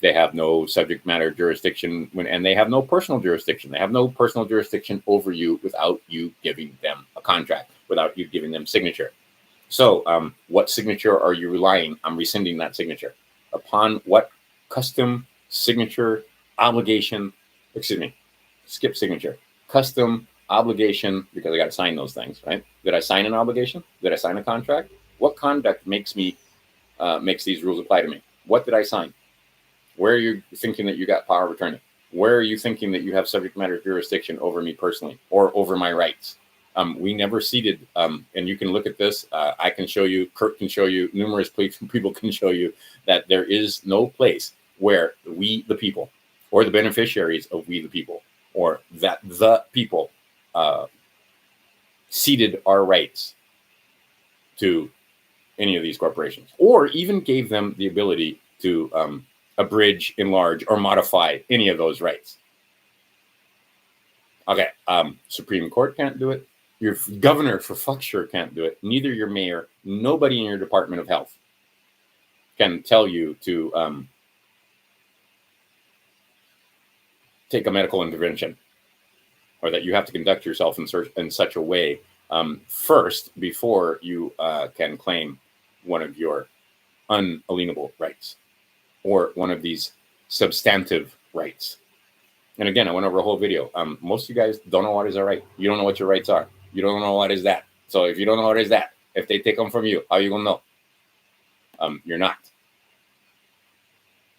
They have no subject matter jurisdiction and they have no personal jurisdiction. They have no personal jurisdiction over you without you giving them a contract, without you giving them signature. So what signature are you relying? I'm rescinding that signature. Upon what custom, signature, obligation, skip signature, custom, obligation, because I got to sign those things, right? Did I sign an obligation? Did I sign a contract? What conduct makes these rules apply to me? What did I sign? Where are you thinking that you got power of attorney? Where are you thinking that you have subject matter jurisdiction over me personally or over my rights? We never ceded, and you can look at this. I can show you, Kurt can show you, numerous people can show you that there is no place where we, the people, or the beneficiaries of we, the people, or that the people ceded our rights to any of these corporations, or even gave them the ability to abridge, enlarge, or modify any of those rights. Okay, Supreme Court can't do it. Your governor, for fuck's sure, can't do it. Neither your mayor, nobody in your Department of Health can tell you to take a medical intervention, or that you have to conduct yourself in such a way first before you can claim one of your unalienable rights or one of these substantive rights. And again, I went over a whole video. Most of you guys don't know what is a right. You don't know what your rights are. You don't know what is that. So if you don't know what is that, if they take them from you, how are you going to know? You're not.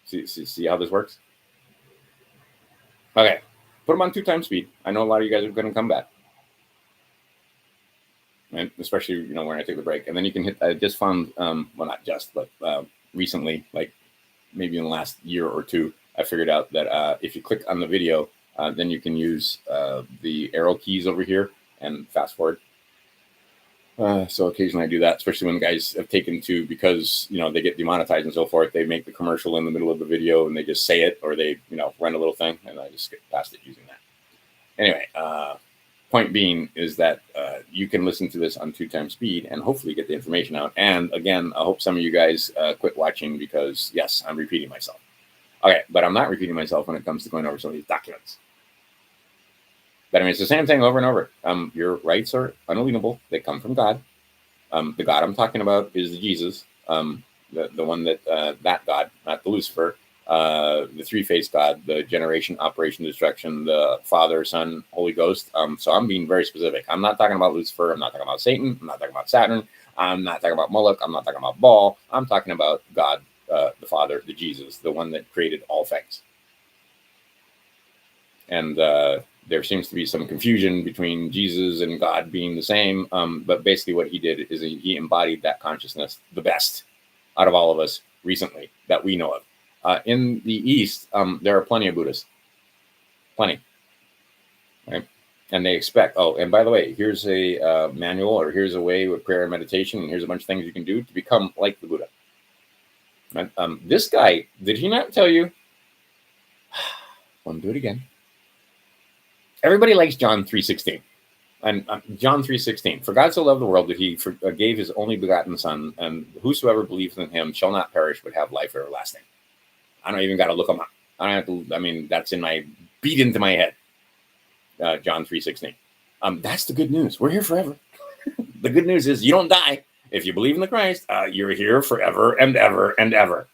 See how this works? Okay. Put them on 2x speed. I know a lot of you guys are going to come back. And especially, when I take the break. And then you can hit, I just found, well, not just, but recently, like maybe in the last year or two, I figured out that if you click on the video, then you can use the arrow keys over here and fast forward. So occasionally I do that, especially when the guys have taken to, because they get demonetized and so forth. They make the commercial in the middle of the video and they just say it, or they run a little thing, and I just skip past it using that. Anyway, point being is that you can listen to this on 2x speed and hopefully get the information out. And again, I hope some of you guys quit watching, because yes, I'm repeating myself. Okay, but I'm not repeating myself when it comes to going over some of these documents. But I mean, it's the same thing over and over. Your rights are unalienable. They come from God. The God I'm talking about is Jesus, the one that God, not the Lucifer, the three-faced God, the generation, operation, destruction, the Father, Son, Holy Ghost. So I'm being very specific. I'm not talking about Lucifer. I'm not talking about Satan. I'm not talking about Saturn. I'm not talking about Moloch. I'm not talking about Baal. I'm talking about God, the Father, the Jesus, the one that created all things. And there seems to be some confusion between Jesus and God being the same. But basically what he did is he embodied that consciousness the best out of all of us recently that we know of. In the East, there are plenty of Buddhists. Plenty. Right? And they expect, and by the way, here's a manual, or here's a way with prayer and meditation, and here's a bunch of things you can do to become like the Buddha. Right? This guy, did he not tell you? Let me do it again. Everybody likes John 3:16, and John 3:16. For God so loved the world that he gave his only begotten Son, and whosoever believes in him shall not perish but have life everlasting. I don't even got to look them up. I don't have to. I mean, that's beat into my head. John 3:16. That's the good news. We're here forever. The good news is you don't die if you believe in the Christ. You're here forever and ever and ever.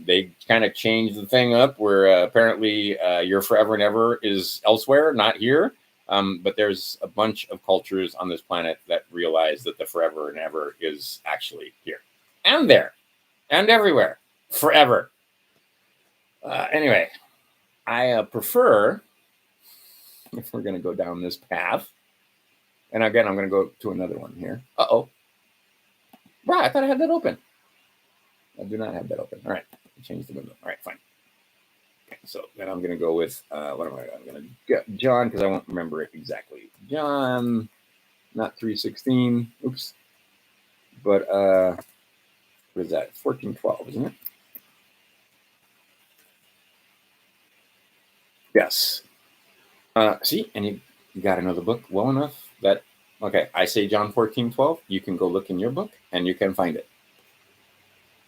They kind of changed the thing up where apparently your forever and ever is elsewhere, not here. But there's a bunch of cultures on this planet that realize that the forever and ever is actually here and there and everywhere forever. Anyway, I prefer, if we're going to go down this path, and again, I'm going to go to another one here. Right, I thought I had that open. I do not have that open. All right, change the window. All right, fine. Okay, so then I'm going to go with, what am I? I'm going to get John, because I won't remember it exactly. John, not 3:16. Oops. But, what is that? 14:12, isn't it? Yes. See, and you got to know the book well enough that, okay, I say John 14:12. You can go look in your book and you can find it.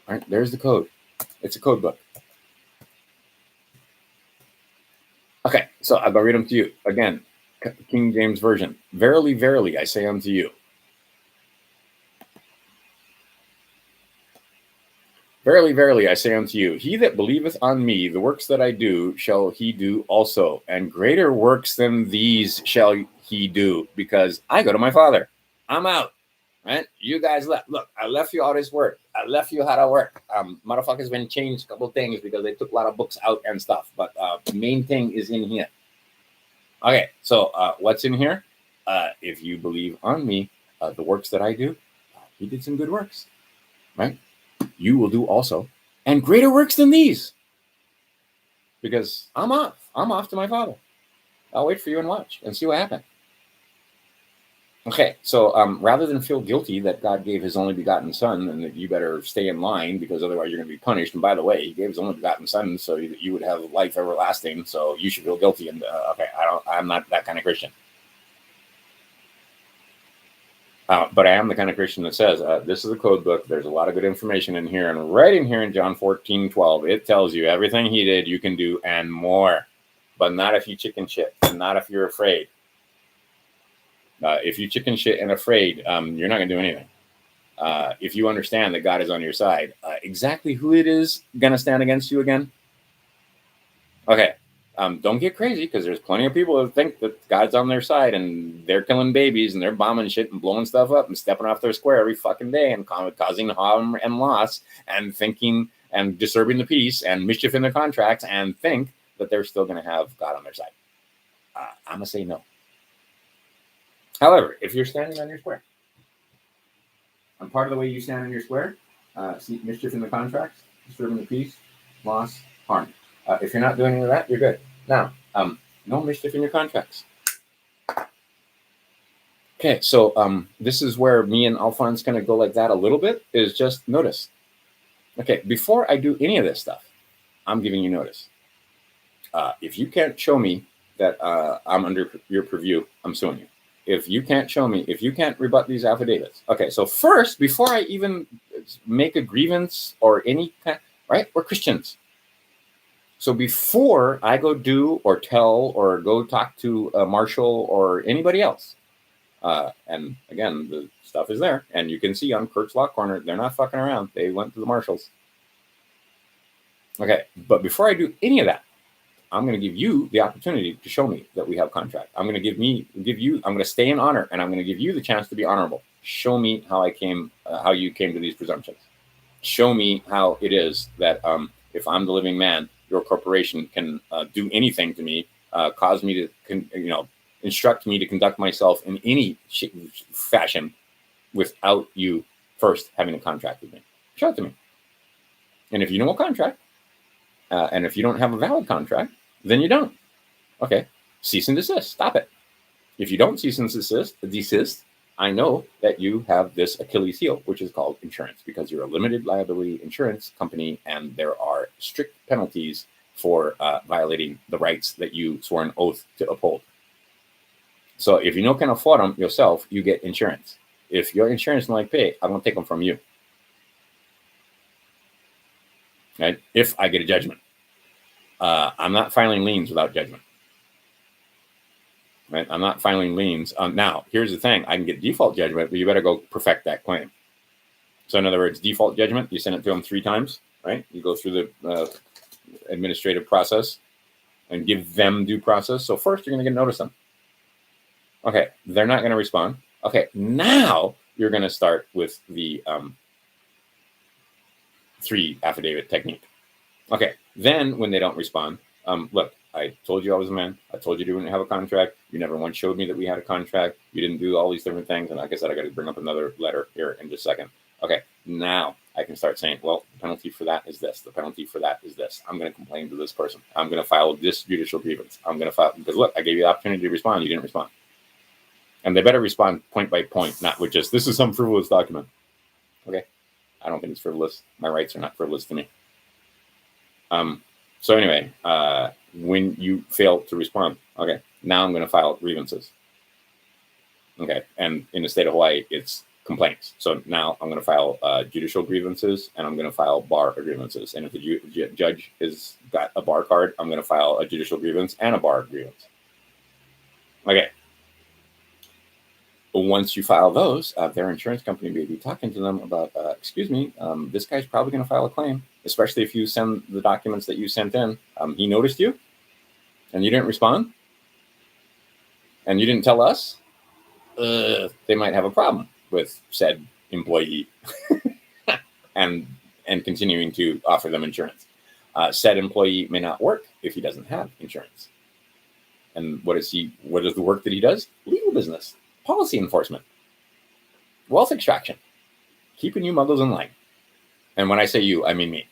All right, there's the code. It's a code book. Okay, so I'll read them to you. Again, King James Version. Verily, verily, I say unto you. Verily, verily, I say unto you, he that believeth on me, the works that I do, shall he do also. And greater works than these shall he do, because I go to my Father. I'm out. Right? You guys left. Look, I left you all this work. I left you how to work. Motherfuckers been changed a couple of things because they took a lot of books out and stuff. But the main thing is in here. Okay, so what's in here? If you believe on me, the works that I do, he did some good works. Right? You will do also, and greater works than these. Because I'm off. I'm off to my Father. I'll wait for you and watch and see what happens. Okay, so rather than feel guilty that God gave his only begotten Son and that you better stay in line because otherwise you're going to be punished. And by the way, he gave his only begotten Son so that you would have life everlasting. So you should feel guilty. And okay, I'm not that kind of Christian. But I am the kind of Christian that says this is a code book. There's a lot of good information in here. And right in here in John 14:12, it tells you everything he did, you can do and more. But not if you chicken shit and not if you're afraid. If you chicken shit and afraid, you're not going to do anything. If you understand that God is on your side, exactly who it is going to stand against you again? Okay, don't get crazy, because there's plenty of people that think that God's on their side and they're killing babies and they're bombing shit and blowing stuff up and stepping off their square every fucking day and causing harm and loss and thinking and disturbing the peace and mischief in their contracts and think that they're still going to have God on their side. I'm going to say no. However, if you're standing on your square, and part of the way you stand on your square, see mischief in the contracts, disturbing the peace, loss, harm. If you're not doing any of that, you're good. Now, no mischief in your contracts. Okay, so this is where me and Alphonse kind of go like that a little bit, is just notice. Okay, before I do any of this stuff, I'm giving you notice. If you can't show me that I'm under your purview, I'm suing you. If you can't show me, if you can't rebut these affidavits. Okay, so first, before I even make a grievance or any kind, right, we're Christians. So before I go do or tell or go talk to a marshal or anybody else, and again, the stuff is there, and you can see on Kurt's Law Corner, they're not fucking around. They went to the marshals. Okay, but before I do any of that, I'm going to give you the opportunity to show me that we have contract. I'm going to give you. I'm going to stay in honor, and I'm going to give you the chance to be honorable. Show me how how you came to these presumptions. Show me how it is that if I'm the living man, your corporation can do anything to me, cause me to, instruct me to conduct myself in any fashion without you first having a contract with me. Show it to me. And if you know a contract, and if you don't have a valid contract, then you don't. Okay, cease and desist. Stop it. If you don't cease and desist, I know that you have this Achilles heel, which is called insurance, because you're a limited liability insurance company, and there are strict penalties for violating the rights that you swore an oath to uphold. So if you can afford them yourself, you get insurance. If your insurance don't like pay, I'm going to take them from you. Right? If I get a judgment. I'm not filing liens without judgment. Right? I'm not filing liens. Now, here's the thing. I can get default judgment, but you better go perfect that claim. So in other words, default judgment, you send it to them 3 times, right? You go through the administrative process and give them due process. So first, you're going to get notice them. Okay, they're not going to respond. Okay, now you're going to start with the 3 affidavit technique. Okay, then when they don't respond, look, I told you I was a man. I told you you didn't have a contract. You never once showed me that we had a contract. You didn't do all these different things. And like I said, I got to bring up another letter here in just a second. Okay, now I can start saying, well, the penalty for that is this. The penalty for that is this. I'm going to complain to this person. I'm going to file this judicial grievance. I'm going to file, because look, I gave you the opportunity to respond. You didn't respond. And they better respond point by point, not with just, this is some frivolous document. Okay, I don't think it's frivolous. My rights are not frivolous to me. So anyway, when you fail to respond, okay, now I'm going to file grievances. Okay, and in the state of Hawaii, it's complaints. So now I'm going to file judicial grievances, and I'm going to file bar grievances. And if the judge has got a bar card, I'm going to file a judicial grievance and a bar grievance. Okay. Once you file those, their insurance company may be talking to them about, excuse me, this guy's probably going to file a claim, especially if you send the documents that you sent in. He noticed you, and you didn't respond, and you didn't tell us. They might have a problem with said employee and continuing to offer them insurance. Said employee may not work if he doesn't have insurance. And what is the work that he does? Legal business. Policy enforcement, wealth extraction, keeping you muggles in line. And when I say you, I mean me.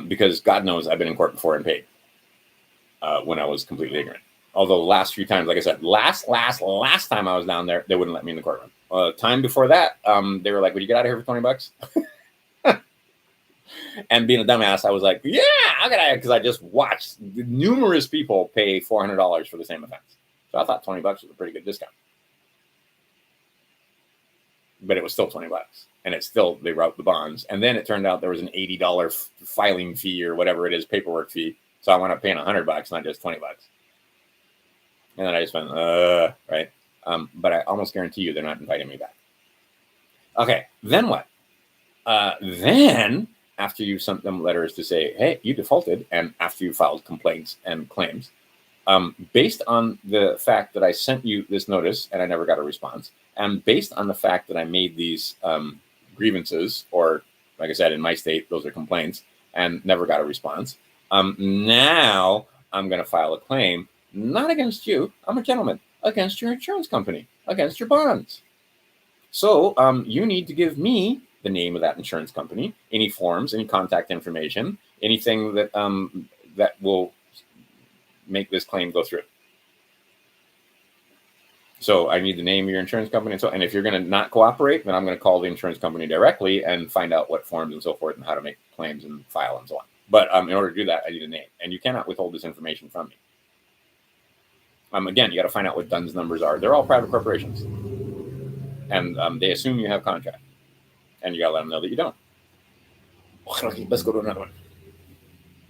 Because God knows I've been in court before and paid when I was completely ignorant. Although the last few times, like I said, last time I was down there, they wouldn't let me in the courtroom. Time before that, they were like, would you get out of here for $20? And being a dumbass, I was like, yeah, I'll get out of here, because I just watched numerous people pay $400 for the same offense. So I thought $20 was a pretty good discount. But it was still $20, and it's still, they wrote the bonds. And then it turned out there was an $80 filing fee or whatever it is, paperwork fee. So I wound up paying $100, not just $20. And then I just went, right. But I almost guarantee you they're not inviting me back. Okay, then what? Then after you sent them letters to say, hey, you defaulted, and after you filed complaints and claims, based on the fact that I sent you this notice and I never got a response, and based on the fact that I made these grievances, or like I said, in my state, those are complaints, and never got a response, now I'm going to file a claim, not against you, I'm a gentleman, against your insurance company, against your bonds. So you need to give me the name of that insurance company, any forms, any contact information, anything that that will make this claim go through. So I need the name of your insurance company. And if you're going to not cooperate, then I'm going to call the insurance company directly and find out what forms and so forth and how to make claims and file and so on. But in order to do that, I need a name. And you cannot withhold this information from me. Again, you got to find out what DUNS numbers are. They're all private corporations. And they assume you have contract. And you got to let them know that you don't. Okay, let's go to another one.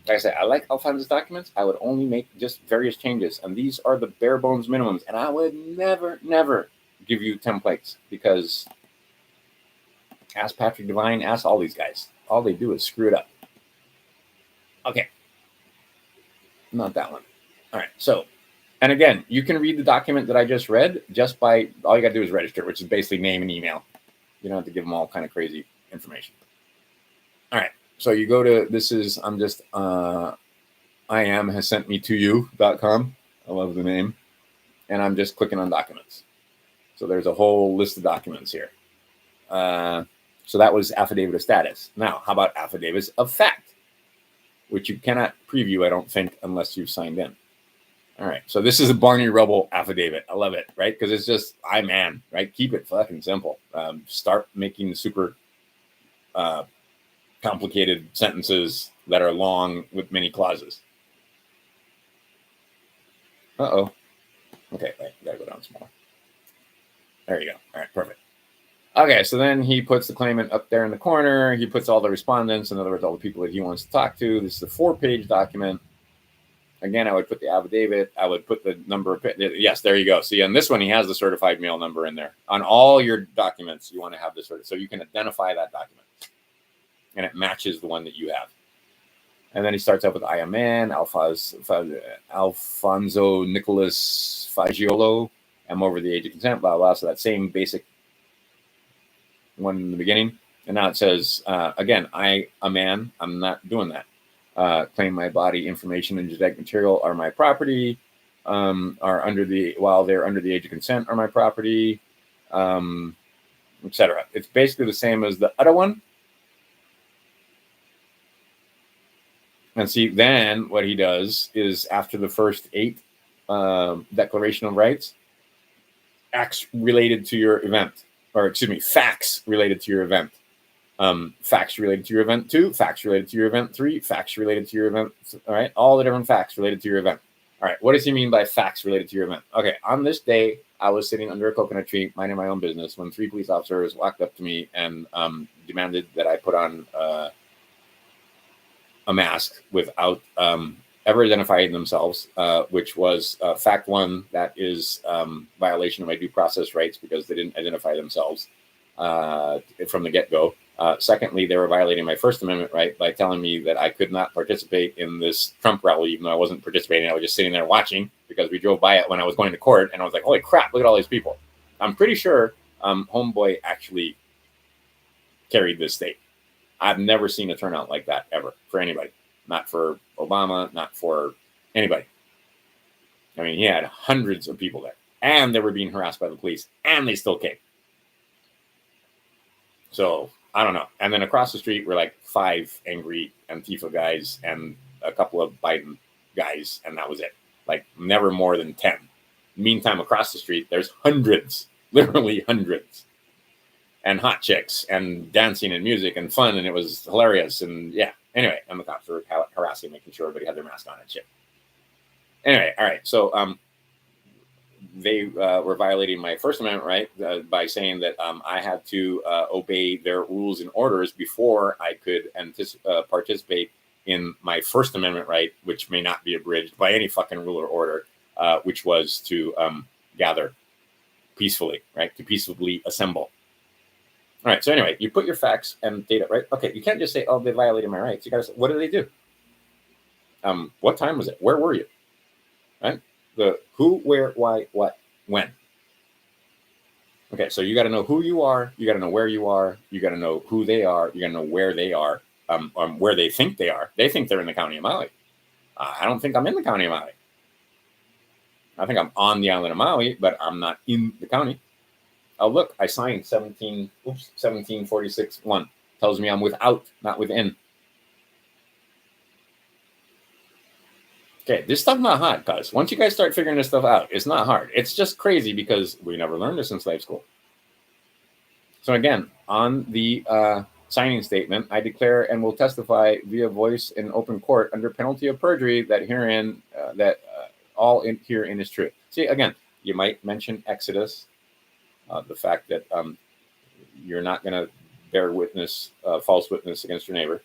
Like I said, I like Alfonso's documents. I would only make just various changes. And these are the bare bones minimums. And I would never give you templates, because ask Patrick Devine, ask all these guys. All they do is screw it up. Okay. Not that one. All right. So, and again, you can read the document that I just read just by, all you got to do is register, which is basically name and email. You don't have to give them all kind of crazy information. All right. So you go to, this is, I'm just, I am has sent me to you.com. I love the name. And I'm just clicking on documents. So there's a whole list of documents here. So that was affidavit of status. Now, how about affidavits of fact, which you cannot preview, I don't think, unless you've signed in. All right. So this is a Barney Rubble affidavit. I love it, right? Because it's just, right? Keep it fucking simple. Start making super complicated sentences that are long with many clauses. Uh-oh. Okay, wait, gotta go down some more. There you go. All right, perfect. Okay, so then he puts the claimant up there in the corner. He puts all the respondents, in other words, all the people that he wants to talk to. This is a 4-page document. Again, I would put the affidavit. I would put the number of, yes, there you go. See, on this one, he has the certified mail number in there. On all your documents, you want to have this so you can identify that document. And it matches the one that you have. And then he starts up with I am man, Alfonso Nicholas Fagiolo. I'm over the age of consent, blah, blah. So that same basic one in the beginning. And now it says, again, I, a man, I'm not doing that. Claim my body information and genetic material are my property, while they're under the age of consent are my property, etc. It's basically the same as the other one. And see, then what he does is after the first 8 Declaration of Rights, acts related to your event, or excuse me, facts related to your event. Facts related to your event 2, facts related to your event 3, facts related to your event, all right? All the different facts related to your event. All right, what does he mean by facts related to your event? Okay, on this day, I was sitting under a coconut tree, minding my own business, when 3 police officers walked up to me and demanded that I put on a mask without ever identifying themselves, which was fact 1, that is violation of my due process rights because they didn't identify themselves from the get-go. Secondly, they were violating my First Amendment right by telling me that I could not participate in this Trump rally, even though I wasn't participating. I was just sitting there watching because we drove by it when I was going to court, and I was like, holy crap, look at all these people. I'm pretty sure Homeboy actually carried this state. I've never seen a turnout like that ever for anybody. Not for Obama, not for anybody. I mean, he had hundreds of people there, and they were being harassed by the police, and they still came. So I don't know. And then across the street were like 5 angry Antifa guys and a couple of Biden guys, and that was it. Like never more than 10. Meantime, across the street, there's hundreds, literally hundreds. And hot chicks and dancing and music and fun, and it was hilarious. And yeah, anyway, and the cops were harassing, making sure everybody had their mask on and shit. Anyway, all right. So they were violating my First Amendment right by saying that I had to obey their rules and orders before I could participate in my First Amendment right, which may not be abridged by any fucking rule or order, which was to gather peacefully, right? To peacefully assemble. All right. So anyway, you put your facts and data, right? Okay. You can't just say, oh, they violated my rights. You got to say, what did they do? What time was it? Where were you? Right? The who, where, why, what, when. Okay. So you got to know who you are. You got to know where you are. You got to know who they are. You got to know where they are, where they think they are. They think they're in the county of Maui. I don't think I'm in the county of Maui. I think I'm on the island of Maui, but I'm not in the county. Oh, look, I signed 1746-1. Tells me I'm without, not within. Okay, this stuff not hard, guys. Once you guys start figuring this stuff out, it's not hard. It's just crazy because we never learned this in slave school. So again, on the signing statement, I declare and will testify via voice in open court under penalty of perjury that herein all herein is true. See, again, you might mention Exodus, the fact that you're not going to bear witness, false witness against your neighbor.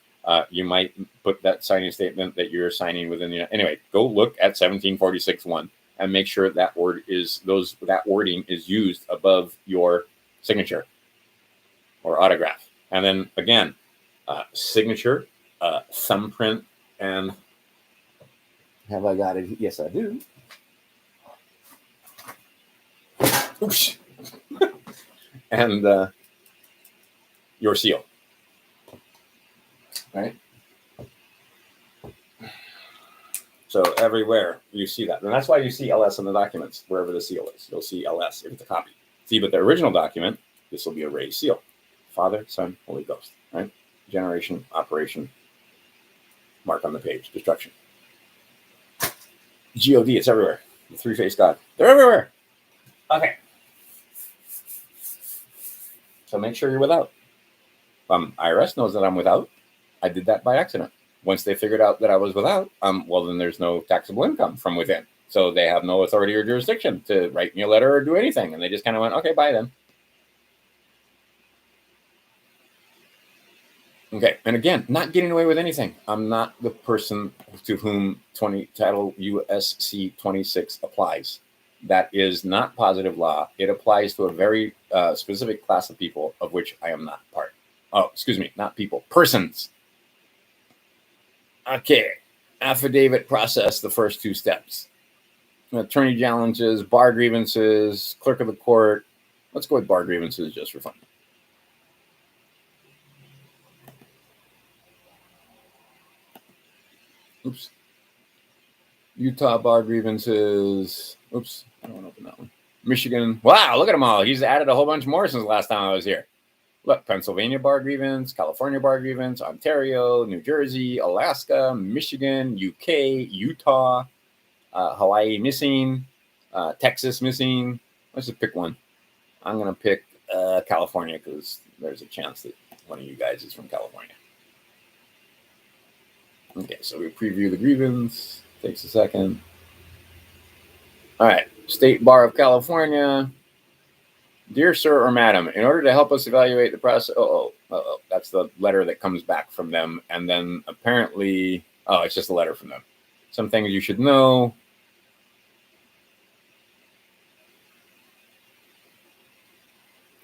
You might put that signing statement that you're signing within the. Anyway, go look at 1746-1 and make sure that that wording is used above your signature or autograph. And then again, signature, thumbprint, and have I got it? Yes, I do. Oops. And your seal. Right? So everywhere you see that. And that's why you see LS in the documents, wherever the seal is. You'll see LS if it's a copy. See, but the original document, this will be a raised seal. Father, Son, Holy Ghost. Right? Generation, operation, mark on the page, destruction. G-O-D, it's everywhere. The three-faced God. They're everywhere. Okay. So make sure you're without. IRS knows that I'm without. I did that by accident. Once they figured out that I was without, well, then there's no taxable income from within. So they have no authority or jurisdiction to write me a letter or do anything. And they just kind of went, okay, bye then. Okay. And again, not getting away with anything. I'm not the person to whom Title USC 26 applies. That is not positive law. It applies to a very specific class of people of which I am not part. Oh, excuse me, not people, persons. Okay, affidavit process, the first two steps. Attorney challenges, bar grievances, clerk of the court. Let's go with bar grievances just for fun. Oops. Utah bar grievances. Oops, I don't want to open that one. Michigan. Wow, look at them all. He's added a whole bunch more since the last time I was here. Look, Pennsylvania bar grievance, California bar grievance, Ontario, New Jersey, Alaska, Michigan, UK, Utah, Hawaii missing, Texas missing. Let's just pick one. I'm going to pick California because there's a chance that one of you guys is from California. Okay, so we preview the grievance. Takes a second. All right, State Bar of California. Dear sir or madam, in order to help us evaluate the process, that's the letter that comes back from them. And then apparently, it's just a letter from them. Some things you should know.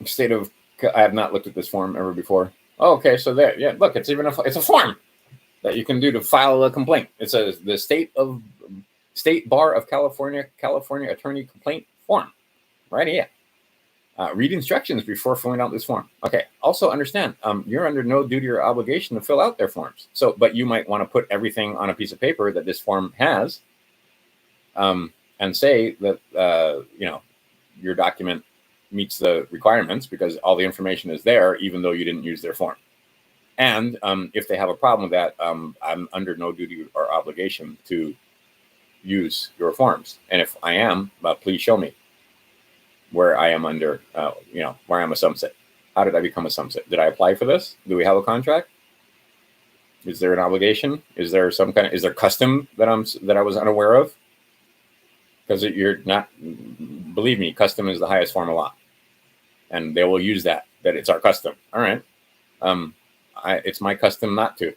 I have not looked at this form ever before. Oh, okay, so there, yeah, look, it's a form that you can do to file a complaint. It says the State Bar of California Attorney Complaint Form, right here. Read instructions before filling out this form. Okay. Also understand, you're under no duty or obligation to fill out their forms. But you might want to put everything on a piece of paper that this form has, and say that your document meets the requirements because all the information is there, even though you didn't use their form. And if they have a problem with that, I'm under no duty or obligation to use your forms. And if I am, please show me where I am under, where I'm a subset. How did I become a subset? Did I apply for this? Do we have a contract? Is there an obligation? Is there is there custom that I was unaware of? Because you're not, believe me, custom is the highest form of law. And they will use that it's our custom. All right. It's my custom not to.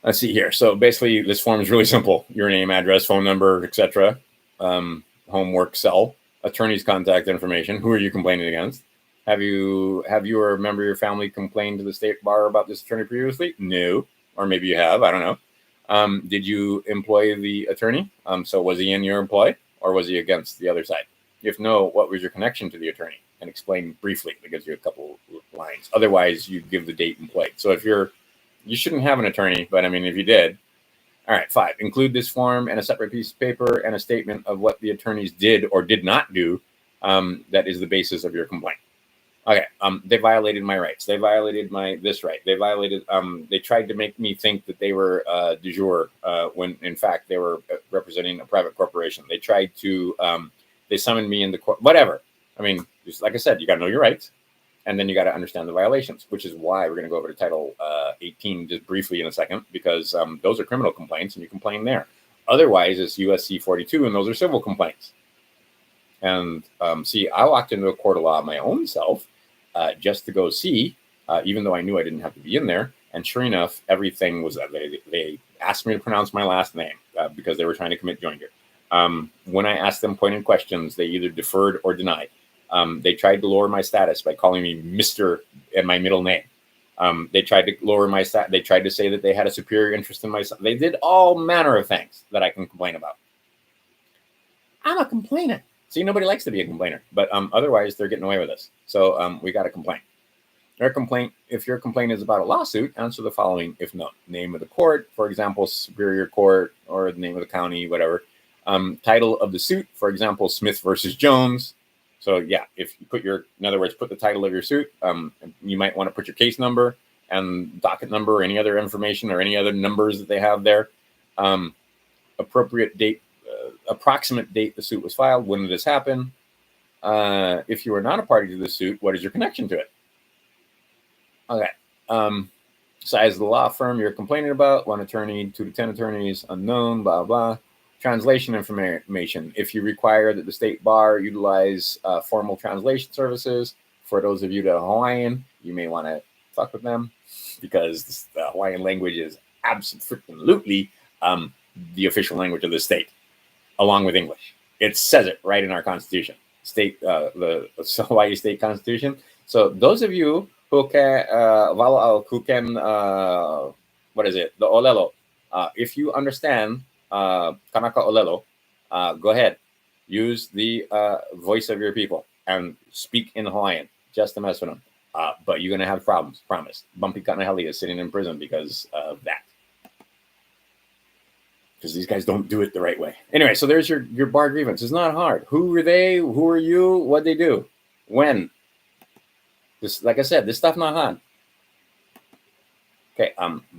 Let's see here. So basically this form is really simple. Your name, address, phone number, etc. Homework cell. Attorney's contact information. Who are you complaining against? Have you or a member of your family complained to the state bar about this attorney previously? No. Or maybe you have. I don't know. Did you employ the attorney? So was he in your employ or was he against the other side? If no, what was your connection to the attorney? And explain briefly because you have a couple lines. Otherwise, you give the date and plate. So if you shouldn't have an attorney, but I mean, if you did, all right, 5, include this form and a separate piece of paper and a statement of what the attorneys did or did not do that is the basis of your complaint. Okay, they violated my rights. They violated my this right. They violated. They tried to make me think that they were de jure when in fact they were representing a private corporation. They tried to. They summoned me in the court. Whatever. I mean, just like I said, you got to know your rights, and then you got to understand the violations. Which is why we're going to go over to Title 18 just briefly in a second, because those are criminal complaints, and you complain there. Otherwise, it's USC 42, and those are civil complaints. And see, I walked into a court of law my own self. Just to go see, even though I knew I didn't have to be in there. And sure enough, everything was they asked me to pronounce my last name because they were trying to commit joinder. When I asked them pointed questions, they either deferred or denied. They tried to lower my status by calling me Mr. and my middle name. They tried to lower my stat. They tried to say that they had a superior interest in my son. They did all manner of things that I can complain about. I'm a complainer. See, nobody likes to be a complainer, but otherwise they're getting away with this. So we got to complain. If your complaint is about a lawsuit, answer the following if known. Name of the court, for example, Superior Court, or the name of the county, whatever. Title of the suit, for example, Smith versus Jones. So yeah, if you put in other words, put the title of your suit, you might want to put your case number and docket number, or any other information or any other numbers that they have there. Appropriate date. Approximate date the suit was filed, when did this happen? If you are not a party to the suit, what is your connection to it? Okay. Size of the law firm you're complaining about, 1 attorney, 2 to 10 attorneys, unknown, blah, blah. Translation information. If you require that the state bar utilize formal translation services, for those of you that are Hawaiian, you may want to fuck with them, because the Hawaiian language is absolutely the official language of the state, along with English. It says it right in our Constitution, the Hawaii State Constitution. So those of you who can, what is it? The Olelo. If you understand Kanaka Olelo, go ahead. Use the voice of your people and speak in Hawaiian, just to mess with them. But you're going to have problems, promise. Bumpy Kanaheli is sitting in prison because of that. Because these guys don't do it the right way. Anyway, so there's your bar grievance. It's not hard. Who are they? Who are you? What'd they do? When? This, like I said, this stuff not hard. Okay,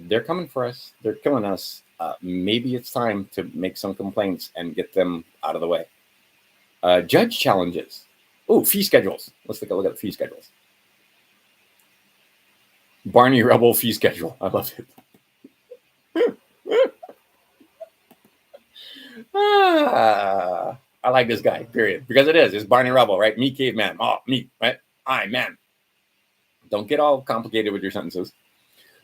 they're coming for us. They're killing us. Maybe it's time to make some complaints and get them out of the way. Judge challenges. Oh, fee schedules. Let's take a look at the fee schedules. Barney Rebel fee schedule. I love it. I like this guy, period. Because it is. It's Barney Rubble, right? Me, caveman. Oh, me, right? I, man. Don't get all complicated with your sentences.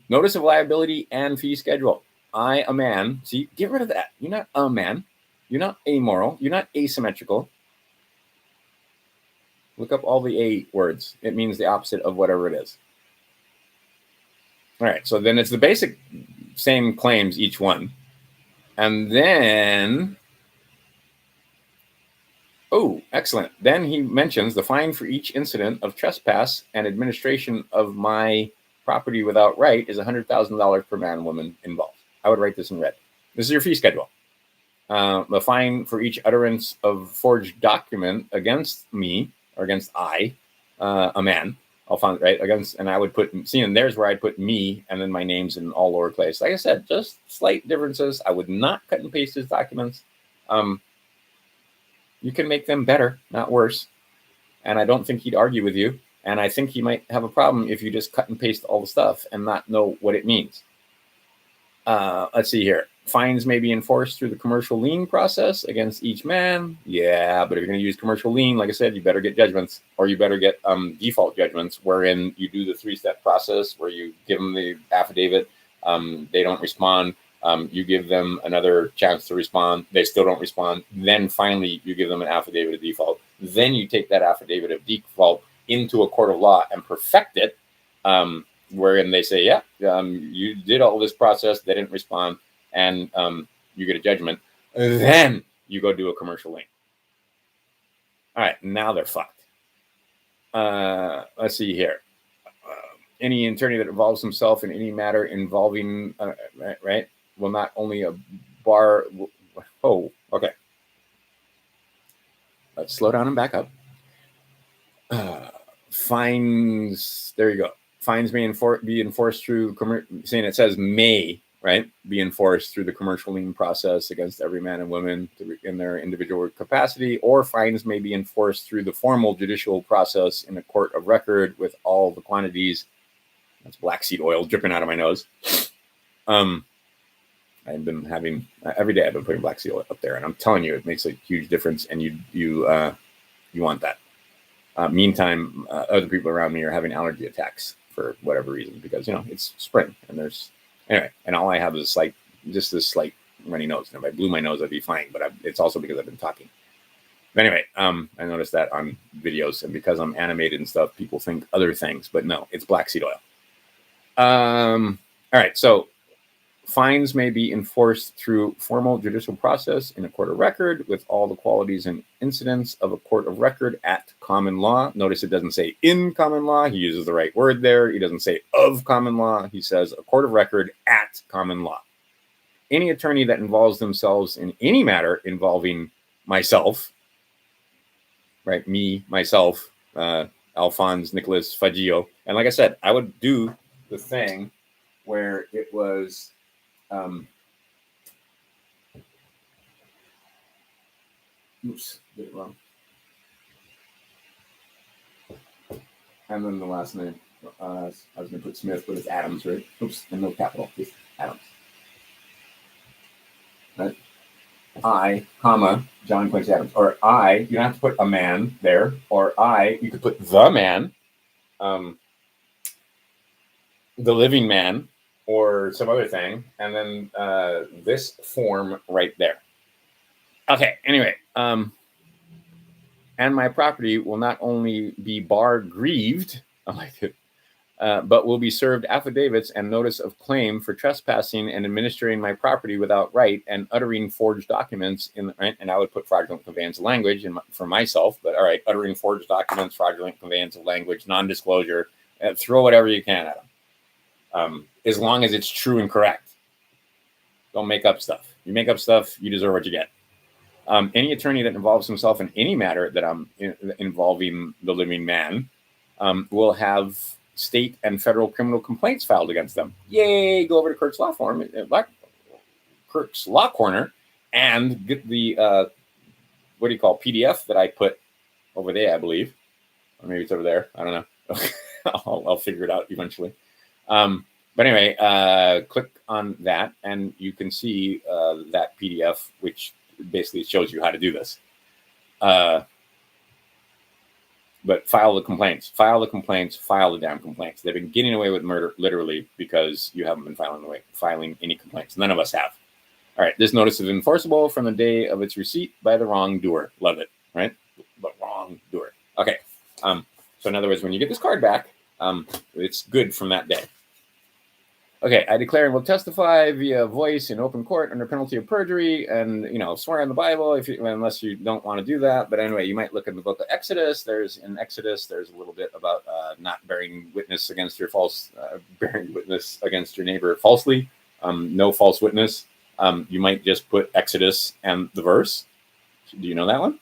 Notice of liability and fee schedule. I, a man. See, get rid of that. You're not a man. You're not amoral. You're not asymmetrical. Look up all the A words. It means the opposite of whatever it is. All right. So then it's the basic same claims, each one. And then, oh, excellent. Then he mentions the fine for each incident of trespass and administration of my property without right is $100,000 per man and woman involved. I would write this in red. This is your fee schedule. The fine for each utterance of forged document against me, or against I, a man, I'll find right against, and I would put, see, and there's where I'd put me, and then my name's in all lowercase. Like I said, just slight differences. I would not cut and paste his documents. You can make them better, not worse. And I don't think he'd argue with you. And I think he might have a problem if you just cut and paste all the stuff and not know what it means. Let's see here. Fines may be enforced through the commercial lien process against each man. Yeah, but if you're going to use commercial lien, like I said, you better get judgments, or you better get default judgments, wherein you do the 3-step process where you give them the affidavit. They don't respond. You give them another chance to respond. They still don't respond. Then finally, you give them an affidavit of default. Then you take that affidavit of default into a court of law and perfect it, wherein they say, yeah, you did all this process. They didn't respond. And you get a judgment. Then you go do a commercial lien. All right, now they're fucked. Let's see here. Any attorney that involves himself in any matter involving, right, will not only a bar. Oh, okay. Let's slow down and back up. Fines. There you go. Fines may be enforced through saying it says may, right, be enforced through the commercial lien process against every man and woman in their individual capacity, or fines may be enforced through the formal judicial process in a court of record with all the quantities. That's black seed oil dripping out of my nose. I've been having every day. I've been putting black seed oil up there, and I'm telling you, it makes a huge difference. And you want that. Meantime, other people around me are having allergy attacks for whatever reason because it's spring and there's anyway, and all I have is just this slight runny nose. And if I blew my nose, I'd be fine. But it's also because I've been talking. But anyway, I noticed that on videos, and because I'm animated and stuff, people think other things. But no, it's black seed oil. All right, so fines may be enforced through formal judicial process in a court of record with all the qualities and incidents of a court of record at common law. Notice it doesn't say in common law. He uses the right word there. He doesn't say of common law. He says a court of record at common law. Any attorney that involves themselves in any matter involving myself, right? Me, myself, Alphonse, Nicholas, Fagio. And like I said, I would do the thing where it was oops, did it wrong. And then the last name. I was going to put Smith, but it's Adams, right? Oops, and no capital. It's Adams. Right? I, comma, John Quincy Adams. Or I, you don't have to put a man there. Or you could put the man, the living man, or some other thing. And then this form right there. Okay, anyway, and my property will not only be bar grieved, I like it, but will be served affidavits and notice of claim for trespassing and administering my property without right and uttering forged documents right? And I would put fraudulent conveyance of language for myself, but all right, uttering forged documents, fraudulent conveyance of language, non-disclosure, throw whatever you can at them, as long as it's true and correct. Don't make up stuff. You make up stuff, you deserve what you get. Any attorney that involves himself in any matter that I'm involving the living man will have state and federal criminal complaints filed against them. Yay! Go over to Kirk's Law Corner, and get the PDF that I put over there, I believe, or maybe it's over there. I don't know. I'll figure it out eventually. But anyway, click on that, and you can see that PDF, which basically shows you how to do this. But file the complaints, file the damn complaints. They've been getting away with murder literally because you haven't been filing any complaints. None of us have. All right, this notice is enforceable from the day of its receipt by the wrongdoer. Love it, right? The wrongdoer. Okay. So in other words, when you get this card back, it's good from that day. Okay, I declare and will testify via voice in open court under penalty of perjury, and swear on the Bible unless you don't want to do that. But anyway, you might look in the book of Exodus. There's a little bit about not bearing witness against your neighbor falsely. No false witness. You might just put Exodus and the verse. Do you know that one?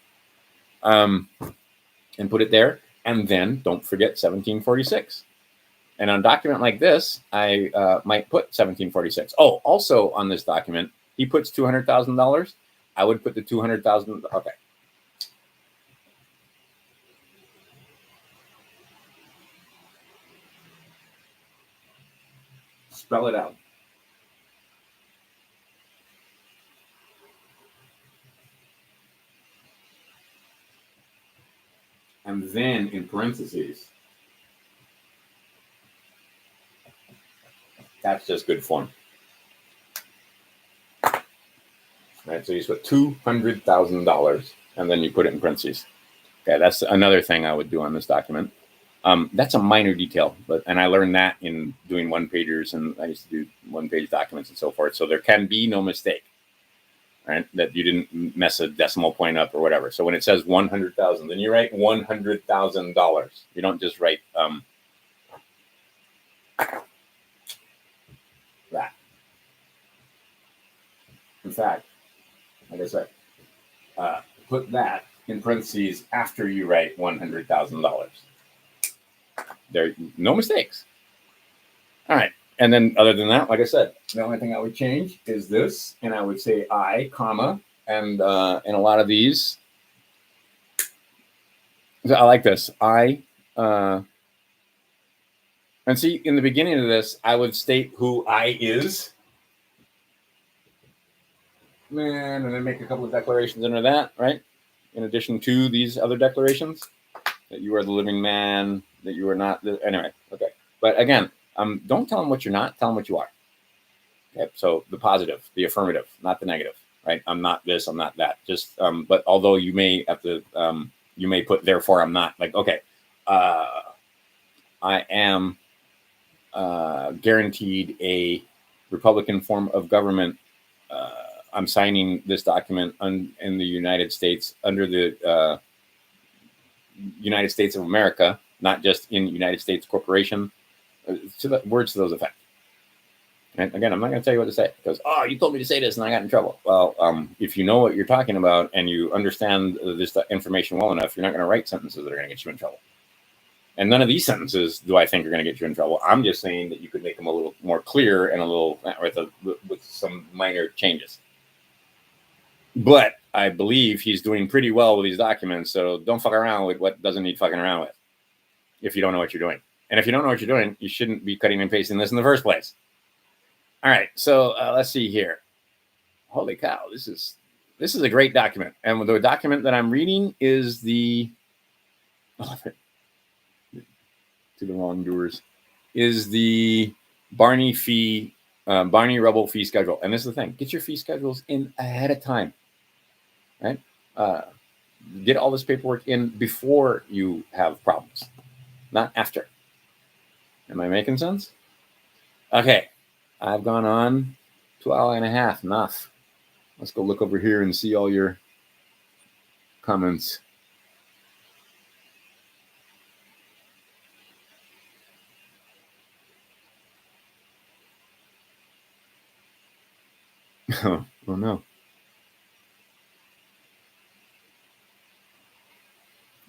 And put it there, and then don't forget 1746. And on a document like this, I might put 1746. Oh, also on this document, he puts $200,000. I would put the $200,000. Okay. Spell it out. And then in parentheses, that's just good form. Right, so you put $200,000, and then you put it in parentheses. Okay, that's another thing I would do on this document. That's a minor detail, and I learned that in doing one-pagers, and I used to do one-page documents and so forth. So there can be no mistake, right? That you didn't mess a decimal point up or whatever. So when it says 100,000, then you write $100,000. You don't just write that. In fact, like I said, put that in parentheses after you write $100,000. There are no mistakes. All right. And then other than that, like I said, the only thing I would change is this, and I would say I, comma, and in a lot of these, I like this. And see, in the beginning of this, I would state who I is. And then make a couple of declarations under that, right? In addition to these other declarations, that you are the living man, that you are not anyway, okay. But again, don't tell them what you're not, tell them what you are. Okay, so the positive, the affirmative, not the negative, right? I'm not this, I'm not that. Just but although you may have to you may put therefore I'm not, like, okay, I am guaranteed a Republican form of government. I'm signing this document in the United States under the United States of America, not just in United States Corporation. To the words to those effects. And again, I'm not going to tell you what to say because, oh, you told me to say this and I got in trouble. Well, if you know what you're talking about and you understand this information well enough, you're not going to write sentences that are going to get you in trouble. And none of these sentences do I think are going to get you in trouble. I'm just saying that you could make them a little more clear and a little with some minor changes. But I believe he's doing pretty well with these documents, so don't fuck around with what doesn't need fucking around with if you don't know what you're doing. And if you don't know what you're doing, you shouldn't be cutting and pasting this in the first place. All right, so let's see here. Holy cow, this is a great document. And the document that I'm reading is the to the wrongdoers is the Barney Rubble fee schedule. And this is the thing: get your fee schedules in ahead of time, right? Get all this paperwork in before you have problems, not after. Am I making sense? Okay, I've gone on 2 hours and a half. Enough. Let's go look over here and see all your comments. Oh no.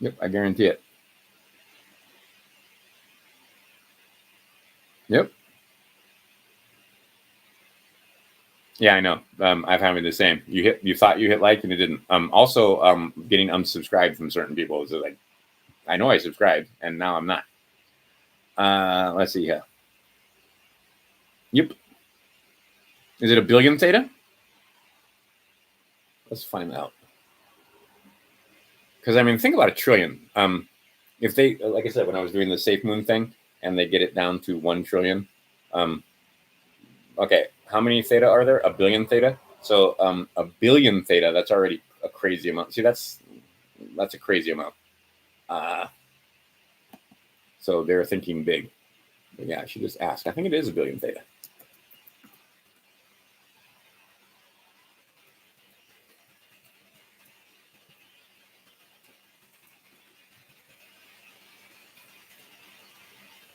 Yep, I guarantee it. Yep. Yeah, I know. I've having the same. You thought you hit like and it didn't. Also, getting unsubscribed from certain people is like, I know I subscribed and now I'm not. Let's see here. Yep. Is it a billion theta? Let's find out. Because I mean, think about a trillion. If they, like I said, when I was doing the Safemoon thing, and they get it down to 1 trillion. Okay, how many theta are there? A billion theta. So a billion theta. That's already a crazy amount. See, that's a crazy amount. So they're thinking big. But yeah, I should just ask. I think it is a billion theta.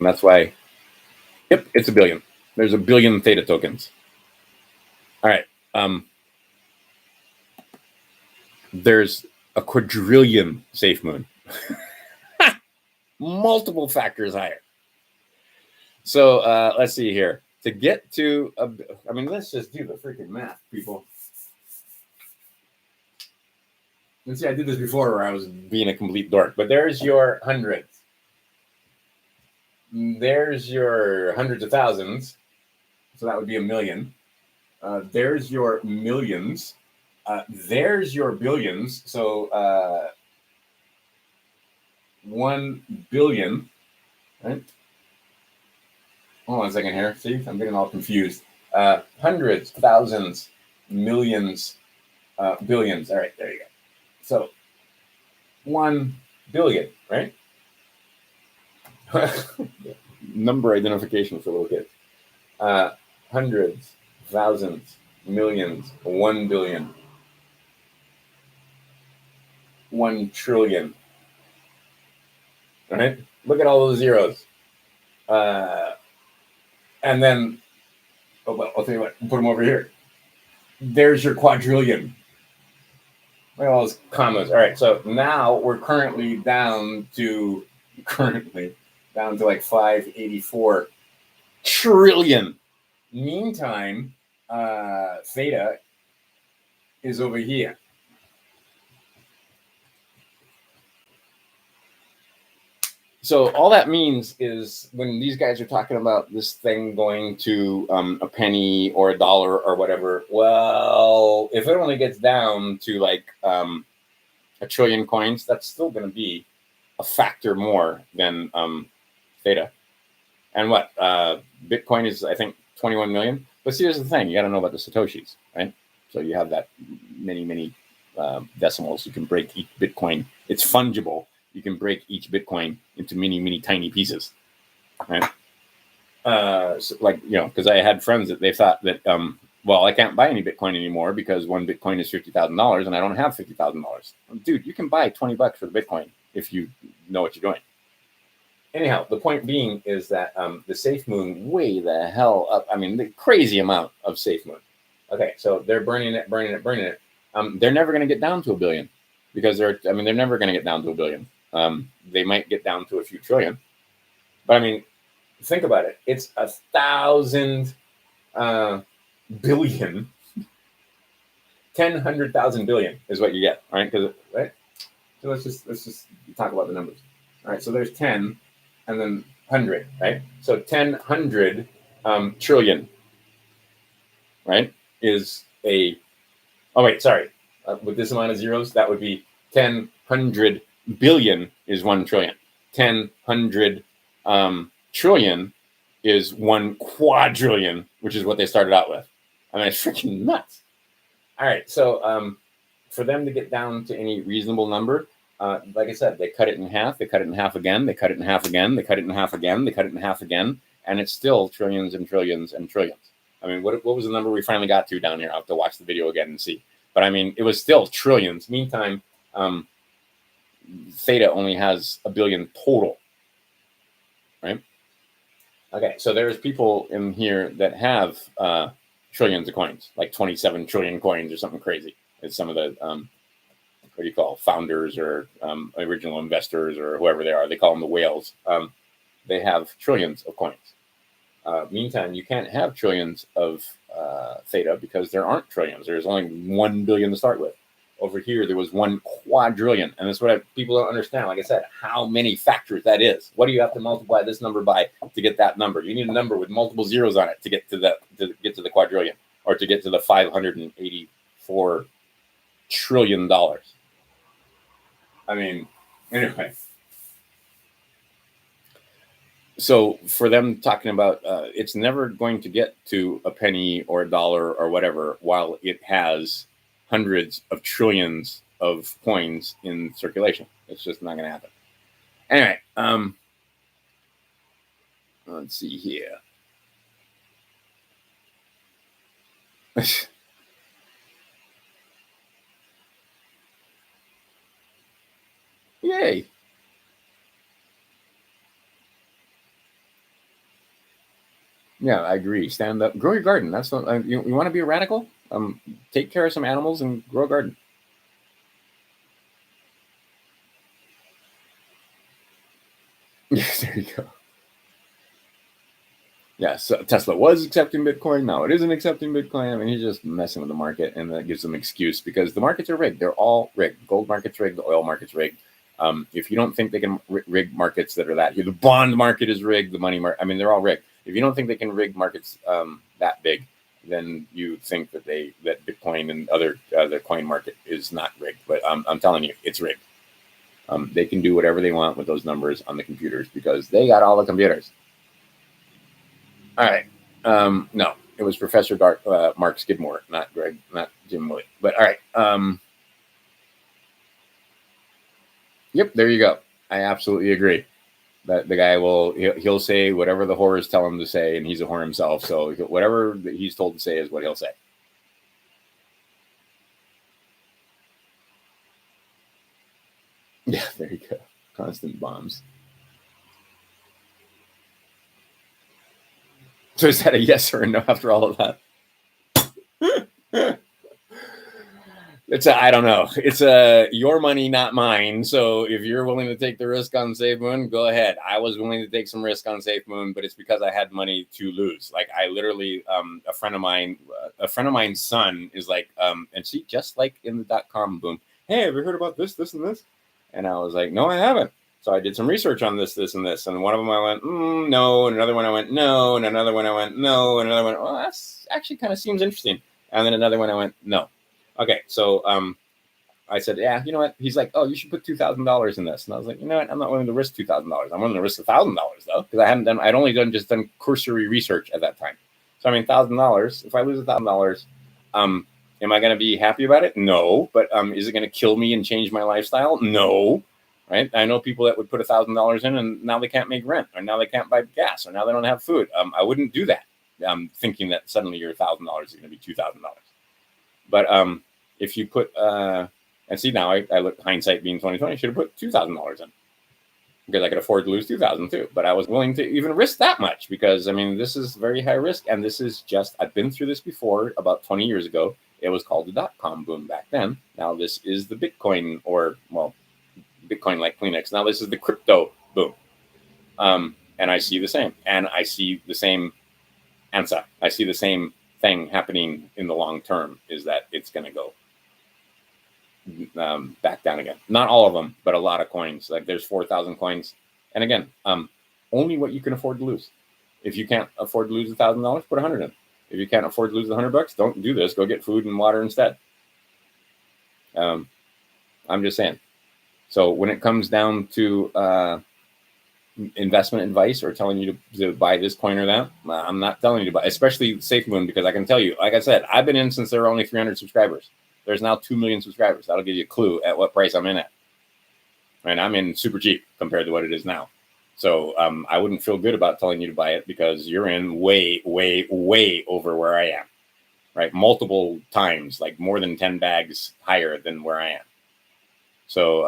And that's why, yep, it's a billion. There's a billion theta tokens. All right. There's a quadrillion Safemoon. Multiple factors higher. So let's see here. To get to, I mean, let's just do the freaking math, people. Let's see, I did this before where I was being a complete dork, but there's your hundreds. There's your hundreds of thousands. So that would be a million. There's your millions. There's your billions. So 1 billion, right? Hold on a second here. See, I'm getting all confused. Hundreds, thousands, millions, billions. All right, there you go. So 1 billion, right? Number identification for little kids. Hundreds, thousands, millions, 1 billion, 1 trillion. All right? Look at all those zeros. And then, oh, well, I'll tell you what, put them over here. There's your quadrillion. Look at all those commas. All right, so now we're currently down to like 584 trillion. Meantime, theta is over here. So all that means is when these guys are talking about this thing going to a penny or a dollar or whatever, well, if it only gets down to like a trillion coins, that's still going to be a factor more than theta. And what Bitcoin is, I think, 21 million. But see, here's the thing: you got to know about the satoshis, right? So you have that many decimals. You can break each Bitcoin. It's fungible. You can break each Bitcoin into many tiny pieces, right? So like, because I had friends that they thought that well, I can't buy any Bitcoin anymore because one Bitcoin is $50,000 and I don't have $50,000. Dude, you can buy $20 for the Bitcoin if you know what you're doing. Anyhow, the point being is that the Safemoon way the hell up. I mean, the crazy amount of Safemoon. Okay, so they're burning it. They're never going to get down to a billion because they're never going to get down to a billion. They might get down to a few trillion, but I mean, think about it. It's 1,000 billion. 1,000 billion is what you get, all right? Because right. So let's just talk about the numbers. All right, so there's 10, and then 100, right? So 1,000 trillion, right, is a. Oh wait, sorry. With this amount of zeros, that would be 1,000 billion is 1 trillion. 1,000 trillion is 1 quadrillion, which is what they started out with. I mean, it's freaking nuts. All right, so for them to get down to any reasonable number, like I said, they cut it in half. They cut it in half again. They cut it in half again. They cut it in half again. They cut it in half again, and it's still trillions and trillions and trillions. I mean, what was the number we finally got to down here? I'll have to watch the video again and see. But I mean, it was still trillions. Meantime, theta only has a billion total, right? Okay, so there's people in here that have trillions of coins, like 27 trillion coins or something crazy. It's some of the what do you call founders or original investors or whoever they are. They call them the whales. They have trillions of coins. Meantime, you can't have trillions of theta because there aren't trillions. There's only 1 billion to start with. Over here, there was 1 quadrillion. And that's what people don't understand. Like I said, how many factors that is. What do you have to multiply this number by to get that number? You need a number with multiple zeros on it to get to the quadrillion or to get to the $584 trillion. I mean, anyway. So for them talking about it's never going to get to a penny or a dollar or whatever while it has hundreds of trillions of coins in circulation. It's just not going to happen. Anyway, let's see here. Yay. Yeah, I agree. Stand up, grow your garden. That's what, you want to be a radical. Take care of some animals and grow a garden. Yes, there you go. Yeah, so Tesla was accepting Bitcoin. Now it isn't accepting Bitcoin. I mean, he's just messing with the market, and that gives them excuse because the markets are rigged. They're all rigged. Gold market's rigged. The oil market's rigged. If you don't think they can rig markets that are that, the bond market is rigged. The money market. I mean, they're all rigged. If you don't think they can rig markets that big, then you think that Bitcoin and other the coin market is not rigged. But I'm telling you, it's rigged. They can do whatever they want with those numbers on the computers because they got all the computers. All right. No, it was Professor Mark Skidmore, not Jim Willey. But all right. Yep, there you go. I absolutely agree. That the guy he'll say whatever the whores tell him to say, and he's a whore himself. So whatever he's told to say is what he'll say. Yeah, there you go. Constant bombs. So is that a yes or a no after all of that? I don't know. It's your money, not mine. So if you're willing to take the risk on Safemoon, go ahead. I was willing to take some risk on Safemoon, but it's because I had money to lose. Like I literally, a friend of mine's son is like, and she just like in the .com boom. Hey, have you heard about this, this, and this? And I was like, no, I haven't. So I did some research on this, this, and this. And one of them I went, no. And another one I went, no. And another one I went, no. And another one, well, that's actually kind of seems interesting. And then another one I went, no. Okay, so I said, yeah, you know what? He's like, oh, you should put $2,000 in this, and I was like, you know what? I'm not willing to risk $2,000. I'm willing to risk $1,000 though, because I'd only done cursory research at that time. So I mean, $1,000. If I lose $1,000, am I going to be happy about it? No, but is it going to kill me and change my lifestyle? No, right? I know people that would put $1,000 in, and now they can't make rent, or now they can't buy gas, or now they don't have food. I wouldn't do that, thinking that suddenly your $1,000 is going to be $2,000. But if you put and see now I look hindsight being 2020, should have put $2,000 in because I could afford to lose 2,000 too. But I was willing to even risk that much because I mean this is very high risk, and this is just I've been through this before about 20 years ago. It was called the .com boom back then. Now this is the Bitcoin, or well, Bitcoin like Kleenex. Now this is the crypto boom, and I see the same, and I see the same answer. I see the same thing happening in the long term is that it's going to go back down again. Not all of them, but a lot of coins. Like there's 4,000 coins, and again, only what you can afford to lose. If you can't afford to lose $1,000, put 100 in. If you can't afford to lose $100, don't do this. Go get food and water instead. I'm just saying. So when it comes down to investment advice or telling you to buy this coin or that, I'm not telling you to buy, especially Safemoon, because I can tell you, like I said, I've been in since there were only 300 subscribers. There's now 2 million subscribers. That'll give you a clue at what price I'm in at. And I'm in super cheap compared to what it is now. So I wouldn't feel good about telling you to buy it because you're in way, way, way over where I am, right? Multiple times, like more than 10 bags higher than where I am. So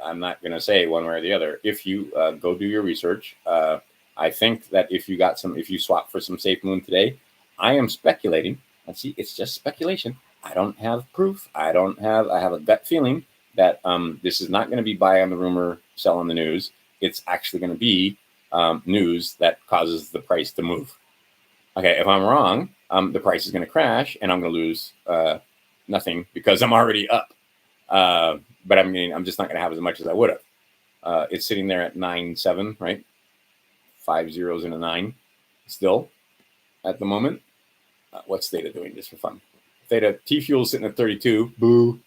I'm not going to say one way or the other. If you go do your research, I think that if you swap for some Safemoon today, I am speculating. And see, it's just speculation. I don't have proof. I have a gut feeling that this is not going to be buy on the rumor, sell on the news. It's actually going to be news that causes the price to move. Okay, if I'm wrong, the price is going to crash and I'm going to lose nothing because I'm already up. But I'm just not going to have as much as I would have. It's sitting there at 9.7, right? 5 zeros and a 9 still at the moment. What's Theta doing just for fun? Theta T-Fuel sitting at 32. Boo.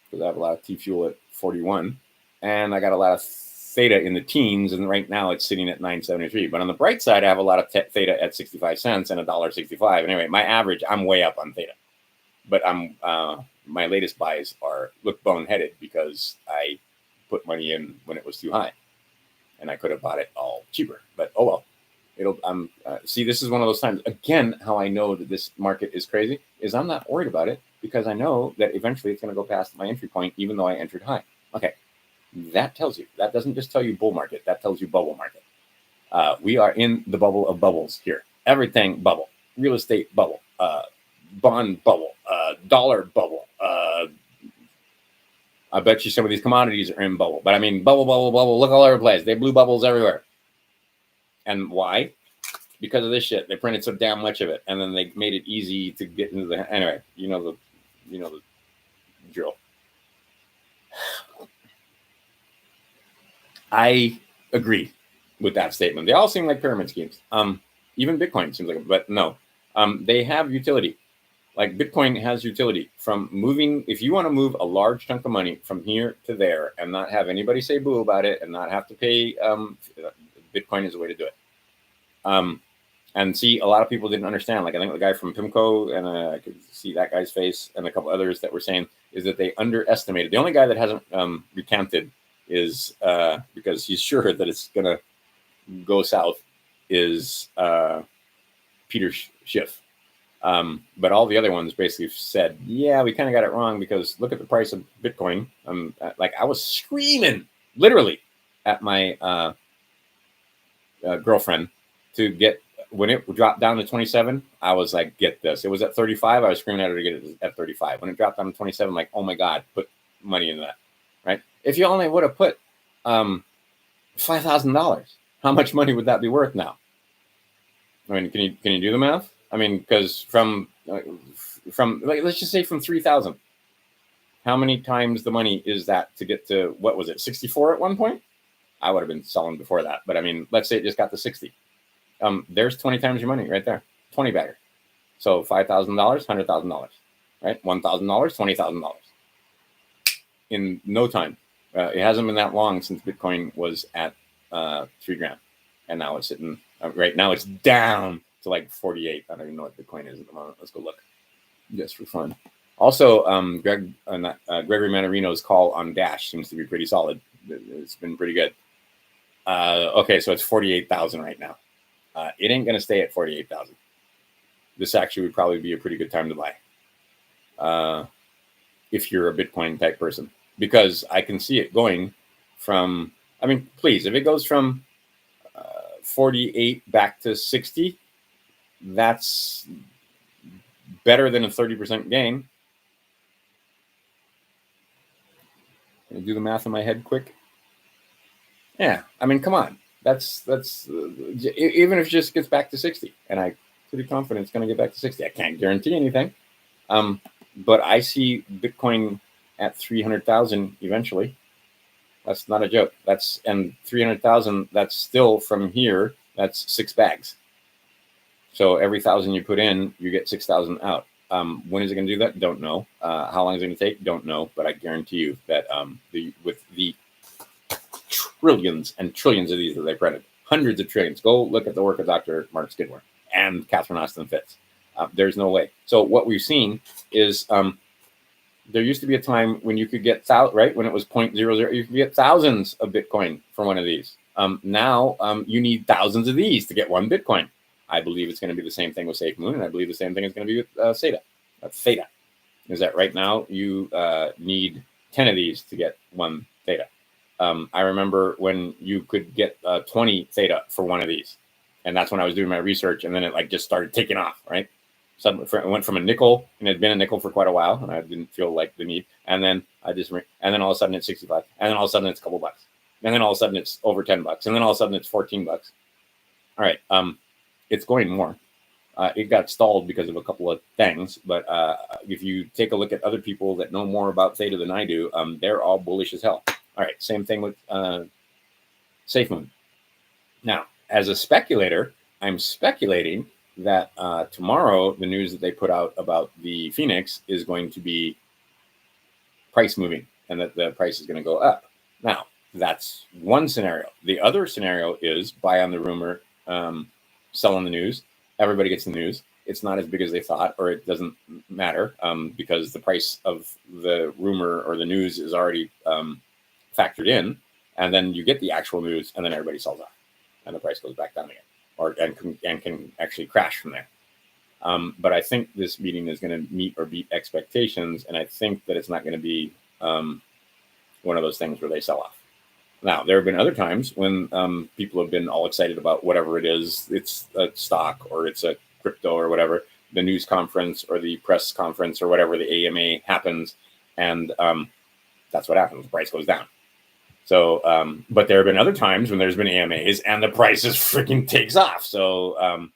Because I have a lot of T-Fuel at 41. And I got a lot of Theta in the teens. And right now it's sitting at 9.73. But on the bright side, I have a lot of Theta at 65 cents and $1.65. Anyway, my average, I'm way up on Theta. But my latest buys look boneheaded because I put money in when it was too high. And I could have bought it all cheaper. But oh well. See, this is one of those times, again, how I know that this market is crazy is I'm not worried about it because I know that eventually it's going to go past my entry point, even though I entered high. Okay. That tells you, that doesn't just tell you bull market. That tells you bubble market. We are in the bubble of bubbles here. Everything bubble, real estate bubble, bond bubble, dollar bubble. I bet you some of these commodities are in bubble, but I mean, bubble, bubble, bubble, look all over the place. They blew bubbles everywhere. And why? Because of this shit. They printed so damn much of it, and then they made it easy to get into the. Anyway, you know the drill. I agree with that statement. They all seem like pyramid schemes. Even Bitcoin seems like, but no, they have utility. Like Bitcoin has utility from moving. If you want to move a large chunk of money from here to there and not have anybody say boo about it and not have to pay, Bitcoin is the way to do it. And see, a lot of people didn't understand. Like I think the guy from Pimco, and I could see that guy's face, and a couple others that were saying is that they underestimated. The only guy that hasn't recanted is because he's sure that it's gonna go south is Peter Schiff. But all the other ones basically said, yeah, we kind of got it wrong because look at the price of Bitcoin. Like I was screaming literally at my girlfriend to get when it dropped down to 27, I was like, get this. It was at 35. I was screaming at her to get it at 35. When it dropped down to 27, I'm like, oh my God, put money into that, right? If you only would have put $5,000, how much money would that be worth now? I mean, can you do the math? I mean, because from like, let's just say from 3,000, how many times the money is that to get to, what was it, 64 at one point? I would have been selling before that, but I mean, let's say it just got to 60. There's 20 times your money right there, 20 bagger. So $5,000, $100,000, right? $1,000, $20,000 in no time. It hasn't been that long since Bitcoin was at $3,000, and now it's sitting right now. It's down to like 48. I don't even know what Bitcoin is at the moment. Let's go look just for fun. Also, Gregory Manarino's call on Dash seems to be pretty solid. It's been pretty good. Okay, so it's 48,000 right now. It ain't gonna stay at 48,000. This actually would probably be a pretty good time to buy if you're a Bitcoin type person, because I can see it going from. I mean, please, if it goes from 48 back to 60, that's better than a 30% gain. Can I do the math in my head quick? Yeah, I mean, come on. That's even if it just gets back to 60, and I'm pretty confident it's going to get back to 60. I can't guarantee anything, but I see Bitcoin at 300,000 eventually. That's not a joke. And 300,000. That's still from here. That's 6 bags. So every 1,000 you put in, you get 6,000 out. When is it going to do that? Don't know. How long is it going to take? Don't know. But I guarantee you that with the trillions and trillions of these that they printed, hundreds of trillions. Go look at the work of Dr. Mark Skidmore and Catherine Austin Fitts. There's no way. So what we've seen is there used to be a time when you could get right when it was 0.00, you could get thousands of Bitcoin for one of these. Now you need thousands of these to get one Bitcoin. I believe it's going to be the same thing with Safemoon, and I believe the same thing is going to be with Theta. Is that right now you need 10 of these to get one Theta. I remember when you could get 20 Theta for one of these, and that's when I was doing my research, and then it like just started taking off, right? Suddenly it went from a nickel, and it had been a nickel for quite a while, and I didn't feel like the need. And then and then all of a sudden it's 65, and then all of a sudden it's a couple bucks, and then all of a sudden it's over $10, and then all of a sudden it's $14. All right, it's going more. It got stalled because of a couple of things, but if you take a look at other people that know more about Theta than I do, they're all bullish as hell. All right, same thing with Safemoon. Now, as a speculator, I'm speculating that tomorrow the news that they put out about the Phoenix is going to be price moving, and that the price is going to go up. Now, that's one scenario. The other scenario is buy on the rumor, sell on the news. Everybody gets the news. It's not as big as they thought, or it doesn't matter because the price of the rumor or the news is already factored in, and then you get the actual news, and then everybody sells off, and the price goes back down again, and can actually crash from there. But I think this meeting is going to meet or beat expectations, and I think that it's not going to be one of those things where they sell off. Now, there have been other times when people have been all excited about whatever it is. It's a stock or it's a crypto or whatever, the news conference or the press conference or whatever, the AMA happens, and that's what happens. The price goes down. So, but there have been other times when there's been AMAs and the price just freaking takes off. So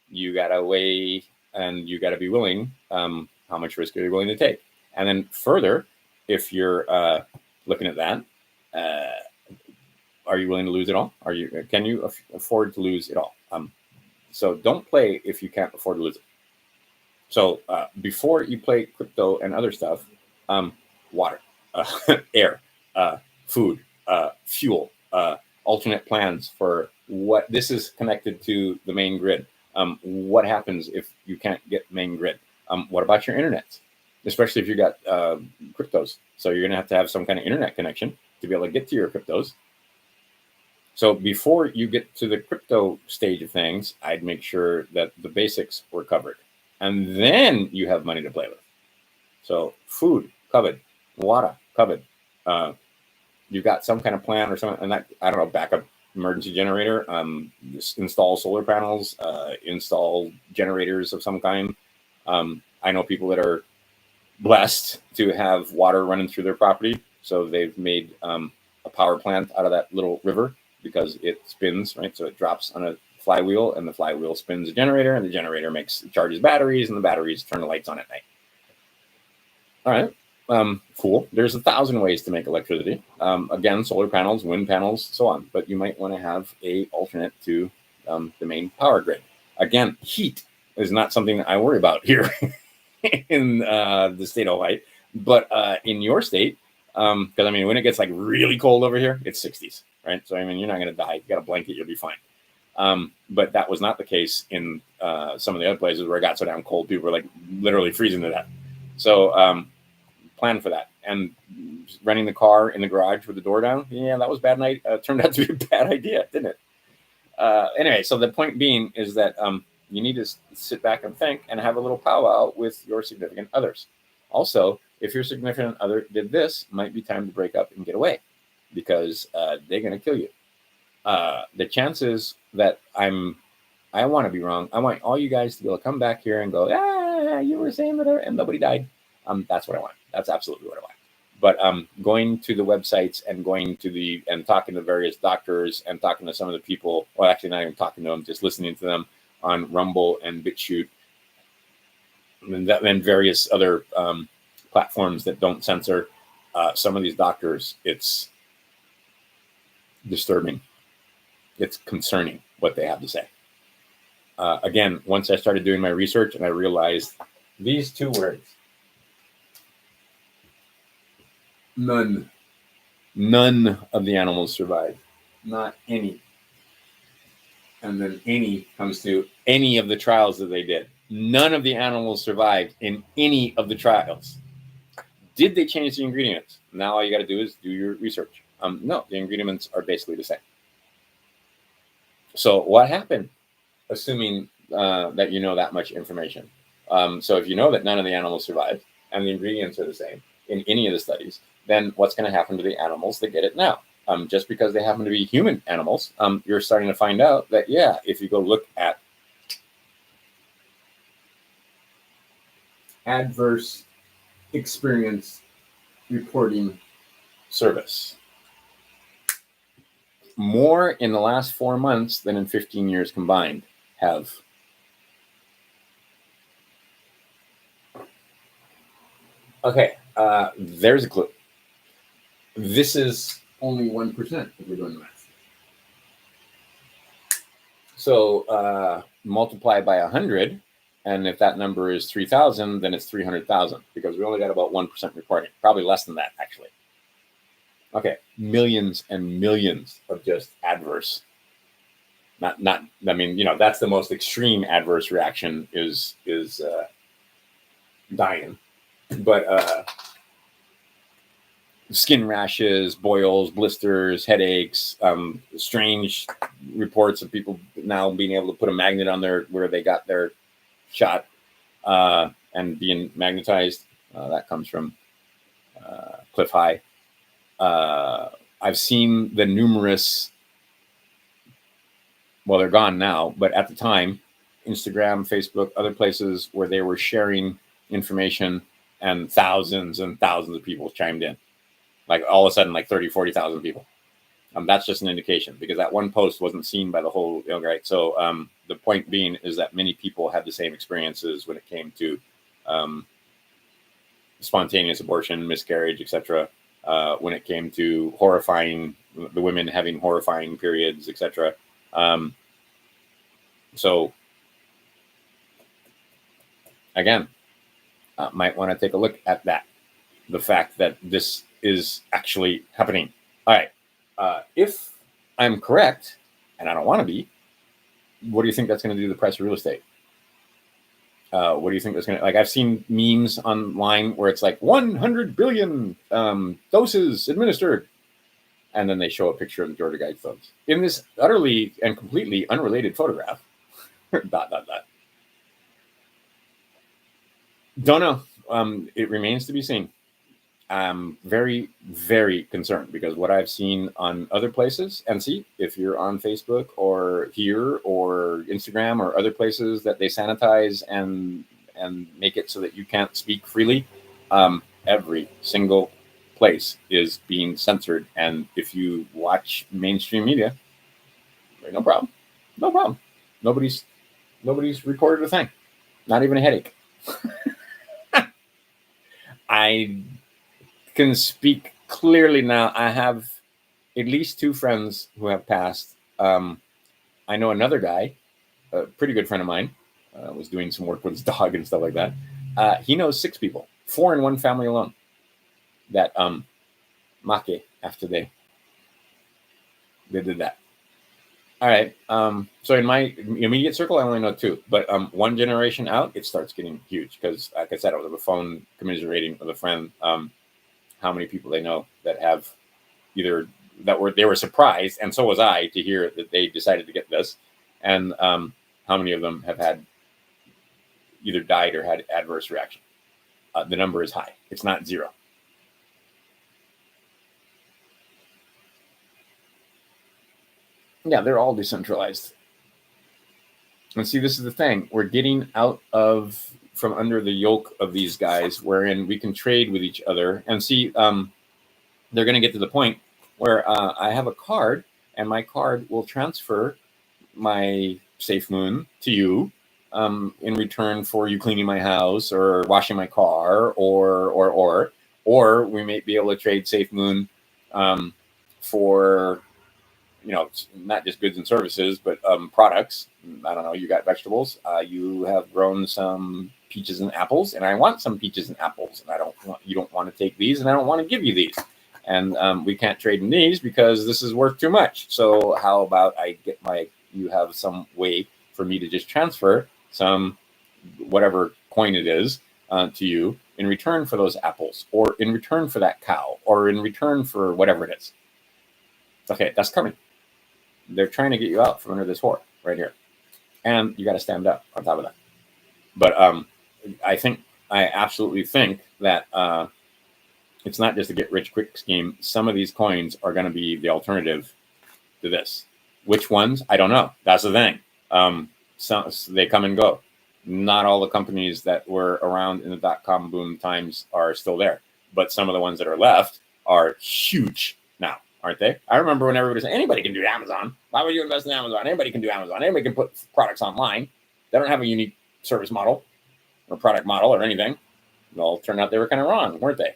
you got to weigh and you got to be willing. How much risk are you willing to take? And then further, if you're looking at that, are you willing to lose it all? Can you afford to lose it all? So don't play if you can't afford to lose it. So before you play crypto and other stuff, water, air, food, fuel, alternate plans for what this is connected to the main grid. What happens if you can't get main grid? What about your internet? Especially if you got cryptos. So you're going to have some kind of internet connection to be able to get to your cryptos. So before you get to the crypto stage of things, I'd make sure that the basics were covered. And then you have money to play with. So food covered, water covered. You got some kind of plan or something, and that, I don't know, backup emergency generator. Just install solar panels, install generators of some kind. I know people that are blessed to have water running through their property, so they've made a power plant out of that little river because it spins, right? So it drops on a flywheel, and the flywheel spins a generator, and the generator charges batteries, and the batteries turn the lights on at night. All right. Cool. There's 1,000 ways to make electricity. Again, solar panels, wind panels, so on. But you might want to have a alternate to the main power grid. Again, heat is not something that I worry about here in the state of Hawaii, but in your state, because I mean, when it gets like really cold over here, it's 60s, right? So I mean, you're not going to die. You got a blanket, you'll be fine. But that was not the case in some of the other places where it got so damn cold, people were like literally freezing to death. So plan for that. And renting the car in the garage with the door down, yeah, that was bad night. Turned out to be a bad idea, didn't it? Anyway, so the point being is that you need to sit back and think and have a little powwow with your significant others. Also, if your significant other did this, might be time to break up and get away because they're going to kill you. The chances that I want to be wrong. I want all you guys to be able to come back here and go, you were saying that, and nobody died. That's what I want. That's absolutely what I want. But going to the websites and and talking to various doctors and talking to some of the people, well, actually not even talking to them, just listening to them on Rumble and BitChute and various other platforms that don't censor some of these doctors, it's disturbing. It's concerning what they have to say. Again, once I started doing my research and I realized these two words, none of the animals survived. Not any. And then any comes to any of the trials that they did. None of the animals survived in any of the trials. Did they change the ingredients? Now all you got to do is do your research. No, the ingredients are basically the same. So what happened? Assuming that you know that much information. So if you know that none of the animals survived and the ingredients are the same in any of the studies, then what's going to happen to the animals that get it now? Just because they happen to be human animals, you're starting to find out that, yeah, if you go look at adverse experience reporting service, more in the last 4 months than in 15 years combined have. Okay, there's a clue. This is only 1% if we're doing the math. So multiply by 100, and if that number is 3,000, then it's 300,000 because we only got about 1% reporting. Probably less than that, actually. Okay, millions and millions of just adverse. I mean, you know, that's the most extreme adverse reaction is dying. But skin rashes, boils, blisters, headaches, strange reports of people now being able to put a magnet on where they got their shot and being magnetized. That comes from Cliff High. I've seen the numerous, well, they're gone now, but at the time, Instagram, Facebook, other places where they were sharing information and thousands of people chimed in. Like all of a sudden, like 30, 40,000 people. That's just an indication because that one post wasn't seen by the whole, right? So the point being is that many people had the same experiences when it came to spontaneous abortion, miscarriage, etc. When it came to the women having horrifying periods, etc. So again, might want to take a look at that. The fact that this is actually happening. All right. If I'm correct, and I don't want to be, what do you think that's going to do to the price of real estate? What do you think that's going to, like, I've seen memes online where it's like 100 billion doses administered. And then they show a picture of the Georgia Guidestones in this utterly and completely unrelated photograph. ... Don't know. It remains to be seen. I'm very, very concerned because what I've seen on other places, and see if you're on Facebook or here or Instagram or other places that they sanitize and make it so that you can't speak freely, every single place is being censored. And if you watch mainstream media, no problem, no problem. Nobody's reported a thing, not even a headache. I can speak clearly now. I have at least two friends who have passed. I know another guy, a pretty good friend of mine, was doing some work with his dog and stuff like that. He knows six people, four in one family alone, that make after they did that. All right. So in my immediate circle, I only know two, but one generation out, it starts getting huge because, like I said, I was on the phone commiserating with a friend how many people they know that have either they were surprised, and so was I to hear that they decided to get this, and how many of them have had either died or had adverse reaction. The number is high. It's not zero. Yeah, they're all decentralized. And see, this is the thing. We're getting out of from under the yoke of these guys, wherein we can trade with each other. And see, they're going to get to the point where I have a card, and my card will transfer my Safemoon to you in return for you cleaning my house or washing my car, or we may be able to trade Safemoon for not just goods and services, but products. I don't know. You got vegetables. You have grown some peaches and apples, and I want some peaches and apples, and you don't want to take these, and I don't want to give you these, and we can't trade in these because this is worth too much. So how about you have some way for me to just transfer some whatever coin it is to you in return for those apples, or in return for that cow, or in return for whatever it is. Okay, that's coming. They're trying to get you out from under this whore right here, and you got to stand up on top of that. But I absolutely think that it's not just a get rich quick scheme. Some of these coins are going to be the alternative to this. Which ones? I don't know. That's the thing. So they come and go. Not all the companies that were around in the dot-com boom times are still there, but some of the ones that are left are huge now, aren't they? I remember when everybody said, anybody can do Amazon. Why would you invest in Amazon? Anybody can do Amazon. Anybody can put products online. They don't have a unique service model or product model or anything. It all turned out they were kind of wrong, weren't they?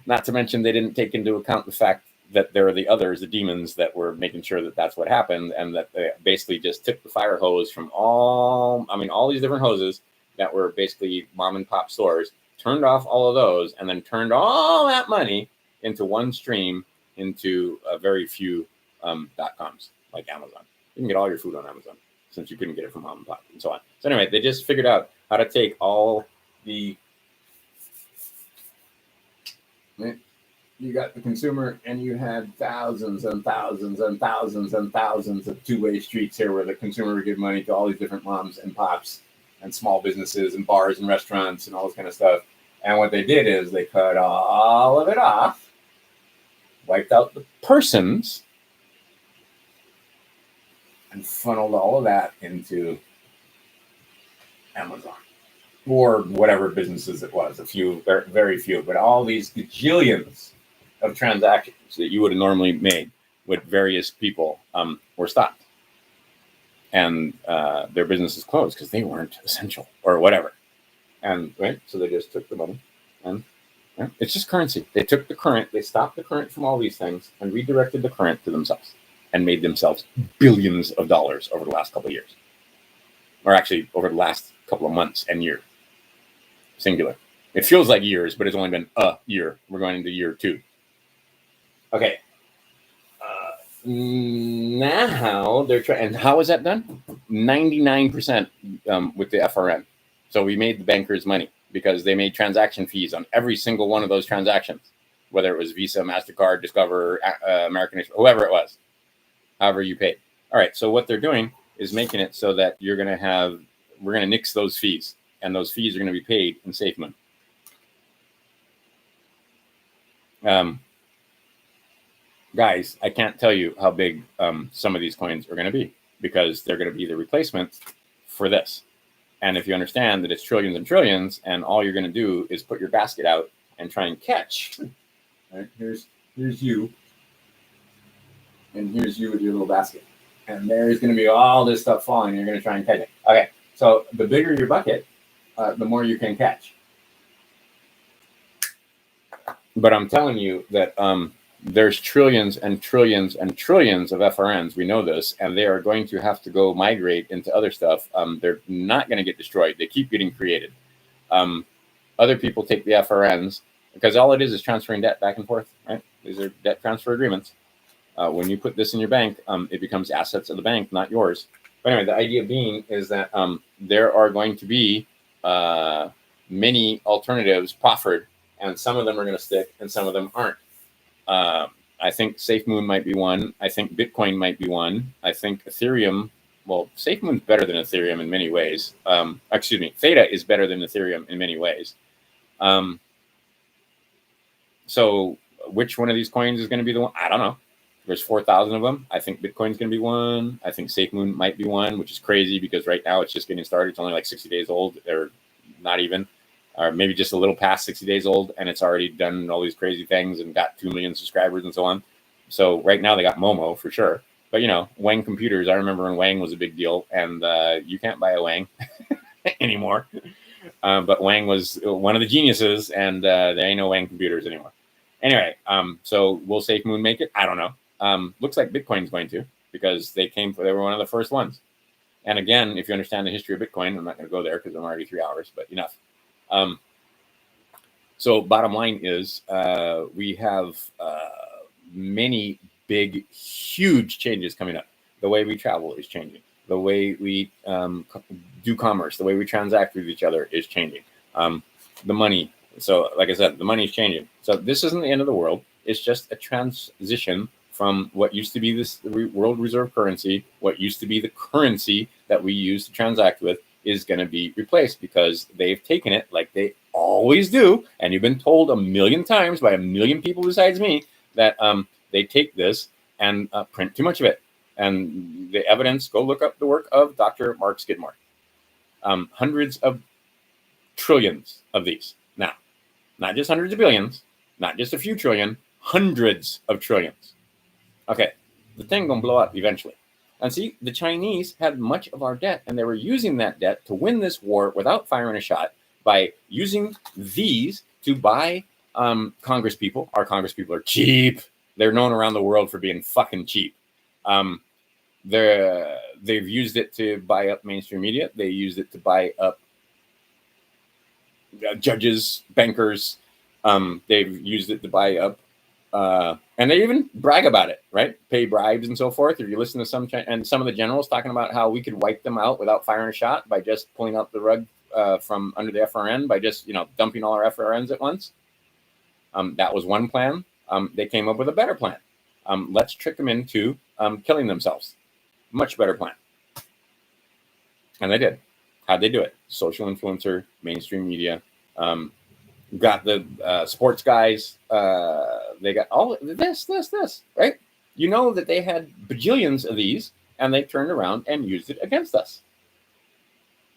Not to mention they didn't take into account the fact that there are the others, the demons, that were making sure that that's what happened, and that they basically just took the fire hose from all these different hoses that were basically mom and pop stores, turned off all of those, and then turned all that money into one stream into very few .coms like Amazon. You can get all your food on Amazon since you couldn't get it from mom and pop and so on. So anyway, they just figured out how to take all the you got the consumer, and you had thousands and thousands and thousands and thousands of two-way streets here where the consumer would give money to all these different moms and pops and small businesses and bars and restaurants and all this kind of stuff. And what they did is they cut all of it off, wiped out the persons, and funneled all of that into Amazon or whatever businesses it was. A few, very few, but all these gajillions of transactions that you would have normally made with various people were stopped, and their businesses closed because they weren't essential or whatever. And so they just took the money, and it's just currency. They took the current, they stopped the current from all these things, and redirected the current to themselves, and made themselves billions of dollars over the last couple of years, or actually over the last couple of months and year, singular. It feels like years, but it's only been a year. We're going into year 2. Okay. Now they're trying. And how is that done? 99% with the FRN. So we made the bankers money because they made transaction fees on every single one of those transactions, whether it was Visa, MasterCard, Discover, American Express, whoever it was, however you paid. All right. So what they're doing is making it so that we're going to nix those fees, and those fees are going to be paid in Safemoon. Guys, I can't tell you how big some of these coins are going to be, because they're going to be the replacement for this. And if you understand that it's trillions and trillions, and all you're going to do is put your basket out and try and catch. Right? Here's you, and here's you with your little basket, and there's going to be all this stuff falling, and you're going to try and catch it. Okay, so the bigger your bucket, the more you can catch. But I'm telling you that there's trillions and trillions and trillions of FRNs. We know this, and they are going to have to go migrate into other stuff. They're not going to get destroyed. They keep getting created. Other people take the FRNs, because all it is transferring debt back and forth, right? These are debt transfer agreements. When you put this in your bank, it becomes assets of the bank, not yours. But anyway, the idea being is that there are going to be many alternatives proffered, and some of them are going to stick and some of them aren't. I think Safemoon might be one. I think Bitcoin might be one. I think Ethereum, well, Safemoon's better than Ethereum in many ways. Excuse me, Theta is better than Ethereum in many ways. So which one of these coins is going to be the one? I don't know. There's 4,000 of them. I think Bitcoin's going to be one. I think Safemoon might be one, which is crazy because right now it's just getting started. It's only like 60 days old, or not even, or maybe just a little past 60 days old, and it's already done all these crazy things and got 2 million subscribers and so on. So right now they got Momo for sure. But, you know, Wang computers, I remember when Wang was a big deal, and you can't buy a Wang anymore. But Wang was one of the geniuses, and there ain't no Wang computers anymore. Anyway, so will Safemoon make it? I don't know. Looks like Bitcoin's going to, because they were one of the first ones. And again, if you understand the history of Bitcoin, I'm not going to go there because I'm already 3 hours, but enough. So bottom line is we have many big, huge changes coming up. The way we travel is changing. The way we do commerce, the way we transact with each other is changing. The money. So like I said, the money is changing. So this isn't the end of the world. It's just a transition from what used to be this world reserve currency, what used to be the currency that we use to transact with, is going to be replaced, because they've taken it, like they always do. And you've been told a million times by a million people besides me that they take this and print too much of it. And the evidence, go look up the work of Dr. Mark Skidmore. Hundreds of trillions of these. Now, not just hundreds of billions, not just a few trillion, hundreds of trillions. Okay, the thing gonna blow up eventually. And see, the Chinese had much of our debt, and they were using that debt to win this war without firing a shot by using these to buy Congress people. Our Congress people are cheap. They're known around the world for being fucking cheap. They've used it to buy up mainstream media. They used it to buy up judges, bankers. They've used it to buy up, and they even brag about it, right? Pay bribes and so forth. If you listen to some of the generals talking about how we could wipe them out without firing a shot by just pulling out the rug from under the FRN, by just dumping all our FRNs at once. That was one plan. They came up with a better plan. Let's trick them into killing themselves. Much better plan. And they did. How'd they do it? Social influencer, mainstream media. Got the sports guys. They got all this, right? You know that they had bajillions of these, and they turned around and used it against us.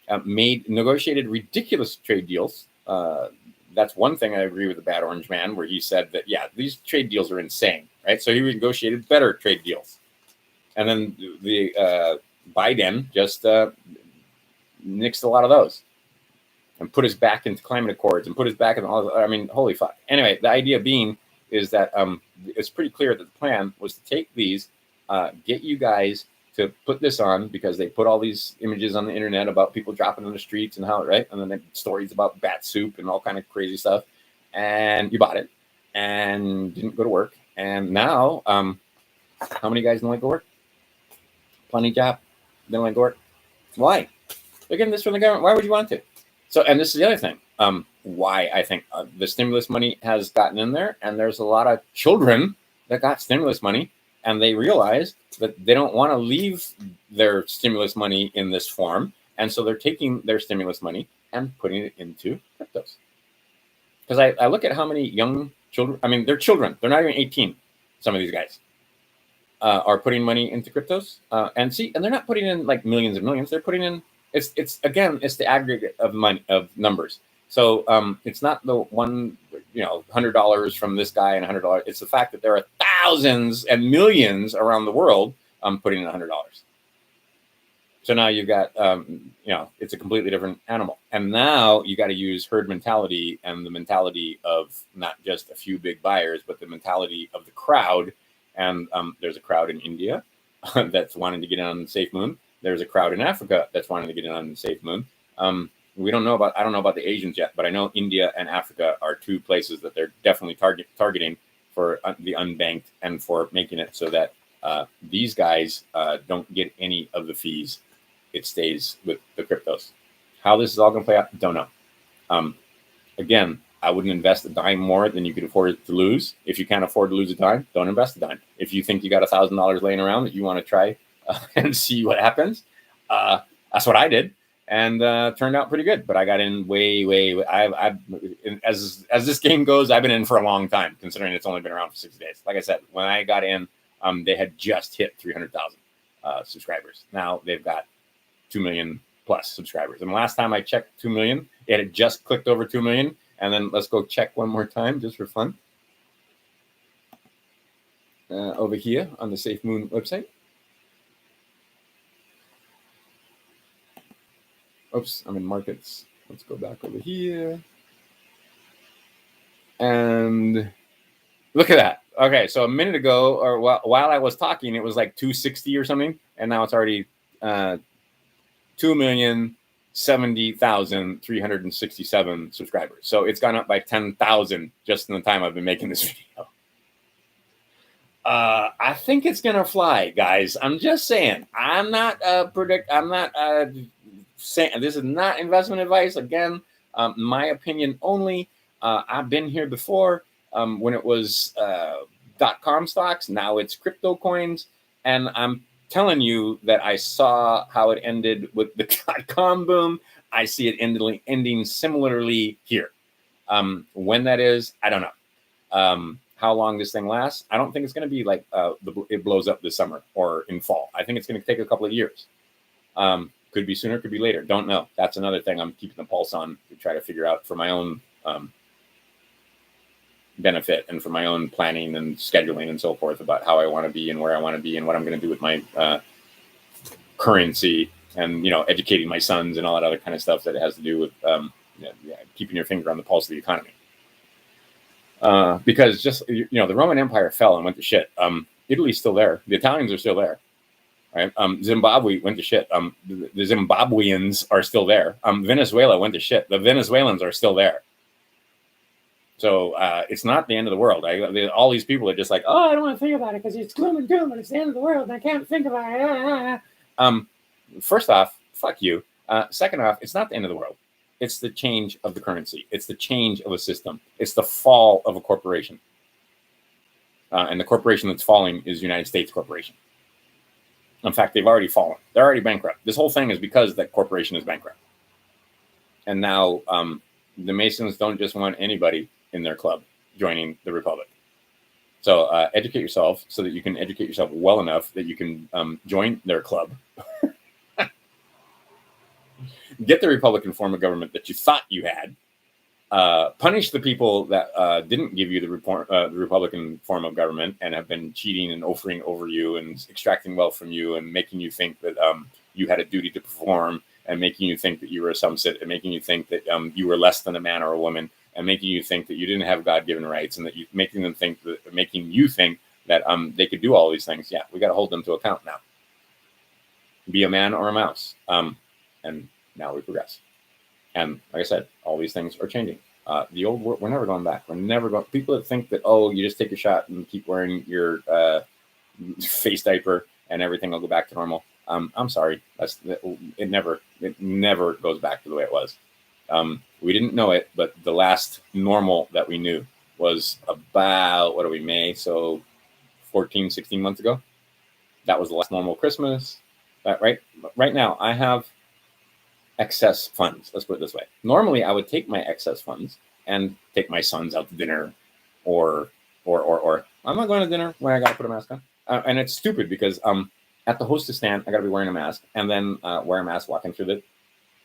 Negotiated ridiculous trade deals. That's one thing I agree with the Bad Orange Man, where he said that, yeah, these trade deals are insane, right? So he negotiated better trade deals. And then the Biden just nixed a lot of those and put us back into climate accords and put us back in all. I mean, holy fuck. Anyway, the idea being is that it's pretty clear that the plan was to take these, get you guys to put this on, because they put all these images on the internet about people dropping in the streets and how, right? And then they stories about bat soup and all kind of crazy stuff. And you bought it and didn't go to work. And now, how many guys don't like to work? Plenty job. They don't like to work. Why? They're getting this from the government. Why would you want to? So, and this is the other thing. Why I think the stimulus money has gotten in there, and there's a lot of children that got stimulus money, and they realize that they don't want to leave their stimulus money in this form, and so they're taking their stimulus money and putting it into cryptos. Because I look at how many young Children. I mean, they're children. They're not even 18. Some of these guys are putting money into cryptos, and they're not putting in like millions and millions. They're putting in. It's the aggregate of money of numbers. So it's not the one, $100 from this guy and $100. It's the fact that there are thousands and millions around the world putting in $100. So now you've got, it's a completely different animal. And now you got to use herd mentality and the mentality of not just a few big buyers, but the mentality of the crowd. And there's a crowd in India that's wanting to get in on Safemoon. There's a crowd in Africa that's wanting to get in on Safemoon. I don't know about the Asians yet, but I know India and Africa are two places that they're definitely targeting for the unbanked and for making it so that these guys don't get any of the fees. It stays with the cryptos. How this is all going to play out, don't know. Again, I wouldn't invest a dime more than you could afford to lose. If you can't afford to lose a dime, don't invest a dime. If you think you got $1,000 laying around that you want to try and see what happens, that's what I did, and turned out pretty good. But I got in way. As this game goes, I've been in for a long time, considering it's only been around for 6 days. Like I said, when I got in, they had just hit 300,000 subscribers. Now they've got 2 million plus subscribers. And last time I checked 2 million, it had just clicked over 2 million. And then let's go check one more time just for fun. Over here on the Safemoon website. Oops, I'm in markets. Let's go back over here. And look at that. Okay, so a minute ago, or while I was talking, it was like 260 or something. And now it's already 2,070,367 subscribers. So it's gone up by 10,000 just in the time I've been making this video. I think it's gonna fly, guys. I'm just saying. I'm not saying this is not investment advice. Again, my opinion only. I've been here before when it was .com stocks. Now it's crypto coins, and I'm telling you that I saw how it ended with the .com boom. I see it ending similarly here. When that is, I don't know. How long this thing lasts, I don't think it's going to be like it blows up this summer or in fall. I think it's going to take a couple of years. Could be sooner, could be later. Don't know. That's another thing I'm keeping the pulse on to try to figure out for my own benefit and for my own planning and scheduling and so forth about how I want to be and where I want to be and what I'm going to do with my currency and, educating my sons and all that other kind of stuff that has to do with keeping your finger on the pulse of the economy. Because just, the Roman Empire fell and went to shit. Italy's still there. The Italians are still there. Right? Zimbabwe went to shit. The Zimbabweans are still there. Venezuela went to shit. The Venezuelans are still there. So it's not the end of the world. All these people are just like, oh, I don't want to think about it because it's gloom and doom and it's the end of the world and I can't think about it. First off, fuck you. Second off, it's not the end of the world. It's the change of the currency. It's the change of a system. It's the fall of a corporation. And the corporation that's falling is United States Corporation. In fact, they've already fallen. They're already bankrupt. This whole thing is because that corporation is bankrupt. And now the Masons don't just want anybody in their club joining the Republic. So educate yourself so that you can educate yourself well enough that you can join their club. Get the Republican form of government that you thought you had. Punish the people that didn't give you the Republican form of government and have been cheating and offering over you and extracting wealth from you and making you think that you had a duty to perform and making you think that you were a subset and making you think that you were less than a man or a woman and making you think that you didn't have God-given rights and that making you think that they could do all these things. Yeah, we got to hold them to account now. Be a man or a mouse. And now we progress. And like I said, all these things are changing. The old world, we're never going back. We're never going. People that think that, oh, you just take a shot and keep wearing your face diaper and everything will go back to normal. I'm sorry. It never goes back to the way it was. We didn't know it, but the last normal that we knew was about, May? So 14, 16 months ago. That was the last normal Christmas. Right now, I have excess funds. Let's put it this way. Normally, I would take my excess funds and take my sons out to dinner or I'm not going to dinner when I got to put a mask on. And it's stupid because at the hostess stand I got to be wearing a mask and then wear a mask walking through the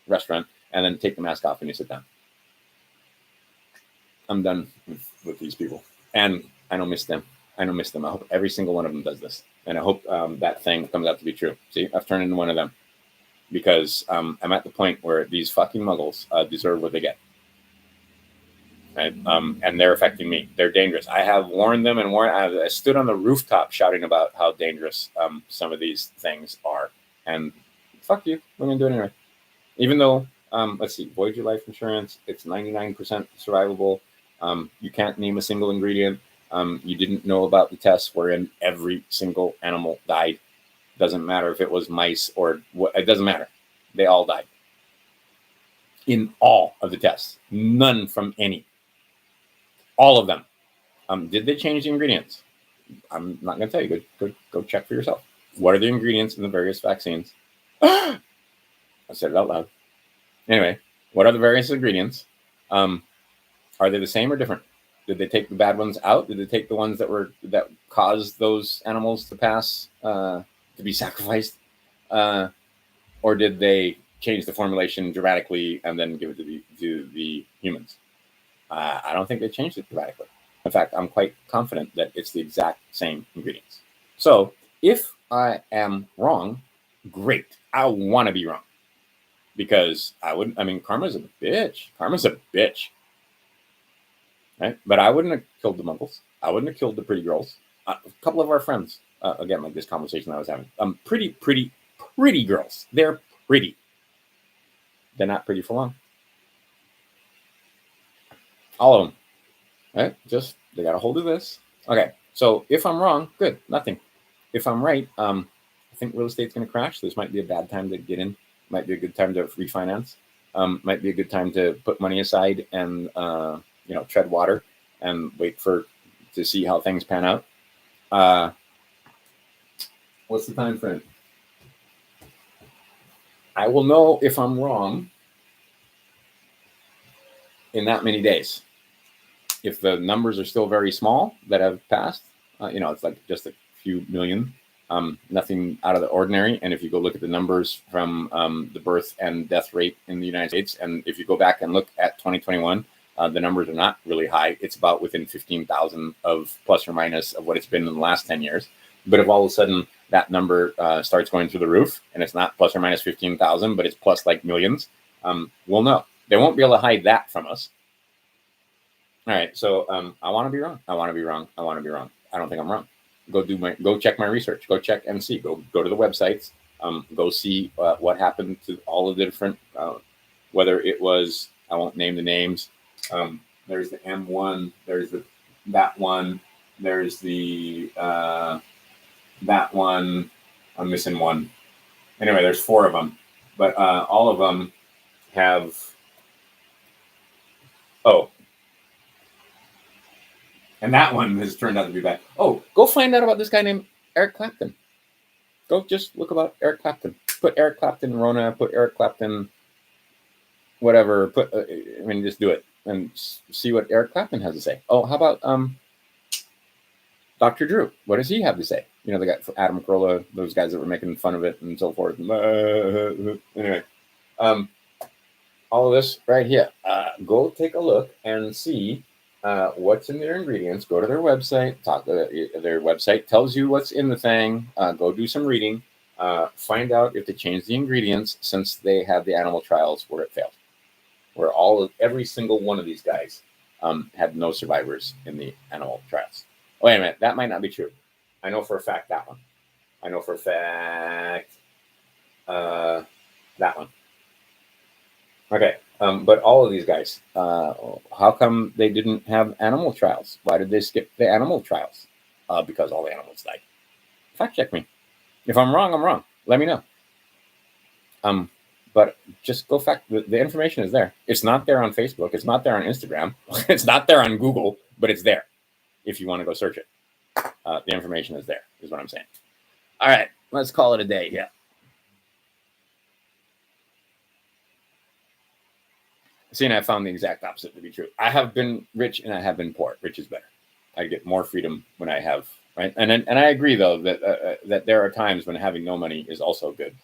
restaurant and then take the mask off when you sit down. I'm done with these people, and I don't miss them. I don't miss them. I hope every single one of them does this, and I hope that thing comes out to be true. See, I've turned into one of them because I'm at the point where these fucking muggles deserve what they get. Right? And they're affecting me. They're dangerous. I have warned them and warned. I stood on the rooftop shouting about how dangerous some of these things are. And fuck you, we're gonna do it anyway. Even though, let's see, Voyager Life Insurance, it's 99% survivable. You can't name a single ingredient. You didn't know about the tests wherein every single animal died. Doesn't matter if it was mice or what. It doesn't matter. They all died. In all of the tests, none from any. All of them. Did they change the ingredients? I'm not going to tell you. Go check for yourself. What are the ingredients in the various vaccines? I said it out loud. Anyway, what are the various ingredients? Are they the same or different? Did they take the bad ones out? Did they take the ones that caused those animals to pass to be sacrificed, or did they change the formulation dramatically and then give it to the humans? I don't think they changed it dramatically. In fact, I'm quite confident that it's the exact same ingredients. So if I am wrong, great. I want to be wrong because karma's a bitch. Karma's a bitch. Right? But I wouldn't have killed the muggles. I wouldn't have killed the pretty girls. A couple of our friends, again, like this conversation I was having, pretty girls. They're pretty. They're not pretty for long. All of them. Right? Just they got a hold of this. Okay. So if I'm wrong, good, nothing. If I'm right, I think real estate's going to crash. This might be a bad time to get in. Might be a good time to refinance. Might be a good time to put money aside and tread water and wait to see how things pan out. What's the time frame? I will know if I'm wrong in that many days. If the numbers are still very small that have passed, it's like just a few million, nothing out of the ordinary. And if you go look at the numbers from the birth and death rate in the United States, and if you go back and look at 2021, the numbers are not really high. It's about within 15,000 of plus or minus of what it's been in the last 10 years. But if all of a sudden that number starts going through the roof and it's not plus or minus 15,000, but it's plus like millions, we'll know. They won't be able to hide that from us. All right, so I want to be wrong. I want to be wrong. I want to be wrong. I don't think I'm wrong. Go check my research. Go check and see. Go to the websites. Go see what happened to all of the different. Whether it was, I won't name the names. There's the M1. There's that one. There's the that one. I'm missing one. Anyway, there's 4 of them, but all of them have. Oh. And that one has turned out to be bad. Oh, go find out about this guy named Eric Clapton. Go just look about Eric Clapton. Put Eric Clapton Rona, put Eric Clapton whatever, just do it and see what Eric Clapton has to say. Oh, how about Dr. Drew? What does he have to say? The guy, Adam Carolla, those guys that were making fun of it and so forth. Anyway, all of this right here. Go take a look and see what's in their ingredients. Go to their website. Their website tells you what's in the thing. Go do some reading. Find out if they changed the ingredients since they had the animal trials where it failed, where every single one of these guys had no survivors in the animal trials. Wait a minute, that might not be true. I know for a fact that one. I know for a fact that one. Okay. But all of these guys, how come they didn't have animal trials? Why did they skip the animal trials? Because all the animals died. Fact check me. If I'm wrong, I'm wrong. Let me know. But just go fact. The information is there. It's not there on Facebook. It's not there on Instagram. It's not there on Google, but it's there if you want to go search it. The information is there, is what I'm saying. All right, let's call it a day. Yeah. See, and I found the exact opposite to be true. I have been rich and I have been poor. Rich is better. I get more freedom when I have, right. And I agree though that there are times when having no money is also good,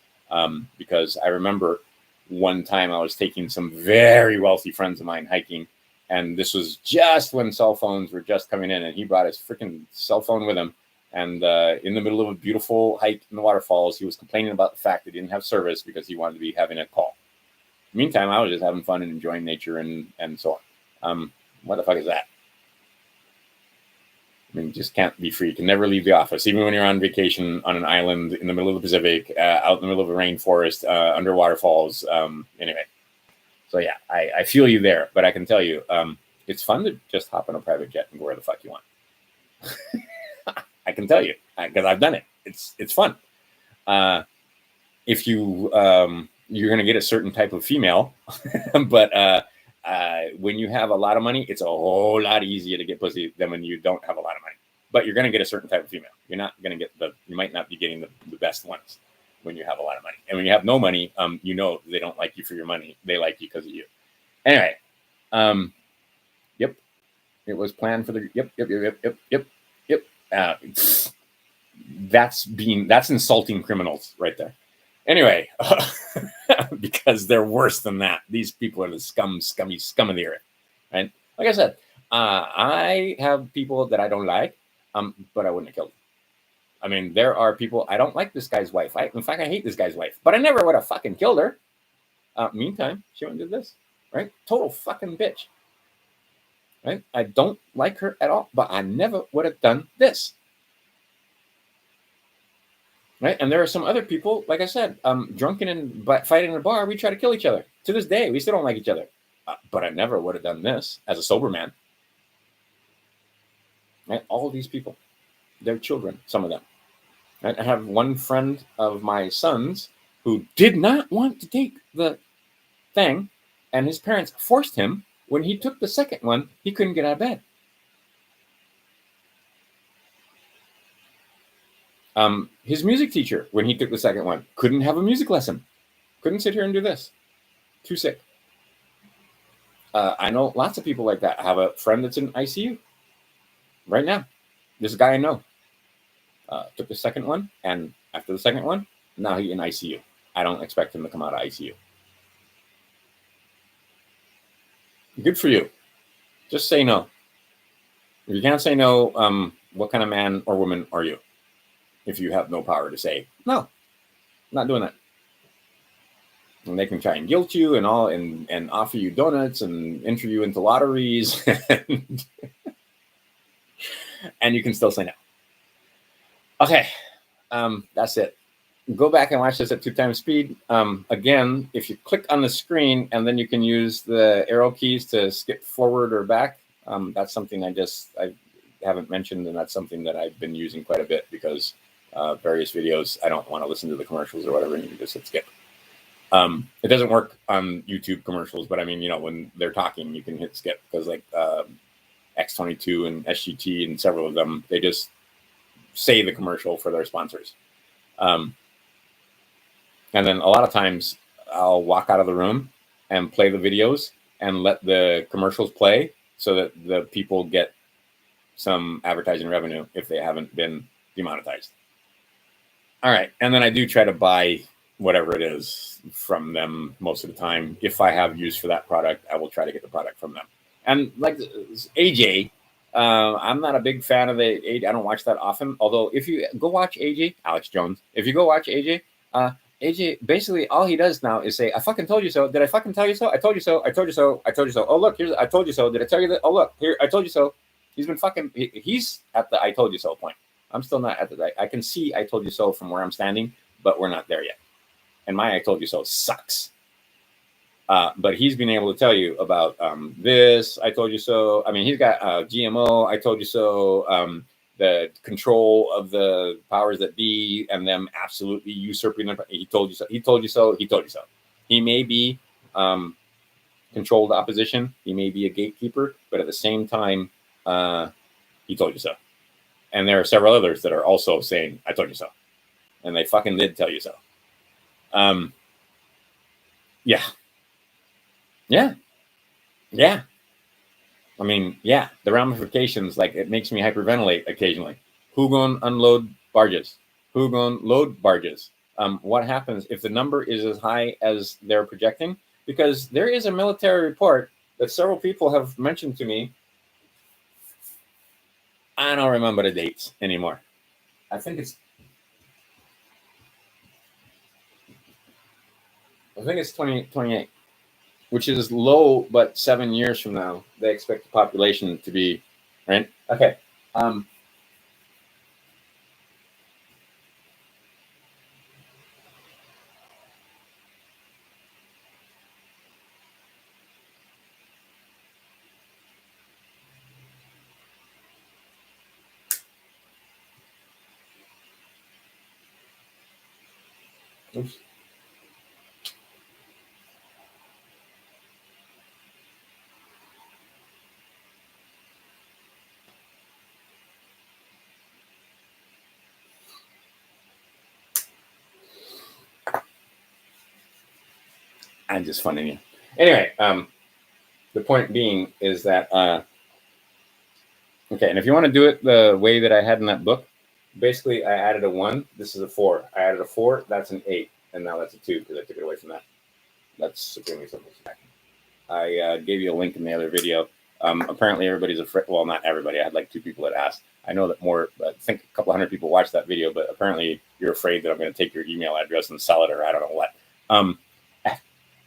because I remember one time I was taking some very wealthy friends of mine hiking, and this was just when cell phones were just coming in, and he brought his freaking cell phone with him. And in the middle of a beautiful hike in the waterfalls, he was complaining about the fact that he didn't have service because he wanted to be having a call. Meantime, I was just having fun and enjoying nature and so on. What the fuck is that? I mean, you just can't be free. You can never leave the office, even when you're on vacation on an island in the middle of the Pacific, out in the middle of a rainforest, under waterfalls. Anyway, so yeah, I feel you there, but I can tell you, it's fun to just hop on a private jet and go where the fuck you want. I can tell you because I've done it. It's fun. If you're going to get a certain type of female, but when you have a lot of money, it's a whole lot easier to get pussy than when you don't have a lot of money. But you're going to get a certain type of female. You're not going to get you might not be getting the best ones when you have a lot of money. And when you have no money, they don't like you for your money. They like you because of you. Anyway, yep, it was planned for the yep. That's insulting criminals right there. Anyway, because they're worse than that. These people are the scum of the earth. Right? Like I said, I have people that I don't like, but I wouldn't have killed them. I mean, there are people, I don't like this guy's wife. In fact, I hate this guy's wife, but I never would have fucking killed her. Meantime, she went and did this, right? Total fucking bitch. Right? I don't like her at all, but I never would have done this. Right? And there are some other people, like I said, drunken and fighting in a bar, we try to kill each other. To this day, we still don't like each other. But I never would have done this as a sober man. Right? All these people, they're children, some of them. Right? I have one friend of my son's who did not want to take the thing, and his parents forced him. When he took the second one, he couldn't get out of bed. His music teacher, when he took the second one, couldn't have a music lesson. Couldn't sit here and do this. Too sick. I know lots of people like that. I have a friend that's in ICU right now. This guy I know took the second one, and after the second one, now he's in ICU. I don't expect him to come out of ICU. Good for you. Just say no. If you can't say no, what kind of man or woman are you? If you have no power to say, no, I'm not doing that. And they can try and guilt you and all and offer you donuts and enter you into lotteries and you can still say no. Okay, that's it. Go back and watch this at 2x speed. Again, if you click on the screen and then you can use the arrow keys to skip forward or back, that's something I haven't mentioned, and that's something that I've been using quite a bit because various videos, I don't want to listen to the commercials or whatever, and you can just hit skip. It doesn't work on YouTube commercials, but I mean, when they're talking, you can hit skip because like X22 and SGT and several of them, they just say the commercial for their sponsors. And then a lot of times I'll walk out of the room and play the videos and let the commercials play so that the people get some advertising revenue if they haven't been demonetized. All right. And then I do try to buy whatever it is from them most of the time. If I have use for that product, I will try to get the product from them. And like AJ, I'm not a big fan of the I don't watch that often. Although if you go watch AJ, Alex Jones, if you go watch AJ, AJ, basically all he does now is say, I fucking told you so. Did I fucking tell you so? I told you so. I told you so. I told you so. Oh, look, here's, I told you so. Did I tell you that? Oh, look, here, I told you so. He's been fucking, he's at the I told you so point. I'm still not at the, I can see I told you so from where I'm standing, but we're not there yet. And my I told you so sucks. But he's been able to tell you about this, I told you so. I mean, he's got GMO, I told you so. The control of the powers that be and them absolutely usurping them. He told you so. He told you so. He told you so. He may be controlled opposition. He may be a gatekeeper, but at the same time, he told you so. And there are several others that are also saying, I told you so. And they fucking did tell you so. Yeah. Yeah. Yeah. I mean, yeah, the ramifications, like it makes me hyperventilate occasionally. Who going to unload barges? Who going to load barges? What happens if the number is as high as they're projecting? Because there is a military report that several people have mentioned to me. I don't remember the dates anymore. I think it's 2028, which is low, but 7 years from now, they expect the population to be right. Okay. Oops. I'm just funning you. Anyway, the point being is that okay, and if you want to do it the way that I had in that book, basically I added a 1. This is a 4. I added a 4. That's an 8, and now that's a 2 because I took it away from that. That's supremely simple. I gave you a link in the other video. Apparently, everybody's afraid. Well, not everybody. I had like 2 people that asked. I know that more. I think a couple hundred people watched that video, but apparently you're afraid that I'm going to take your email address and sell it, or I don't know what.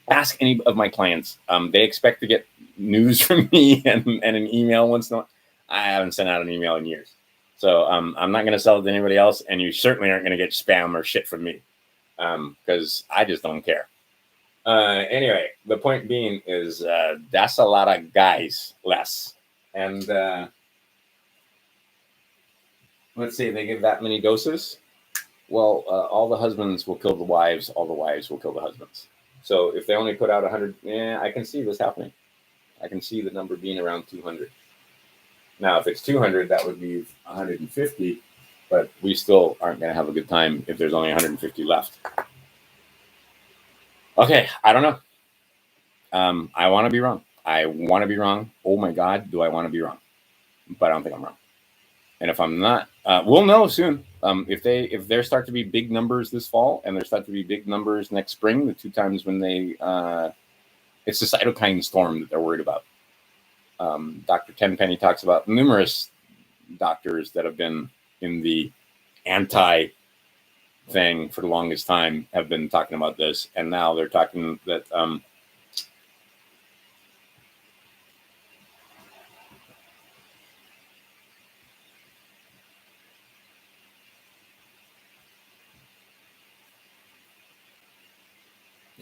Ask any of my clients. They expect to get news from me and an email once in a while. I haven't sent out an email in years. So I'm not going to sell it to anybody else. And you certainly aren't going to get spam or shit from me because I just don't care. Anyway, the point being is that's a lot of guys less. And let's say they give that many doses. Well, all the husbands will kill the wives. All the wives will kill the husbands. So if they only put out 100, I can see this happening. I can see the number being around 200. Now, if it's 200, that would be 150, but we still aren't going to have a good time if there's only 150 left. Okay, I don't know. I want to be wrong. I want to be wrong. Oh my God, do I want to be wrong? But I don't think I'm wrong. And if I'm not, we'll know soon. If there start to be big numbers this fall, and there start to be big numbers next spring, the 2 times when they, it's the cytokine storm that they're worried about. Dr. Tenpenny talks about numerous doctors that have been in the anti thing for the longest time have been talking about this, and now they're talking that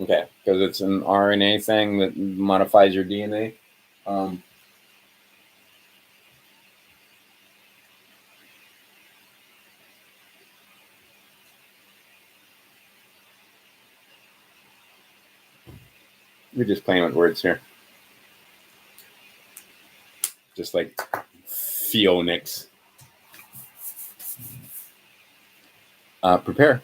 okay, because it's an RNA thing that modifies your DNA. We're just playing with words here. Just like Phoenix. Prepare.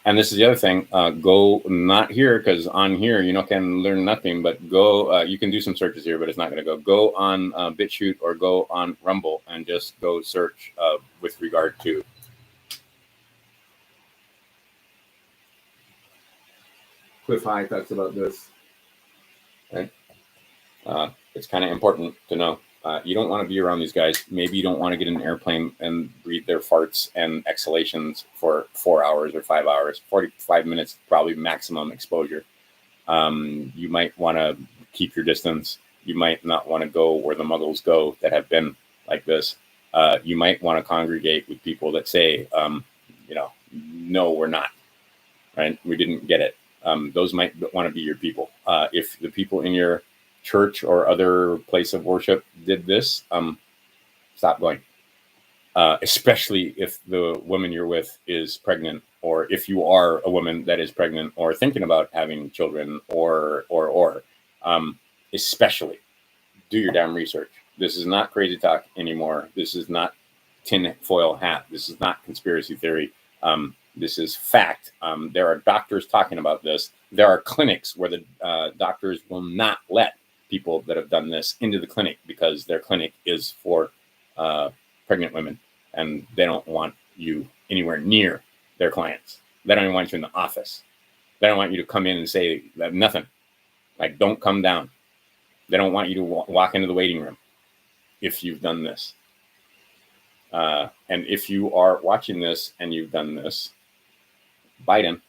And this is the other thing. Go not here, because on here you can learn nothing. But go. You can do some searches here, but it's not going to go. Go on BitChute or go on Rumble and just go search with regard to. Cliff High talks about this. Right. It's kind of important to know. You don't want to be around these guys. Maybe you don't want to get in an airplane and breathe their farts and exhalations for 4 hours or 5 hours. 45 minutes, probably maximum exposure. You might want to keep your distance. You might not want to go where the muggles go that have been like this. You might want to congregate with people that say, no, we're not. Right? We didn't get it. Those might want to be your people. If the people in your church or other place of worship did this, stop going. Especially if the woman you're with is pregnant, or if you are a woman that is pregnant or thinking about having children, or especially do your damn research. This is not crazy talk anymore. This is not tinfoil hat. This is not conspiracy theory. This is fact. There are doctors talking about this. There are clinics where the doctors will not let people that have done this into the clinic because their clinic is for pregnant women, and they don't want you anywhere near their clients. They don't even want you in the office. They don't want you to come in and say nothing. Like, don't come down. They don't want you to walk into the waiting room if you've done this. And if you are watching this and you've done this, Biden,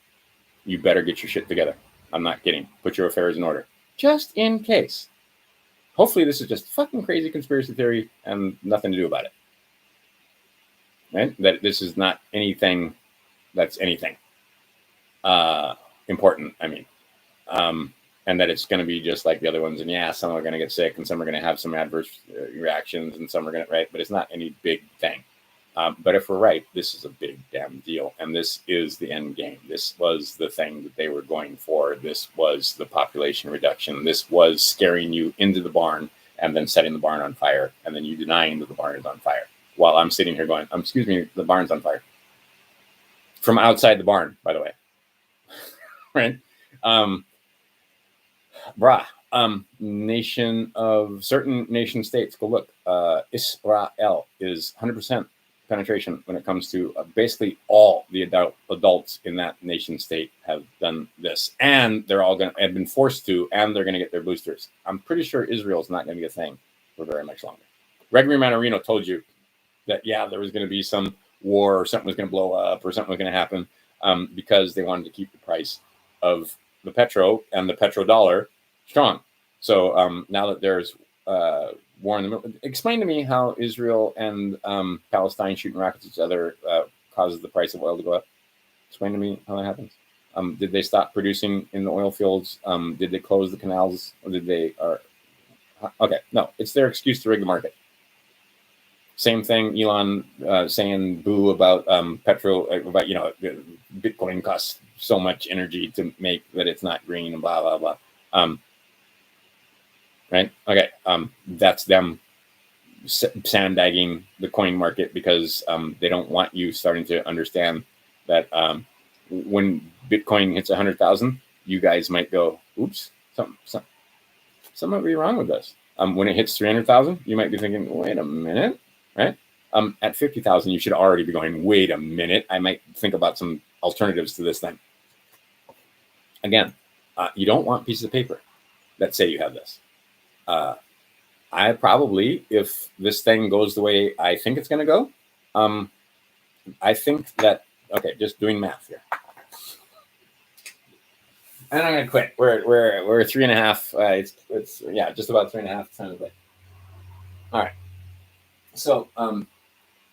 you better get your shit together. I'm not kidding. Put your affairs in order. Just in case. Hopefully this is just fucking crazy conspiracy theory and nothing to do about it. Right? That this is not anything that's anything important, I mean. And that it's going to be just like the other ones. And yeah, some are going to get sick and some are going to have some adverse reactions and some are going to, right? But it's not any big thing. But if we're right, this is a big damn deal. And this is the end game. This was the thing that they were going for. This was the population reduction. This was scaring you into the barn and then setting the barn on fire. And then you denying that the barn is on fire. While I'm sitting here going, excuse me, the barn's on fire. From outside the barn, by the way. Right? Certain nation states, go look. Israel is 100% penetration when it comes to basically all the adults in that nation state have done this, and they're all going to have been forced to, and they're going to get their boosters. I'm pretty sure Israel's not going to be a thing for very much longer. Gregory Mannarino told you that, yeah, there was going to be some war or something was going to blow up or something was going to happen because they wanted to keep the price of the petro and the petrodollar strong. So now that there's war in the middle, explain to me how Israel and Palestine shooting rockets at each other causes the price of oil to go up. Explain to me how that happens. Did they stop producing in the oil fields? Did they close the canals? Or did they? Okay, no, it's their excuse to rig the market. Same thing, Elon saying boo about about Bitcoin costs so much energy to make that it's not green and blah blah blah. Right? Okay. That's them sandbagging the coin market because they don't want you starting to understand that when Bitcoin hits 100,000, you guys might go, oops, something might be wrong with this. When it hits 300,000, you might be thinking, wait a minute, right? At 50,000, you should already be going, wait a minute. I might think about some alternatives to this thing. Again, you don't want pieces of paper that say you have this. I probably, if this thing goes the way I think it's going to go, I think that, okay, just doing math here. And I'm going to quit. We're 3.5. It's just about 3.5 times away. All right. So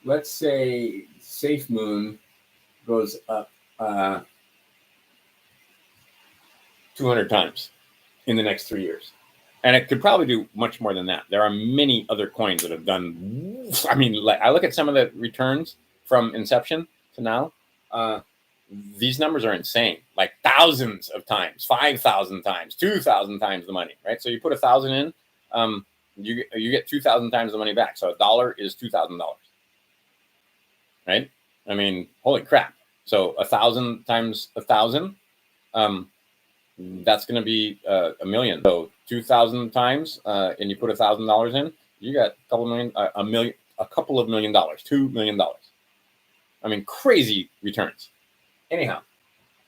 let's say Safemoon goes up 200 times in the next 3 years. And it could probably do much more than that. There are many other coins that have done. I mean, like, I look at some of the returns from inception to now. These numbers are insane. Like thousands of times, 5,000 times, 2,000 times the money, right? So you put 1,000 in, you get 2,000 times the money back. So $1 is $2,000, right? I mean, holy crap! So 1,000 times 1,000. That's going to be $1 million. So 2,000 times, and you put $1,000 in, you got a couple of $1 million, $2 million. I mean, crazy returns. Anyhow,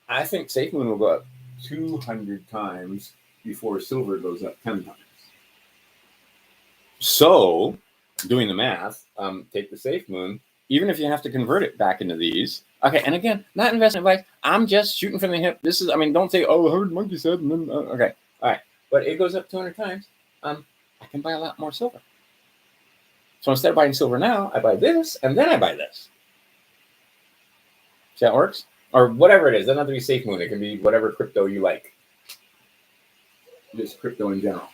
I think Safemoon will go up 200 times before silver goes up 10 times. So, doing the math, take the Safemoon, even if you have to convert it back into these. Okay, and again, not investment advice. I'm just shooting from the hip. This is, I mean, don't say, oh, I heard Monkey said, and then, okay, all right. But it goes up 200 times. I can buy a lot more silver. So instead of buying silver now, I buy this, and then I buy this. See how it works? Or whatever it is. It doesn't have to be Safemoon. It can be whatever crypto you like. Just crypto in general.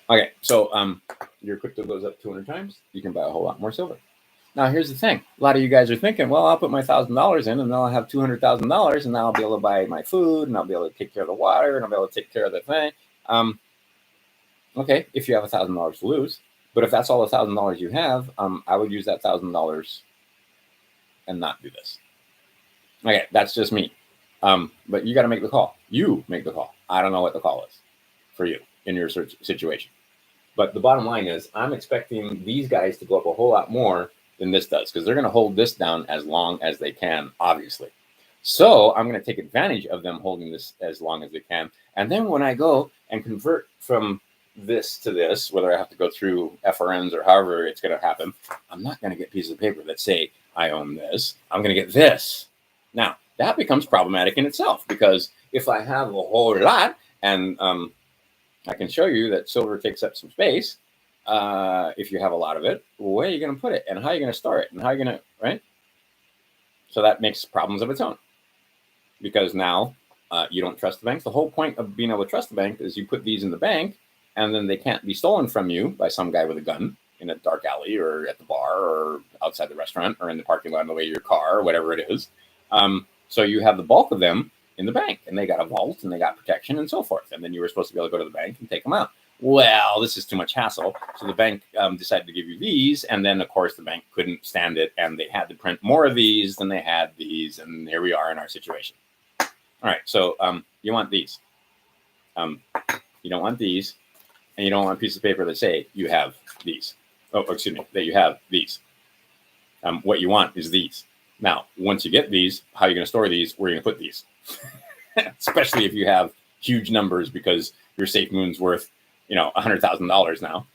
Okay, so your crypto goes up 200 times. You can buy a whole lot more silver. Now, here's the thing. A lot of you guys are thinking, well, I'll put my $1,000 in, and then I'll have $200,000, and now I'll be able to buy my food, and I'll be able to take care of the water, and I'll be able to take care of the thing. Okay, if you have $1,000 to lose. But if that's all $1,000 you have, I would use that $1,000 and not do this. Okay, that's just me. But you got to make the call. You make the call. I don't know what the call is for you in your situation. But the bottom line is, I'm expecting these guys to go up a whole lot more than this does, because they're going to hold this down as long as they can, obviously. So I'm going to take advantage of them holding this as long as they can. And then when I go and convert from this to this, whether I have to go through FRNs or however it's going to happen, I'm not going to get pieces of paper that say I own this. I'm going to get this. Now, that becomes problematic in itself, because if I have a whole lot, and I can show you that silver takes up some space. If you have a lot of it, where are you going to put it, and how are you going to store it, and how are you going to, right? So that makes problems of its own, because now you don't trust the banks. The whole point of being able to trust the bank is you put these in the bank, and then they can't be stolen from you by some guy with a gun in a dark alley or at the bar or outside the restaurant or in the parking lot on the way to your car or whatever it is. So you have the bulk of them in the bank, and they got a vault and they got protection and so forth. And then you were supposed to be able to go to the bank and take them out. Well, this is too much hassle. So the bank decided to give you these. And then, of course, the bank couldn't stand it, and they had to print more of these than they had these. And here we are in our situation. All right. So you want these. You don't want these. And you don't want a piece of paper that say you have these. Oh, excuse me, that you have these. What you want is these. Now, once you get these, how are you going to store these? Where are you going to put these? Especially if you have huge numbers, because your Safemoon's worth, $100,000 now.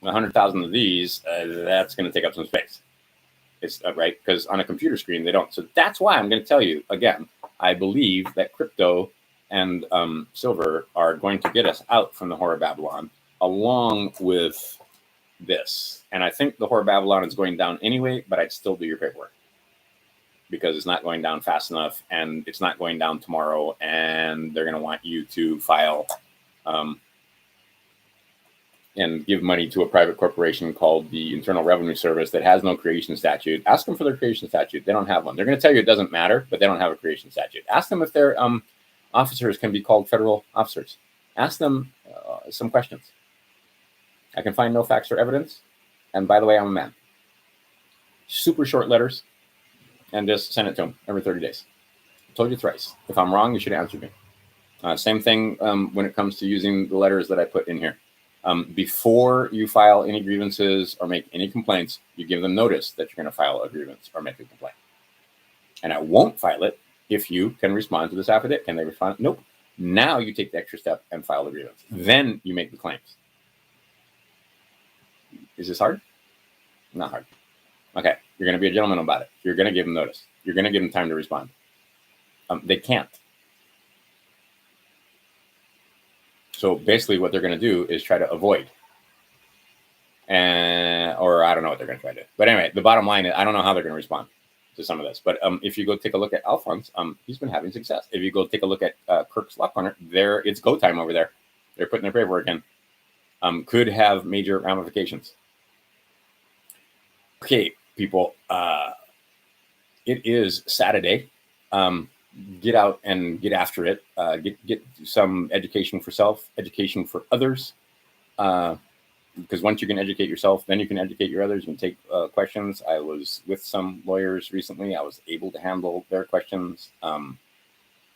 100,000 of these, that's going to take up some space. It's right, because on a computer screen they don't. So that's why I'm going to tell you again. I believe that crypto and silver are going to get us out from the Whore of Babylon, along with this. And I think the Whore of Babylon is going down anyway, but I'd still do your paperwork, because it's not going down fast enough, and it's not going down tomorrow, and they're going to want you to file and give money to a private corporation called the Internal Revenue Service that has no creation statute. Ask them for their creation statute. They don't have one. They're going to tell you it doesn't matter, but they don't have a creation statute. Ask them if their officers can be called federal officers. Ask them some questions. I can find no facts or evidence. And by the way, I'm a man. Super short letters, and just send it to them every 30 days. I told you thrice. If I'm wrong, you should answer me. Same thing when it comes to using the letters that I put in here. Before you file any grievances or make any complaints, you give them notice that you're going to file a grievance or make a complaint. And I won't file it if you can respond to this affidavit. Can they respond? Nope. Now you take the extra step and file the grievance. Then you make the claims. Is this hard? Not hard. Okay. You're going to be a gentleman about it. You're going to give them notice. You're going to give them time to respond. They can't. So basically what they're going to do is try to avoid. Or I don't know what they're going to try to do. But anyway, the bottom line is I don't know how they're going to respond to some of this. But if you go take a look at Alphonse, he's been having success. If you go take a look at Kirk's Lock Corner, it's go time over there. They're putting their paperwork in. Could have major ramifications. Okay, people. It is Saturday. Get out and get after it. Get some education for self, education for others. Because once you can educate yourself, then you can educate your others. You can take questions. I was with some lawyers recently. I was able to handle their questions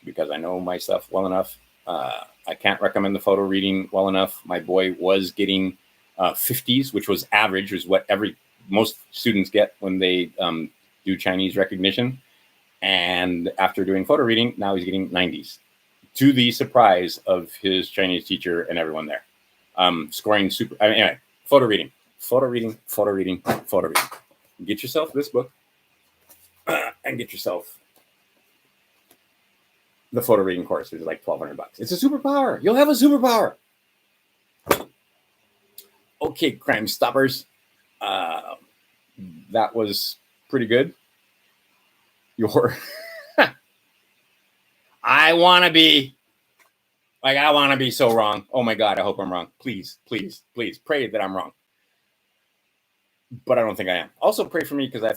because I know my stuff well enough. I can't recommend the photo reading well enough. My boy was getting 50s, which was average, is what most students get when they do Chinese recognition. And after doing photo reading, now he's getting 90s, to the surprise of his Chinese teacher and everyone there. Scoring super. Anyway, photo reading. Get yourself this book and get yourself the photo reading course, which is like $1,200. It's a superpower. You'll have a superpower. Okay, Crime Stoppers. That was pretty good. I want to be so wrong. Oh my God, I hope I'm wrong. Please pray that I'm wrong. But I don't think I am. Also pray for me, because I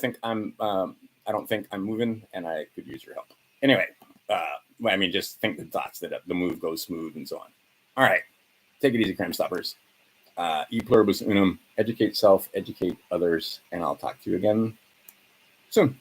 don't think I'm moving, and I could use your help. Anyway, just think the thoughts that the move goes smooth and so on. All right, take it easy, Crime Stoppers. E pluribus unum. Educate self, educate others, and I'll talk to you again soon.